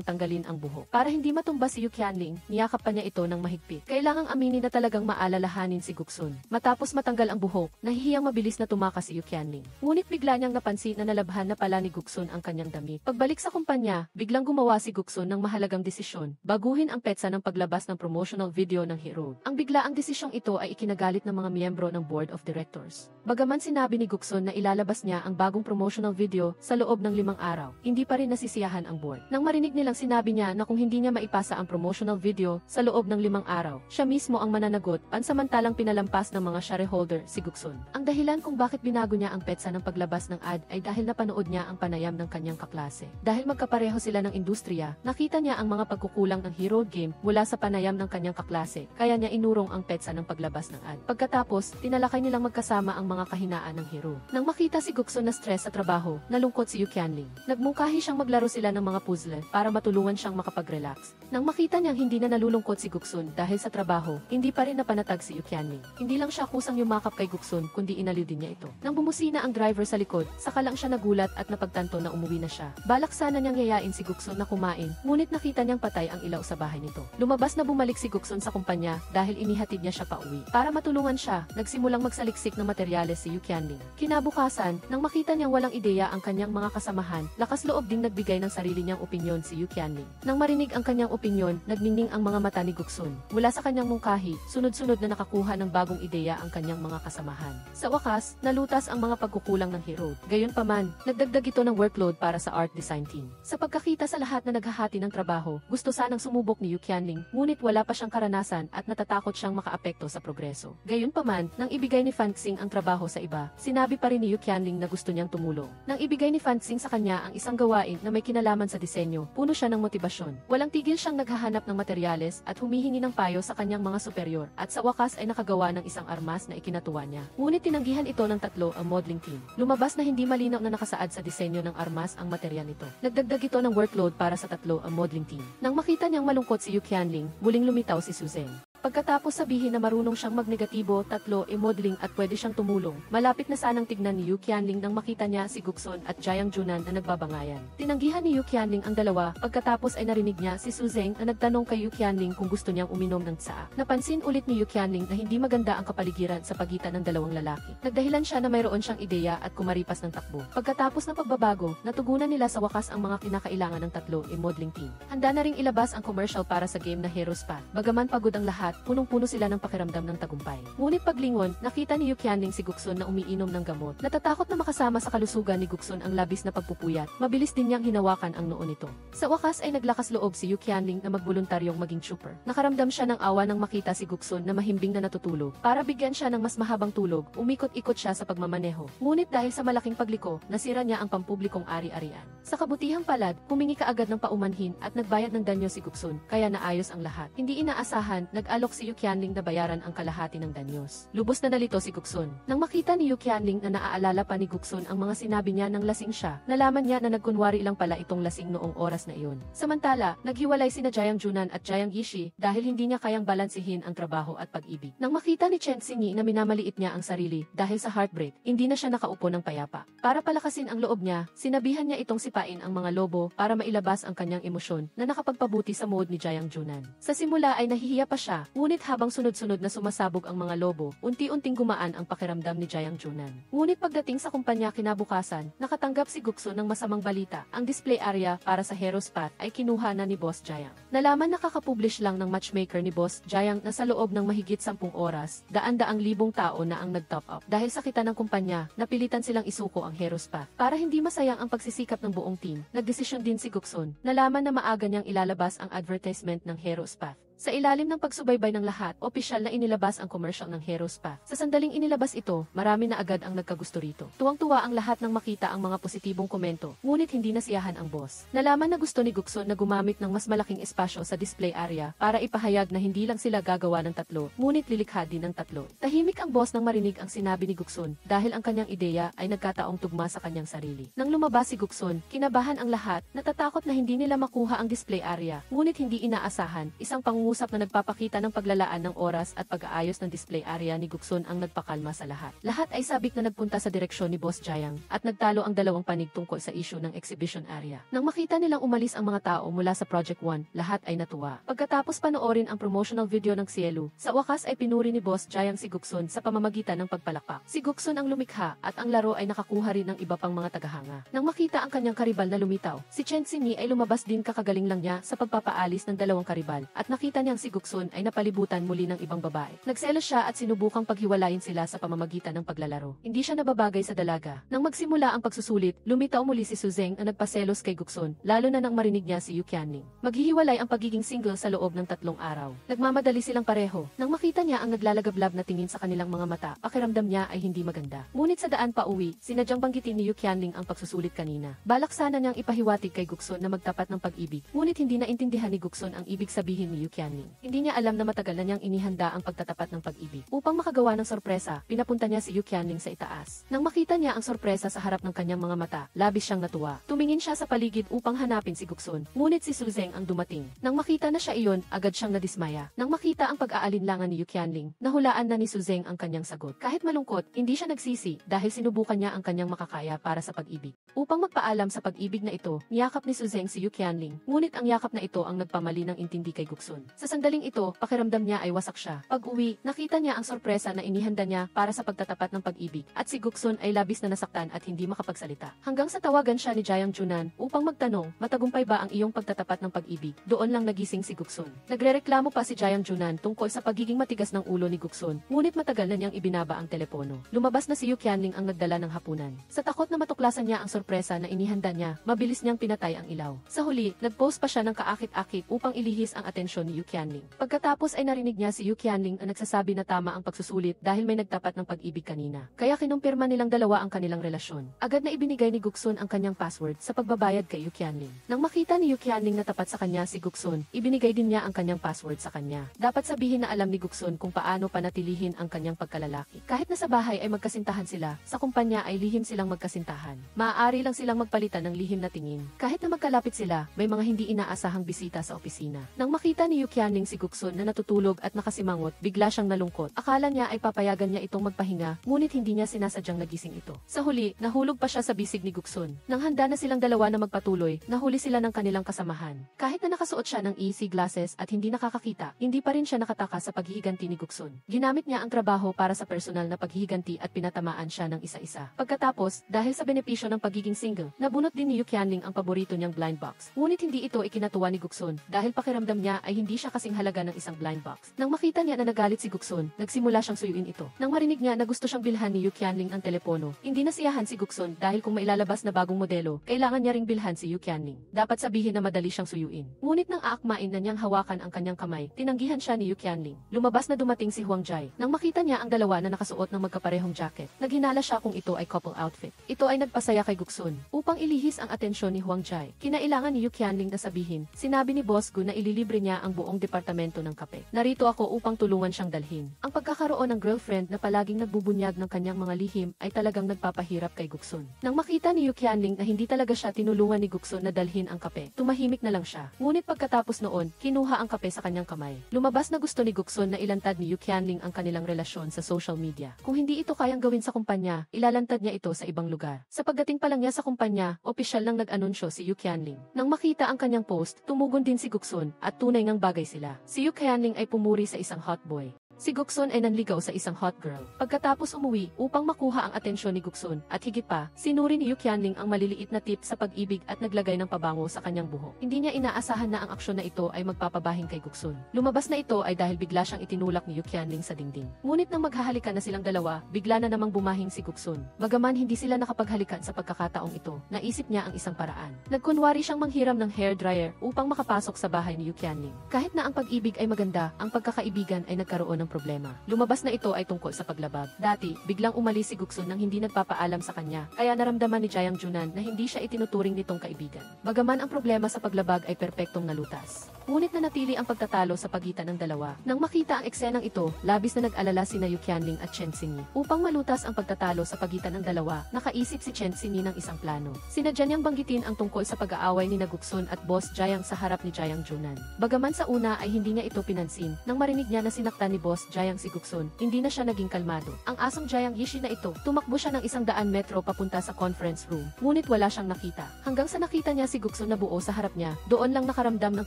tanggalin ang buhok. Para hindi matumba si Yu Qianling, niyakap pa niya ito ng mahigpit. Kailangang aminin na talagang maalalahanin si Guksun. Matapos matanggal ang buhok, nahihiyang mabilis na tumakas si Yu Qianling. Ngunit bigla niyang napansin na nalabhan na pala ni Guksun ang kanyang damit. Pagbalik sa kumpanya, biglang gumawa si Guksun ng mahalagang desisyon, baguhin ang petsa ng paglabas ng promotional video ng Hero. Ang biglaang desisyong ito ay ikinagalit ng mga miyembro ng Board of Directors. Bagaman sinabi ni Guksun na ilalabas niya ang bagong promotional video sa loob ng 5 araw, hindi pa rin nasisiyahan ang board. Nang marinig nilang sinabi niya na kung hindi niya maipasa ang promotional video sa loob ng 5 araw, siya mismo ang mananagot, pansamantalang pinalampas ng mga shareholder si Guksun. Ang dahilan kung bakit binago niya ang petsa ng paglabas ng ad ay dahil napanood niya ang panayam ng kanyang kaklase. Dahil magkapareho sila ng industriya, nakita niya ang mga pagkukulang ng Hero Game mula sa panayam ng kanyang kaklase, kaya niya inurong ang petsa ng paglabas ng ad. Pagkatapos, tinalakay nilang magkasama ang mga kahinaan ng Hero. Nang makita si Guksun na stress sa trabaho, nalungkot si Yu Qianling. Nagmungkahi siyang maglaro sila ng mga puzzle para matulungan siyang makapag-relax. Nang makita niyang hindi na nalulungkot si Guksun dahil sa trabaho, hindi pa rin napanatag si Yu Qianling. Hindi lang siya kusang yumakap kay Guksun, kundi inaliw din niya ito. Nang bumusina ang driver sa likod, saka lang siya nagulat at napagtanto na umuwi na siya. Balak sana niyang yayain si Guksun na kumain, ngunit nakita niyang patay ang ilaw sa bahay nito. Lumabas na bumalik si Guksun sa kumpanya dahil inihatid niya siya pauwi. Para matulungan siya, nagsimulang magsaliksik ng materyales si Yu Qianling. Kinabukasan, nang makita niyang walang ideya ang kanyang mga kasamahan, lakas loob ding nagbigay ng sarili niyang opinyon si Yu Qianling. Nang marinig ang kanyang opinyon, nagningning ang mga mata ni Guksun. Mula sa kanyang mungkahi, sunod-sunod na nakakuha ng bagong ideya ang kanyang mga kasamahan. Sa wakas, nalutas ang mga pagkukulang ng Hero. Gayunpaman, nagdagdag ito ng workload para sa art design team. Sa pagkakita sa lahat na naghahati ng trabaho, gusto sanang sumubok ni Yu Qianling, ngunit wala pa siyang karanasan at natatakot siyang makaapekto sa progreso. Gayunpaman, nang ibigay ni Fan Xing ang trabaho sa iba, sinabi pa rin ni Yu Qianling na gusto niyang tumulong. Nang ibigay ni Fan Xing sa kanya ang isang gawain na may kinalaman sa disenyo, puno siya ng motibasyon. Walang tigil siyang naghahanap ng materyales at humihingi ng payo sa kanyang mga superior, at sa wakas ay nakagawa ng isang armas na ikinatuwa niya. Ngunit tinanggihan ito ng 3 ang modeling team. Lumabas na hindi malinaw na nakasaad sa disenyo ng armas ang material nito. Nagdagdag ito ng workload para sa 3 ang modeling team. Nang makita niyang malungkot si Yu Qianling, muling lumitaw si Su Zeng. Pagkatapos sabihin na marunong siyang magnegatibo, 3 modeling at pwede siyang tumulong, malapit na sanang tignan ni Yu Qianling nang makita niya si Guksun at Jiang Junan na nagbabangayan. Tinanggihan ni Yu Qianling ang dalawa, pagkatapos ay narinig niya si Su Zeng na nagtanong kay Yu Qianling kung gusto niyang uminom ng tsaa. Napansin ulit ni Yu Qianling na hindi maganda ang kapaligiran sa pagitan ng dalawang lalaki. Nagdahilan siya na mayroon siyang ideya at kumaripas ng takbo. Pagkatapos ng pagbabago, natugunan nila sa wakas ang mga kinakailangan ng 3 modeling team. Handa na ring ilabas ang commercial para sa game na Hero's Path. Bagaman pagod ang lahat, punong-puno sila ng pakiramdam ng tagumpay. Ngunit paglingon, nakita ni Yu Qianling si Guksun na umiinom ng gamot. Natatakot na makasama sa kalusugan ni Guksun ang labis na pagpupuyat. Mabilis din niyang hinawakan ang noo nito. Sa wakas ay naglakas loob si Yu Qianling na magboluntaryong maging super. Nakaramdam siya ng awa nang makita si Guksun na mahimbing na natutulog. Para bigyan siya ng mas mahabang tulog, umikot-ikot siya sa pagmamaneho. Ngunit dahil sa malaking pagliko, nasira niya ang pampublikong ari-arian. Sa kabutihang palad, humingi kaagad ng paumanhin at nagbayad ng danyo si Guksun, kaya naayos ang lahat. Hindi inaasahan, nag-alok si Yu Qianling na bayaran ang kalahati ng danyos. Lubos na nalito si Guksun. Nang makita ni Yu Qianling na naaalala pa ni Guksun ang mga sinabi niya nang lasing siya, nalaman niya na nagkunwari lang pala itong lasing noong oras na iyon. Samantala, naghiwalay sina Jiang Junan at Jiang Yishi dahil hindi niya kayang balansihin ang trabaho at pag-ibig. Nang makita ni Chen Xingyi na minamaliit niya ang sarili dahil sa heartbreak, hindi na siya nakaupo ng payapa. Para palakasin ang loob niya, sinabihan niya itong sipain ang mga lobo para mailabas ang kanyang emosyon na nakapagpabuti sa mood ni Jiang Junan. Sa simula ay nahihiya pa siya, ngunit habang sunod-sunod na sumasabog ang mga lobo, unti-unting gumaan ang pakiramdam ni Jiang Junan. Ngunit pagdating sa kumpanya kinabukasan, nakatanggap si Guksun ng masamang balita. Ang display area para sa Hero's Path ay kinuha na ni Boss Jiang. Nalaman na kakapublish lang ng matchmaker ni Boss Jiang na sa loob ng mahigit 10 oras, daan-daang libong tao na ang nag-top up. Dahil sa kita ng kumpanya, napilitan silang isuko ang Hero's Path. Para hindi masayang ang pagsisikap ng buong team, nagdesisyon din si Guksun. Nalaman na maaga niyang ilalabas ang advertisement ng Hero's Path. Sa ilalim ng pagsubaybay ng lahat, opisyal na inilabas ang commercial ng Hero Spa. Sa sandaling inilabas ito, marami na agad ang nagkagusto rito. Tuwang-tuwa ang lahat nang makita ang mga positibong komento, ngunit hindi nasiyahan ang boss. Nalaman na gusto ni Guksun na gumamit ng mas malaking espasyo sa display area para ipahayag na hindi lang sila gagawa ng tatlo, ngunit lilikha din ng tatlo. Tahimik ang boss nang marinig ang sinabi ni Guksun dahil ang kanyang ideya ay nagkataong tugma sa kanyang sarili. Nang lumabas si Guksun, kinabahan ang lahat, natatakot na hindi nila makuha ang display area, ngunit hindi inaasahan, isang pangungusap na nagpapakita ng paglalaan ng oras at pag-aayos ng display area ni Guksun ang nagpakalma sa lahat. Lahat ay sabik na nagpunta sa direksyon ni Boss Jayang at nagtalo ang dalawang panig tungkol sa issue ng exhibition area. Nang makita nilang umalis ang mga tao mula sa Project 1, lahat ay natuwa. Pagkatapos panoorin ang promotional video ng Cielo, sa wakas ay pinuri ni Boss Jayang si Guksun sa pamamagitan ng pagpalakpak. Si Guksun ang lumikha at ang laro ay nakakuha rin ng iba pang mga tagahanga. Nang makita ang kanyang karibal na lumitaw, si Chen Xinyi ay lumabas din kakagaling lang niya sa pagpapaalis ng dalawang karibal at nakita niyang si Guksun ay napalibutan muli ng ibang babae. Nagselos siya at sinubukang paghiwalayin sila sa pamamagitan ng paglalaro. Hindi siya nababagay sa dalaga. Nang magsimula ang pagsusulit, lumitaw muli si Su Zeng na nagpaselos kay Guksun, lalo na nang marinig niya si Yu Qianling. Maghihiwalay ang pagiging single sa loob ng 3 araw. Nagmamadali silang pareho. Nang makita niya ang naglalagablab na tingin sa kanilang mga mata, pakiramdam niya ay hindi maganda. Ngunit sa daan pa uwi, sinadyang banggitin ni Yu Qianling ang pagsusulit kanina. Balak sana niyang ipahiwatig kay Guksun na magtapat ng pag-ibig, ngunit hindi naintindihan ni Guksun ang ibig sabihin ni Yu Qianling. Hindi niya alam na matagal na niyang inihanda ang pagtatapat ng pag-ibig. Upang makagawa ng sorpresa, pinapunta niya si Yu Qianling sa itaas. Nang makita niya ang sorpresa sa harap ng kanyang mga mata, labis siyang natuwa. Tumingin siya sa paligid upang hanapin si Guksun, ngunit si Su Zeng ang dumating. Nang makita na siya iyon, agad siyang nadismaya. Nang makita ang pag-aalinlangan ni Yu Qianling, nahulaan na ni Su Zeng ang kanyang sagot. Kahit malungkot, hindi siya nagsisi dahil sinubukan niya ang kanyang makakaya para sa pag-ibig. Upang magpaalam sa pag-ibig na ito, niyakap ni Su Zeng si Yu Qianling, ngunit ang yakap na ito ang nagpamali ng intindi kay Guksun. Sa sandaling ito, pakiramdam niya ay wasak siya. Pag-uwi, nakita niya ang sorpresa na inihanda niya para sa pagtatapat ng pag-ibig, at si Guksun ay labis na nasaktan at hindi makapagsalita. Hanggang sa tawagan siya ni Jayang Junan upang magtanong, matagumpay ba ang iyong pagtatapat ng pag-ibig? Doon lang nagising si Guksun. Nagrereklamo pa si Jayang Junan tungkol sa pagiging matigas ng ulo ni Guksun, ngunit matagal na niyang ibinaba ang telepono. Lumabas na si Yu Qianling ang nagdala ng hapunan. Sa takot na matuklasan niya ang sorpresa na inihanda niya, mabilis niyang pinatay ang ilaw. Sa huli, nag-post pa siya ng kaakit-akit upang ilihis ang atensyon ni Yu Qianling. Pagkatapos ay narinig niya si Yu Qianling ang nagsasabi na tama ang pagsusulit dahil may nagtapat ng pag-ibig kanina. Kaya kinumpirma nilang dalawa ang kanilang relasyon. Agad na ibinigay ni Guksun ang kanyang password sa pagbabayad kay Yu Qianling. Nang makita ni Yu Qianling na tapat sa kanya si Guksun, ibinigay din niya ang kanyang password sa kanya. Dapat sabihin na alam ni Guksun kung paano panatilihin ang kanyang pagkalalaki. Kahit na sa bahay ay magkasintahan sila, sa kumpanya ay lihim silang magkasintahan. Maaari lang silang magpalitan ng lihim na tingin. Kahit na magkalapit sila, may mga hindi inaasahang bisita sa opisina. Nang makita ni Yu Qianling si Guksun na natutulog at nakasimangot, bigla siyang nalungkot. Akala niya ay papayagan niya itong magpahinga, ngunit hindi niya sinasadyang nagising ito. Sa huli, nahulog pa siya sa bisig ni Guksun. Nang handa na silang dalawa na magpatuloy, nahuli sila ng kanilang kasamahan. Kahit na nakasuot siya ng EC glasses at hindi nakakakita, hindi pa rin siya nakataka sa paghihiganti ni Guksun. Ginamit niya ang trabaho para sa personal na paghihiganti at pinatamaan siya ng isa-isa. Pagkatapos, dahil sa benepisyo ng pagiging single, nabunot din ni Yu Qianling ang paborito niyang blind box. Ngunit hindi ito ikinatuwa ni Guksun dahil pakiramdam niya ay hindi siya kasing halaga ng isang blind box. Nang makita niya na nagalit si Guksun, nagsimula siyang suyuin ito. Nang marinig niya na gusto siyang bilhan ni Yu Qianling ang telepono, hindi nasiyahan si Guksun dahil kung mailalabas na bagong modelo, kailangan niya ring bilhan si Yu Qianling. Dapat sabihin na madali siyang suyuin. Ngunit nang aakmain na niyang hawakan ang kanyang kamay, tinanggihan siya ni Yu Qianling. Lumabas na dumating si Huang Jai. Nang makita niya ang dalawa na nakasuot ng magkaparehong jacket, naghinala siya kung ito ay couple outfit. Ito ay nagpasaya kay Guksun. Upang ilihis ang atensyon ni Huang Jai, kinailangan ni Yu Qianling na sabihin, sinabi ni Boss Gu na ililibre niya ang buong departamento ng kape. Narito ako upang tulungan siyang dalhin. Ang pagkakaroon ng girlfriend na palaging nagbubunyag ng kanyang mga lihim ay talagang nagpapahirap kay Guksun. Nang makita ni Yu Qianling na hindi talaga siya tinulungan ni Guksun na dalhin ang kape, tumahimik na lang siya. Ngunit pagkatapos noon, kinuha ang kape sa kanyang kamay. Lumabas na gusto ni Guksun na ilantad ni Yu Qianling ang kanilang relasyon sa social media. Kung hindi ito kayang gawin sa kumpanya, ilalantad niya ito sa ibang lugar. Sa pagdating pa lang niya sa kumpanya, opisyal nang nag-anunsyo si Yu Qianling. Nang makita ang kanyang post, tumugon din si Guksun at tunay ngang bagay sila. Si Yu Qianling ay pumuri sa isang hot boy. Si Guksun ay nanligaw sa isang hot girl. Pagkatapos umuwi upang makuha ang atensyon ni Guksun at higit pa, sinuri ni Yu Qianling ang maliliit na tip sa pag-ibig at naglagay ng pabango sa kanyang buhok. Hindi niya inaasahan na ang aksyon na ito ay magpapabahing kay Guksun. Lumabas na ito ay dahil bigla siyang itinulak ni Yu Qianling sa dingding. Ngunit nang maghahalikan na silang dalawa, bigla na namang bumahing si Guksun. Bagaman hindi sila nakapaghalikan sa pagkakataong ito, naisip niya ang isang paraan. Nagkunwari siyang manghiram ng hair dryer upang makapasok sa bahay ni Yu Qianling. Kahit na ang pag-ibig ay maganda, ang pagkakaibigan ay nagkaroon ng problema. Lumabas na ito ay tungkol sa paglabag. Dati, biglang umalis si Guksun nang hindi nagpapaalam sa kanya, kaya naramdaman ni Jayang Junan na hindi siya itinuturing nitong kaibigan. Bagaman ang problema sa paglabag ay perpektong nalutas. Ngunit nanatili ang pagtatalo sa pagitan ng dalawa. Nang makita ang eksenang ito, labis na nag-alala sina Yu Qianling at Chen Xingyi. Upang malutas ang pagtatalo sa pagitan ng dalawa, nakaisip si Chen Xingyi ng isang plano. Sinadya niyang banggitin ang tungkol sa pag-aaway ni Guksun at Boss Jayang sa harap ni Jayang Junan. Bagaman sa una ay hindi niya ito pinansin, nang marinig niya na sinaktan ni Boss Jayang si Guksun, hindi na siya naging kalmado. Ang asong Jayang Yishi na ito, tumakbo siya ng 100 metro papunta sa conference room, ngunit wala siyang nakita. Hanggang sa nakita niya si Guksun na buo sa harap niya, doon lang nakaramdam ng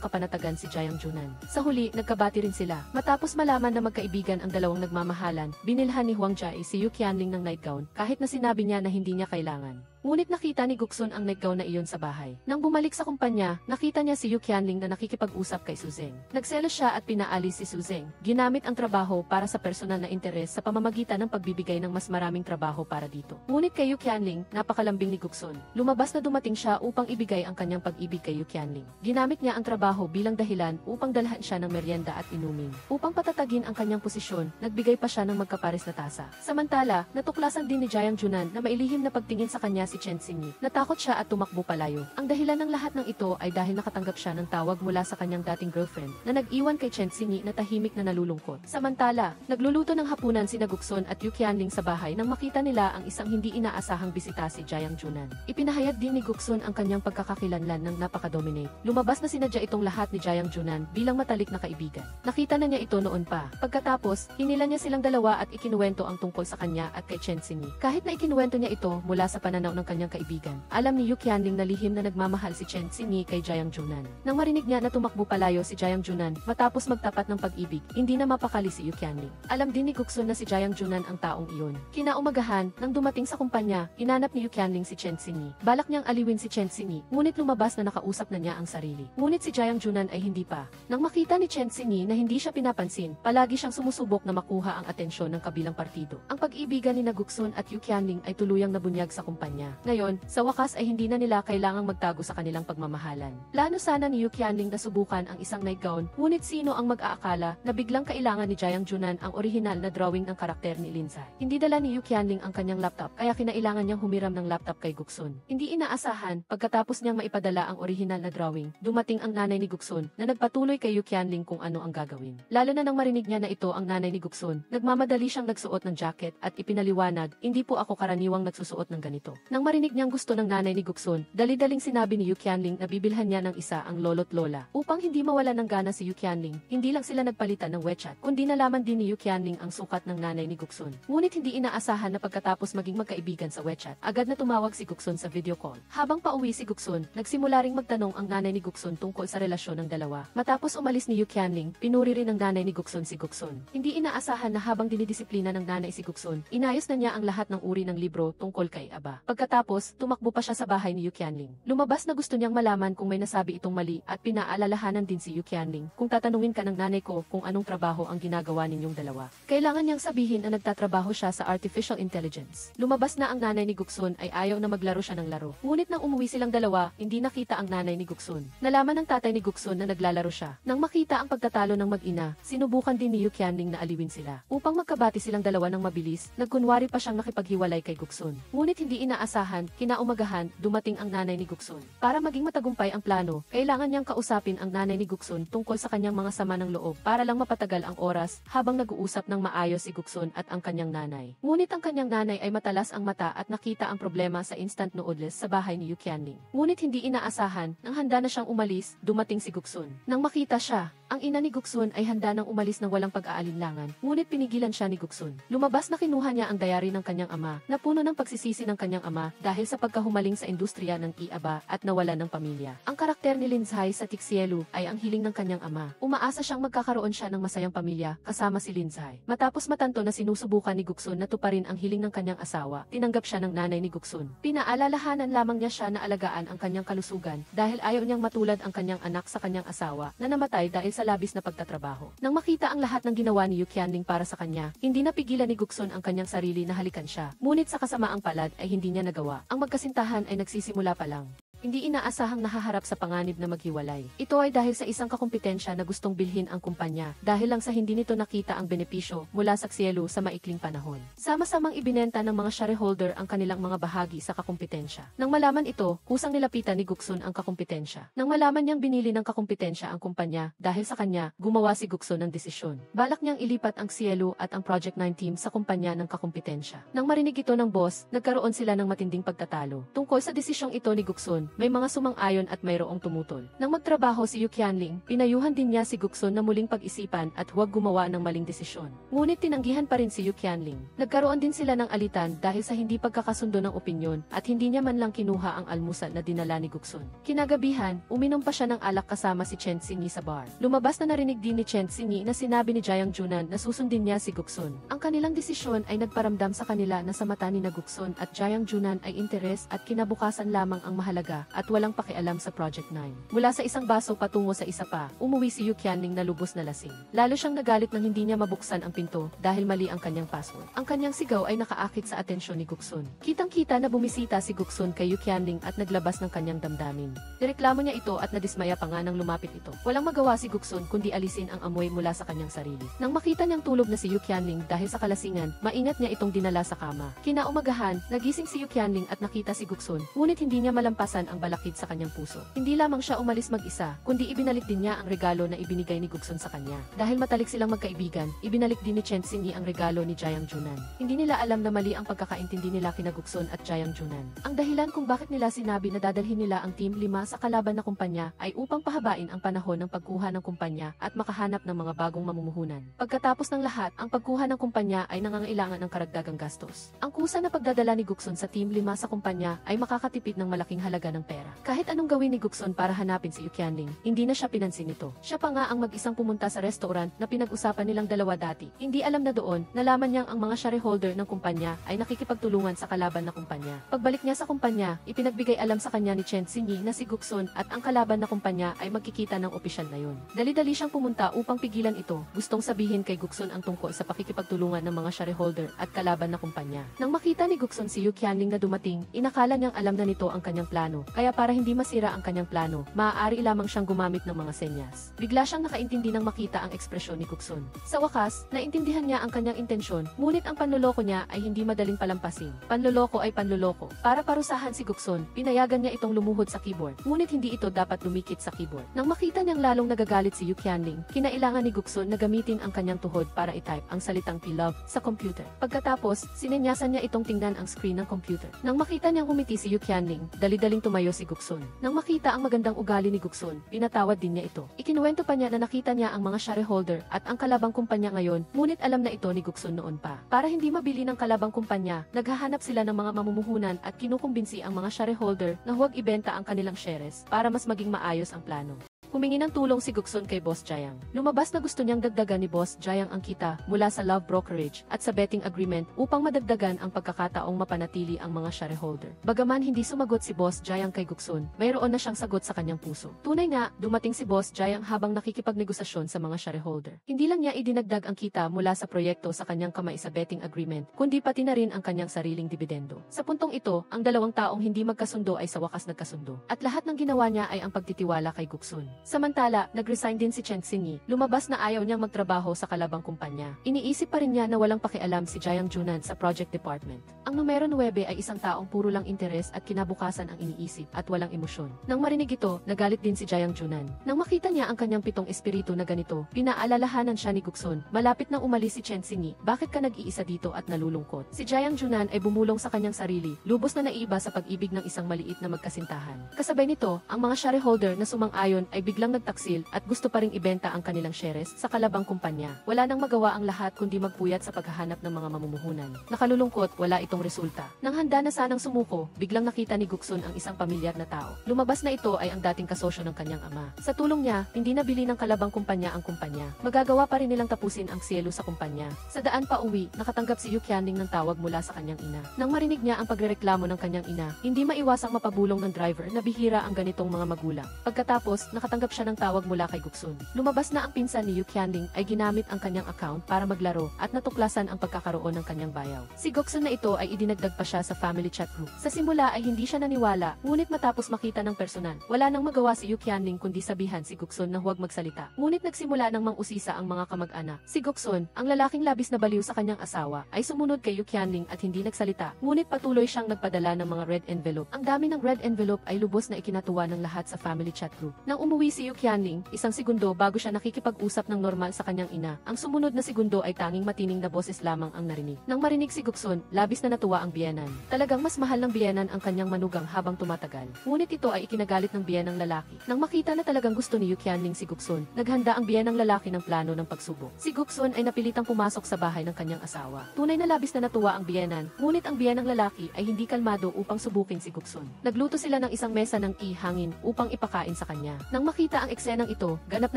kapanatagan si Jayang Junan. Sa huli, nagkabati rin sila. Matapos malaman na magkaibigan ang dalawang nagmamahalan, binilhan ni Huang Jai si Yu Qianling ng nightgown, kahit na sinabi niya na hindi niya kailangan. Ngunit nakita ni Guksun ang nightgown na iyon sa bahay. Nang bumalik sa kumpanya, nakita niya si Yu Qianling na nakikipag-usap kay Su Zeng. Nagselos siya at pinaalis si Su Zeng. Ginamit ang trabaho para sa personal na interes sa pamamagitan ng pagbibigay ng mas maraming trabaho para dito. Ngunit kay Yu Qianling, napakalambing ni Guksun. Lumabas na dumating siya upang ibigay ang kanyang pag-ibig kay Yu Qianling. Ginamit niya ang trabaho bilang dahilan upang dalhan siya ng merienda at inumin. Upang patatagin ang kanyang posisyon, nagbigay pa siya ng magkapares na tasa. Samantala, natuklasan din ni Jayang Junan na mailihim na pagtingin sa kanya si Chen Xingyi. Natakot siya at tumakbo palayo. Ang dahilan ng lahat ng ito ay dahil nakatanggap siya ng tawag mula sa kanyang dating girlfriend na nag-iwan kay Chen Xingyi na tahimik na nalulungkot. Samantala, nagluluto ng hapunan si Guksun at Yu Qianling sa bahay nang makita nila ang isang hindi inaasahang bisita si Jayang Junan. Ipinahayag din ni Guksun ang kanyang pagkakakilanlan ng napaka-dominate. Lumabas na sinadya itong lahat ni Jayang Junan bilang matalik na kaibigan. Nakita na niya ito noon pa. Pagkatapos, hinila niya silang dalawa at ikinuwento ang tungkol sa kanya at kay Chen Xingyi. Kahit na ikinuwento niya ito mula sa pananaw ng kanyang kaibigan, alam ni Yu Qianling na lihim na nagmamahal si Chen Xingyi kay Jayang Junan. Nang marinig niya na tumakbo palayo si Jayang Junan matapos magtapat ng pag-ibig, hindi na mapakali si Yu Qianling. Alam din ni Guksun na si Jayang Junan ang taong iyon. Kinaumagahan, nang dumating sa kumpanya, hinanap ni Yu Qianling si Chen Xingyi. Balak niyang aliwin si Chen Xingyi, ngunit lumabas na nakausap na niya ang sarili. Ngunit si Jayang Junan ay hindi pa. Nang makita ni Chen Xingyi na hindi siya pinapansin, palagi siyang sumusubok na makuha ang atensyon ng kabilang partido. Ang pag-ibigan ni Guksun at Yu Qianling ay tuluyang nabunyag sa kumpanya. Ngayon, sa wakas ay hindi na nila kailangang magtago sa kanilang pagmamahalan. Plano sana ni Yu Qianling na subukan ang isang nightgown, ngunit sino ang mag-aakala na biglang kailangan ni Jayang Junan ang orihinal na drawing ng karakter ni Linsa. Hindi dala ni Yu Qianling ang kanyang laptop, kaya kinailangan niyang humiram ng laptop kay Guksun. Hindi inaasahan, pagkatapos niyang maipadala ang orihinal na drawing, dumating ang nanay ni Guksun na nagpatuloy kay Yu Qianling kung ano ang gagawin. Lalo na nang marinig niya na ito ang nanay ni Guksun, nagmamadali siyang nagsuot ng jacket at ipinaliwanag, hindi po ako karaniwang nagsusuot ng ganito. Nang marinig niyang gusto ng nanay ni Guksun, dali-daling sinabi ni Yu Qianling na bibilhan niya ng isa ang lolo't lola. Upang hindi mawala ng gana si Yu Qianling, hindi lang sila nagpalitan ng WeChat, kundi nalaman din ni Yu Qianling ang sukat ng nanay ni Guksun. Ngunit hindi inaasahan na pagkatapos maging magkaibigan sa WeChat, agad na tumawag si Guksun sa video call. Habang pauwi si Guksun, nagsimula ring magtanong ang nanay ni Guksun tungkol sa relasyon ng dalawa. Matapos umalis ni Yu Qianling, pinuri rin ng nanay ni Guksun si Guksun. Hindi inaasahan na habang dinidisiplina ng nanay si Guksun, inayos na niya ang lahat ng uri ng libro tungkol kay Aba. Pagkatapos, tumakbo pa siya sa bahay ni Yu Qianling. Lumabas na gusto niyang malaman kung may nasabi itong mali at pinaalalahanan din si Yu Qianling. Kung tatanungin ka ng nanay ko kung anong trabaho ang ginagawa ninyong dalawa, kailangan niyang sabihin na nagtatrabaho siya sa artificial intelligence. Lumabas na ang nanay ni Guksun ay ayaw na maglaro siya ng laro. Ngunit nang umuwi silang dalawa, hindi nakita ang nanay ni Guksun. Nalaman ng tatay ni Guksun na naglalaro siya. Nang makita ang pagtatalo ng mag-ina, sinubukan din ni Yu Qianling na aliwin sila. Upang magkabati silang dalawa ng mabilis, nagkunwari pa siyang nakipaghiwalay kay Guksun. Ngunit hindi inaasahan, kinaumagahan, dumating ang nanay ni Guksun. Para maging matagumpay ang plano, kailangan niyang kausapin ang nanay ni Guksun tungkol sa kanyang mga sama ng loob para lang mapatagal ang oras habang nag-uusap ng maayos si Guksun at ang kanyang nanay. Ngunit ang kanyang nanay ay matalas ang mata at nakita ang problema sa instant noodles sa bahay ni Yu Qianling. Ngunit hindi inaasahan, nang handa na siyang umalis, dumating si Guksun. Nang makita siya, ang ina ni Guksun ay handa nang umalis ng walang pag-aalinlangan, ngunit pinigilan siya ni Guksun. Lumabas na kinuha niya ang diary ng kanyang ama, na puno ng pagsisisi ng kanyang ama dahil sa pagkahumaling sa industriya ng Iaba at nawalan ng pamilya. Ang karakter karakter ni Linzai sa Tixielu ay ang hiling ng kanyang ama. Umaasa siyang magkakaroon siya ng masayang pamilya kasama si Linzai. Matapos matanto na sinusubukan ni Guksun na tuparin ang hiling ng kanyang asawa, tinanggap siya ng nanay ni Guksun. Pinaalalahanan lamang niya siya na alagaan ang kanyang kalusugan dahil ayaw niyang matulad ang kanyang anak sa kanyang asawa na namatay dahil sa labis na pagtatrabaho. Nang makita ang lahat ng ginawa ni Yu Qianling para sa kanya, hindi napigilan ni Guksun ang kanyang sarili na halikan siya. Ngunit sa kasamaang palad ay hindi niya nagawa. Ang magkasintahan ay nagsisimula pa lang. Hindi inaasahang nahaharap sa panganib na maghiwalay. Ito ay dahil sa isang kakumpetensya na gustong bilhin ang kumpanya dahil lang sa hindi nito nakita ang benepisyo mula sa Xielu sa maikling panahon. Sama-samang ibinenta ng mga shareholder ang kanilang mga bahagi sa kakumpetensya. Nang malaman ito, kusang nilapitan ni Guksun ang kakumpetensya. Nang malaman niyang binili ng kakumpetensya ang kumpanya dahil sa kanya, gumawa si Guksun ng desisyon. Balak niyang ilipat ang Xielu at ang Project 9 team sa kumpanya ng kakumpetensya. Nang marinig ito ng boss, nagkaroon sila ng matinding pagtatalo. Tungkol sa desisyong ito ni Guksun, may mga sumang-ayon at mayroong tumutol. Nang magtrabaho si Yu Qianling, pinayuhan din niya si Guksun na muling pag-isipan at huwag gumawa ng maling desisyon. Ngunit tinanggihan pa rin si Yu Qianling. Nagkaroon din sila ng alitan dahil sa hindi pagkakasundo ng opinyon at hindi niya man lang kinuha ang almusal na dinala ni Guksun. Kinagabihan, uminom pa siya ng alak kasama si Chen Xingyi sa bar. Lumabas na narinig din ni Chen Xingyi na sinabi ni Jiang Junan na susundin niya si Guksun. Ang kanilang desisyon ay nagparamdam sa kanila na sa mata ni na Guksun at Jiang Junan ay interes at kinabukasan lamang ang mahalaga at walang pakialam sa Project 9. Mula sa isang baso patungo sa isa pa, umuwi si Yu Qianling na lubos na lasing. Lalo siyang nagalit nang hindi niya mabuksan ang pinto dahil mali ang kanyang password. Ang kanyang sigaw ay nakaakit sa atensyon ni Guksun. Kitang-kita na bumisita si Guksun kay Yu Qianling at naglabas ng kanyang damdamin. Nireklamo niya ito at nadismaya pa nga nang lumapit ito. Walang magawa si Guksun kundi alisin ang amoy mula sa kanyang sarili. Nang makita niyang tulog na si Yu Qianling dahil sa kalasingan, maingat niya itong dinala sa kama. Kinaumagahan, nagising si Yu Qianling at nakita si Guksun, ngunit hindi niya malampasan ang balakid sa kanyang puso. Hindi lamang siya umalis mag-isa, kundi ibinalik din niya ang regalo na ibinigay ni Guksun sa kanya. Dahil matalik silang magkaibigan, ibinalik din ni Chen Xingyi ang regalo ni Jiang Junan. Hindi nila alam na mali ang pagkakaintindi nila kina Guksun at Jiang Junan. Ang dahilan kung bakit nila sinabi na dadalhin nila ang Team 5 sa kalaban na kumpanya ay upang pahabain ang panahon ng pagkuha ng kumpanya at makahanap ng mga bagong mamumuhunan. Pagkatapos ng lahat, ang pagkuha ng kumpanya ay nangangailangan ng karagdagang gastos. Ang kusa na pagdadala ni Guksun sa Team 5 sa kumpanya ay makakatipid ng malaking halaga ng pera. Kahit anong gawin ni Guksun para hanapin si Yu Qianling, hindi na siya pinansin nito. Siya pa nga ang mag-isang pumunta sa restaurant na pinag-usapan nilang dalawa dati. Hindi alam na doon, nalaman niyang ang mga shareholder ng kumpanya ay nakikipagtulungan sa kalaban na kumpanya. Pagbalik niya sa kumpanya, ipinagbigay alam sa kanya ni Chen Xingyi na si Guksun at ang kalaban na kumpanya ay magkikita ng opisyal na yun. Dali-dali siyang pumunta upang pigilan ito. Gustong sabihin kay Guksun ang tungkol sa pakikipagtulungan ng mga shareholder at kalaban na kumpanya. Nang makita ni Guksun si Yu Qianling na dumating, inakala niyang alam na nito ang kanyang plano. Kaya para hindi masira ang kanyang plano, maaari lamang siyang gumamit ng mga senyas. Bigla siyang nakaintindi nang makita ang ekspresyon ni Guksun. Sa wakas, naintindihan niya ang kanyang intensyon, ngunit ang panloloko niya ay hindi madaling palampasin. Panloloko ay panloloko. Para parusahan si Guksun, pinayagan niya itong lumuhod sa keyboard, ngunit hindi ito dapat lumikit sa keyboard. Nang makita niyang lalong nagagalit si Yu Qianling, kinailangan ni Guksun na gamitin ang kanyang tuhod para i-type ang salitang "love" sa computer. Pagkatapos, sinenyasan niya itong tingnan ang screen ng computer. Nang makita niyang humiti si Yu Qianling, dali-daling tumayo si Guksun. Nang makita ang magandang ugali ni Guksun, pinatawad din niya ito. Ikinuwento pa niya na nakita niya ang mga shareholder at ang kalabang kumpanya ngayon, ngunit alam na ito ni Guksun noon pa. Para hindi mabili ng kalabang kumpanya, naghahanap sila ng mga mamumuhunan at kinukumbinsi ang mga shareholder na huwag ibenta ang kanilang shares para mas maging maayos ang plano. Humingi ng tulong si Guksun kay Boss Jiang. Lumabas na gusto niyang dagdagan ni Boss Jiang ang kita mula sa love brokerage at sa betting agreement upang madagdagan ang pagkakataong mapanatili ang mga shareholder. Bagaman hindi sumagot si Boss Jiang kay Guksun, mayroon na siyang sagot sa kanyang puso. Tunay nga, dumating si Boss Jiang habang nakikipagnegosasyon sa mga shareholder. Hindi lang niya idinagdag ang kita mula sa proyekto sa kanyang kamay sa betting agreement, kundi pati na rin ang kanyang sariling dibidendo. Sa puntong ito, ang dalawang taong hindi magkasundo ay sa wakas nagkasundo. At lahat ng ginawa niya ay ang pagtitiwala kay Guksun. Samantala, nag-resign din si Chen Xingyi. Lumabas na ayaw niyang magtrabaho sa kalabang kumpanya. Iniisip pa rin niya na walang pakialam si Jiang Junan sa project department. Ang numero 9 ay isang taong puro lang interes at kinabukasan ang iniisip at walang emosyon. Nang marinig ito, nagalit din si Jiang Junan. Nang makita niya ang kanyang 7 espiritu na ganito, pinaalalahanan siya ni Guksun. Malapit nang umalis si Chen Xingyi, bakit ka nag-iisa dito at nalulungkot? Si Jiang Junan ay bumulong sa kanyang sarili, lubos na naiiba sa pag-ibig ng isang maliit na magkasintahan. Kasabay nito, ang mga shareholder na sumang-ayon ay biglang nagtaksil at gusto pa ring ibenta ang kanilang shares sa kalabang kumpanya. Wala nang magawa ang lahat kundi magpuyat sa paghahanap ng mga mamumuhunan. Nakalulungkot, wala itong resulta. Nang handa na sanang sumuko, biglang nakita ni Guksun ang isang pamilyar na tao. Lumabas na ito ay ang dating kasosyo ng kanyang ama. Sa tulong niya, hindi nabili ng kalabang kumpanya ang kumpanya. Magagawa pa rin nilang tapusin ang sielo sa kumpanya. Sa daan pa uwi, nakatanggap si Yu Qianling ng tawag mula sa kanyang ina. Nang marinig niya ang pagrereklamo ng kanyang ina, hindi maiwasang mapabulong ng driver na bihira ang ganitong mga magulang. Pagkatapos, nakatanggap siya ng tawag mula kay Guksun. Lumabas na ang pinsan ni Yu Qianling ay ginamit ang kanyang account para maglaro at natuklasan ang pagkakaroon ng kanyang bayaw. Si Guksun na ito ay idinagdag pa siya sa family chat group. Sa simula ay hindi siya naniwala, ngunit matapos makita ng personal, wala nang magawa si Yu Qianling kundi sabihan si Guksun na huwag magsalita. Ngunit nagsimula ng mang-usisa ang mga kamag-anak. Si Guksun, ang lalaking labis na baliw sa kanyang asawa, ay sumunod kay Yu Qianling at hindi nagsalita, ngunit patuloy siyang nagpadala ng mga red envelope. Ang dami ng red envelope ay lubos na ikinatuwa ng lahat sa family chat group. Nang umuwi si Yu Qianling, isang segundo bago siya nakikipag-usap ng normal sa kanyang ina, ang sumunod na segundo ay tanging matining na boses lamang ang narinig. Nang marinig si Guksun, labis na natuwa ang biyenan. Talagang mas mahal ng biyenan ang kanyang manugang habang tumatagal. Ngunit ito ay ikinagalit ng biyenang lalaki. Nang makita na talagang gusto ni Yu Qianling si Guksun, naghanda ang biyenang lalaki ng plano ng pagsubok. Si Guksun ay napilitang pumasok sa bahay ng kanyang asawa. Tunay na labis na natuwa ang biyenan, ngunit ang biyenang lalaki ay hindi kalmado upang subukin si Guksun. Nagluto sila ng isang mesa ng hangin upang ipakain sa kanya. Nang makita ang eksenang ito, ganap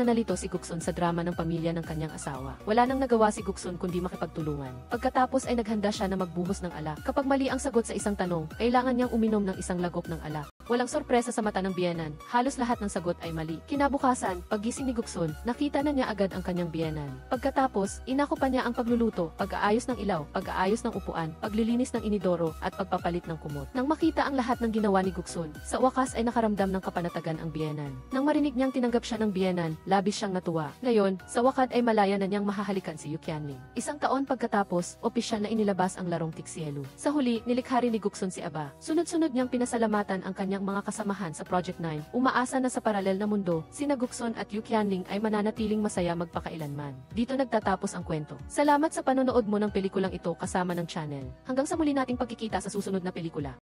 na nalito si Guksun sa drama ng pamilya ng kanyang asawa. Wala nang nagawa si Guksun kundi makipagtulungan. Pagkatapos ay naghanda siya na magbuhos ng alak. Kapag mali ang sagot sa isang tanong, kailangan niyang uminom ng isang lagop ng alak. Walang sorpresa sa mata ng biyenan, halos lahat ng sagot ay mali. Kinabukasan, paggising ni Guksun, nakita na niya agad ang kanyang biyenan. Pagkatapos, inako pa niya ang pagluluto, pag-aayos ng ilaw, pag-aayos ng upuan, paglilinis ng inidoro, at pagpapalit ng kumot. Nang makita ang lahat ng ginawa ni Guksun, sa wakas ay nakaramdam ng kapanatagan ang biyenan. Nang marinig niyang tinanggap siya ng biyenan, labis siyang natuwa. Ngayon, sa wakas ay malaya na niyang mahahalikan si Yu Qianling. Isang taon pagkatapos, opisyal na inilabas ang larong Tiksielo. Sa huli, nilikha rin ni Guksun si Aba. Sunod-sunod niyang pinasalamatan ang kanyang mga kasamahan sa Project 9. Umaasa na sa paralel na mundo, sina Guksun at Yu Qianling ay mananatiling masaya magpakailanman. Dito nagtatapos ang kwento. Salamat sa panonood mo ng pelikulang ito kasama ng channel. Hanggang sa muli nating pagkikita sa susunod na pelikula.